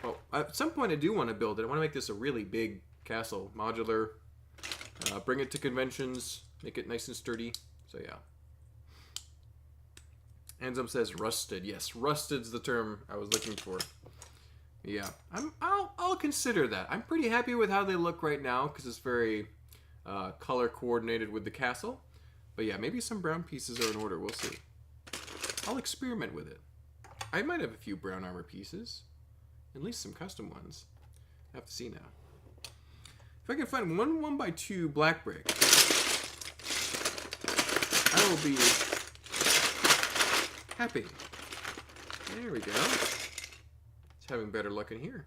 Well, at some point I do want to build it. I want to make this a really big castle, modular, bring it to conventions, make it nice and sturdy. So yeah. Anzum says rusted. Yes, rusted's the term I was looking for. Yeah, I'll consider that. I'm pretty happy with how they look right now because it's very color coordinated with the castle. But yeah, maybe some brown pieces are in order. We'll see. I'll experiment with it. I might have a few brown armor pieces, at least some custom ones. I have to see now. If I can find one 1x2 black brick, I will be happy. There we go. Having better luck in here.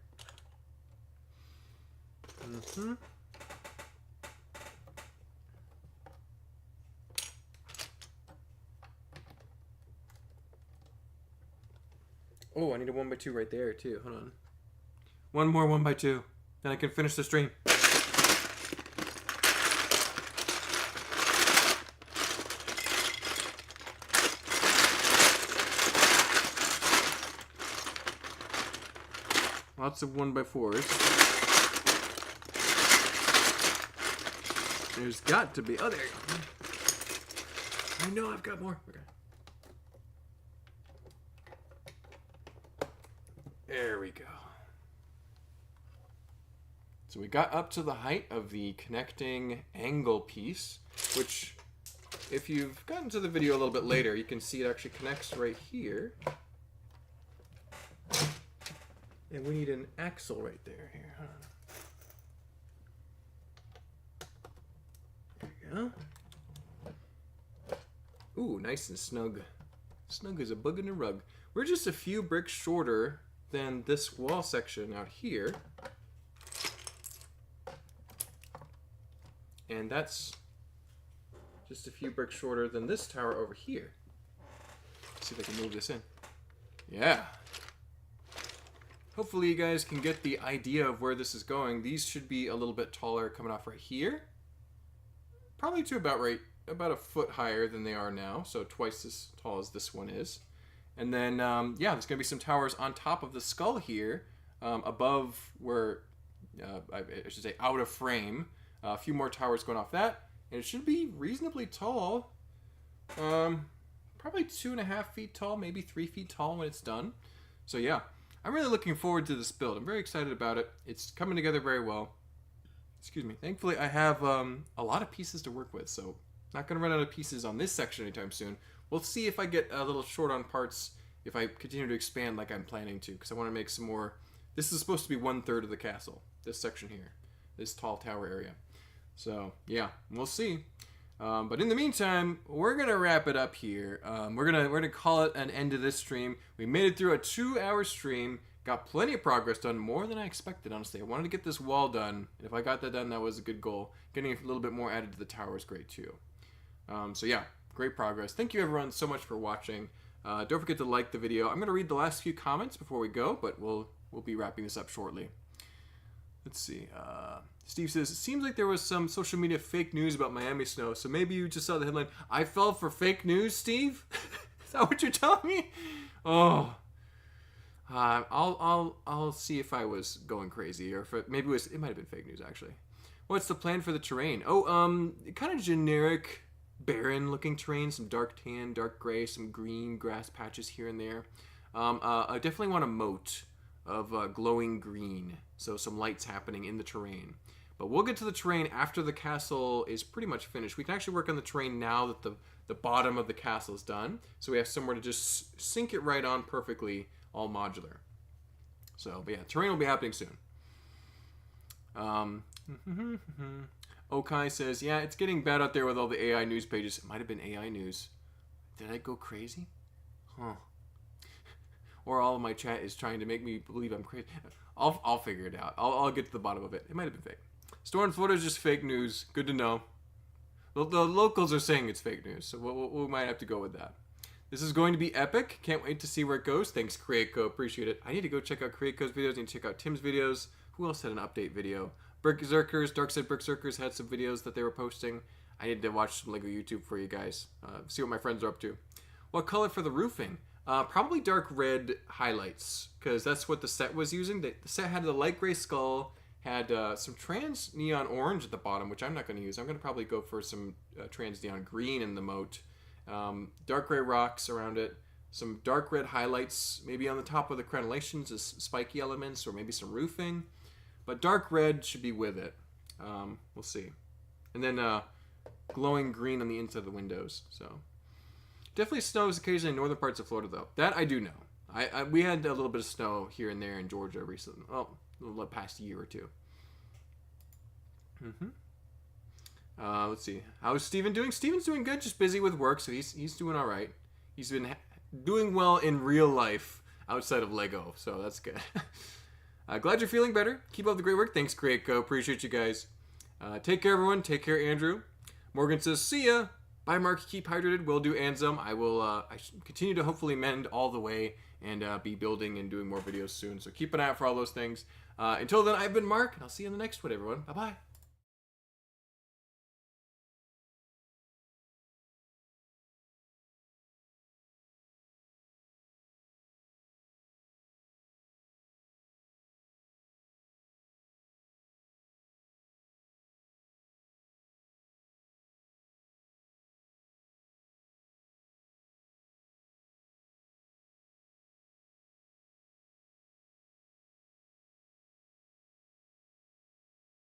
Oh, I need a 1x2 right there too. Hold on. One more 1x2. Then I can finish the stream. Lots of 1x4s. There's got to be... Oh, there you go. I know I've got more. Okay. There we go. So we got up to the height of the connecting angle piece, which, if you've gotten to the video a little bit later, you can see it actually connects right here. And we need an axle right there. Here, there you go. Ooh, nice and snug. Snug as a bug in a rug. We're just a few bricks shorter than this wall section out here. And that's just a few bricks shorter than this tower over here. Let's see if I can move this in. Yeah. Hopefully you guys can get the idea of where this is going. These should be a little bit taller coming off right here. Probably to about a foot higher than they are now. So twice as tall as this one is. And then, yeah, there's going to be some towers on top of the skull here. Above where, I should say out of frame. A few more towers going off that. And it should be reasonably tall. Probably 2.5 feet tall, maybe 3 feet tall when it's done. So yeah. I'm really looking forward to this build. I'm very excited about it. It's coming together very well. Excuse me. Thankfully, I have a lot of pieces to work with, so not going to run out of pieces on this section anytime soon. We'll see if I get a little short on parts if I continue to expand like I'm planning to, because I want to make some more... This is supposed to be 1/3 of the castle, this section here, this tall tower area. So, yeah, we'll see. But in the meantime, we're gonna wrap it up here. We're gonna call it an end to this stream. We made it through a 2-hour stream. Got plenty of progress done, more than I expected. Honestly, I wanted to get this wall done. And if I got that done, that was a good goal. Getting a little bit more added to the tower is great too. So yeah, great progress. Thank you everyone so much for watching. Don't forget to like the video. I'm gonna read the last few comments before we go, but we'll be wrapping this up shortly. Let's see. Steve says, it seems like there was some social media fake news about Miami snow, so maybe you just saw the headline. I fell for fake news, Steve? Is that what you're telling me? Oh. I'll see if I was going crazy, or if maybe it might have been fake news actually. What's the plan for the terrain? Oh, kind of generic, barren-looking terrain. Some dark tan, dark gray, some green grass patches here and there. I definitely want a moat of glowing green, so some lights happening in the terrain. But we'll get to the terrain after the castle is pretty much finished. We can actually work on the terrain now that the bottom of the castle is done, so we have somewhere to just sink it right on perfectly, all modular. So, but yeah, terrain will be happening soon. Okai says, yeah, it's getting bad out there with all the AI news pages. It might have been AI news. Did I go crazy? Huh. Or all of my chat is trying to make me believe I'm crazy. I'll figure it out. I'll get to the bottom of it. It might have been fake. Storm Florida is just fake news. Good to know. The locals are saying it's fake news, so we might have to go with that. This is going to be epic. Can't wait to see where it goes. Thanks, CreateCo. Appreciate it. I need to go check out CreateCo's videos. I need to check out Tim's videos. Who else had an update video? Berserkers, Darkseid Berserkers had some videos that they were posting. I need to watch some Lego YouTube for you guys. See what my friends are up to. What color for the roofing? Probably dark red highlights, because that's what the set was using. The set had the light gray skull, had some trans neon orange at the bottom, which I'm not going to use. I'm going to probably go for some trans neon green in the moat. Dark gray rocks around it. Some dark red highlights, maybe on the top of the crenellations as spiky elements, or maybe some roofing. But dark red should be with it. We'll see. And then glowing green on the inside of the windows. So definitely snows occasionally in northern parts of Florida, though. That I do know. We had a little bit of snow here and there in Georgia recently. Well, the past year or two. Let's see. How's Steven doing? Steven's doing good. Just busy with work, so he's doing all right. He's been doing well in real life outside of Lego, so that's good. Glad you're feeling better. Keep up the great work. Thanks, CreateCo. Appreciate you guys. Take care, everyone. Take care, Andrew. Morgan says, see ya. Bye, Mark. Keep hydrated. Will do, Anzum. I will I continue to hopefully mend all the way and be building and doing more videos soon. So keep an eye out for all those things. Until then, I've been Mark, and I'll see you in the next one, everyone. Bye-bye.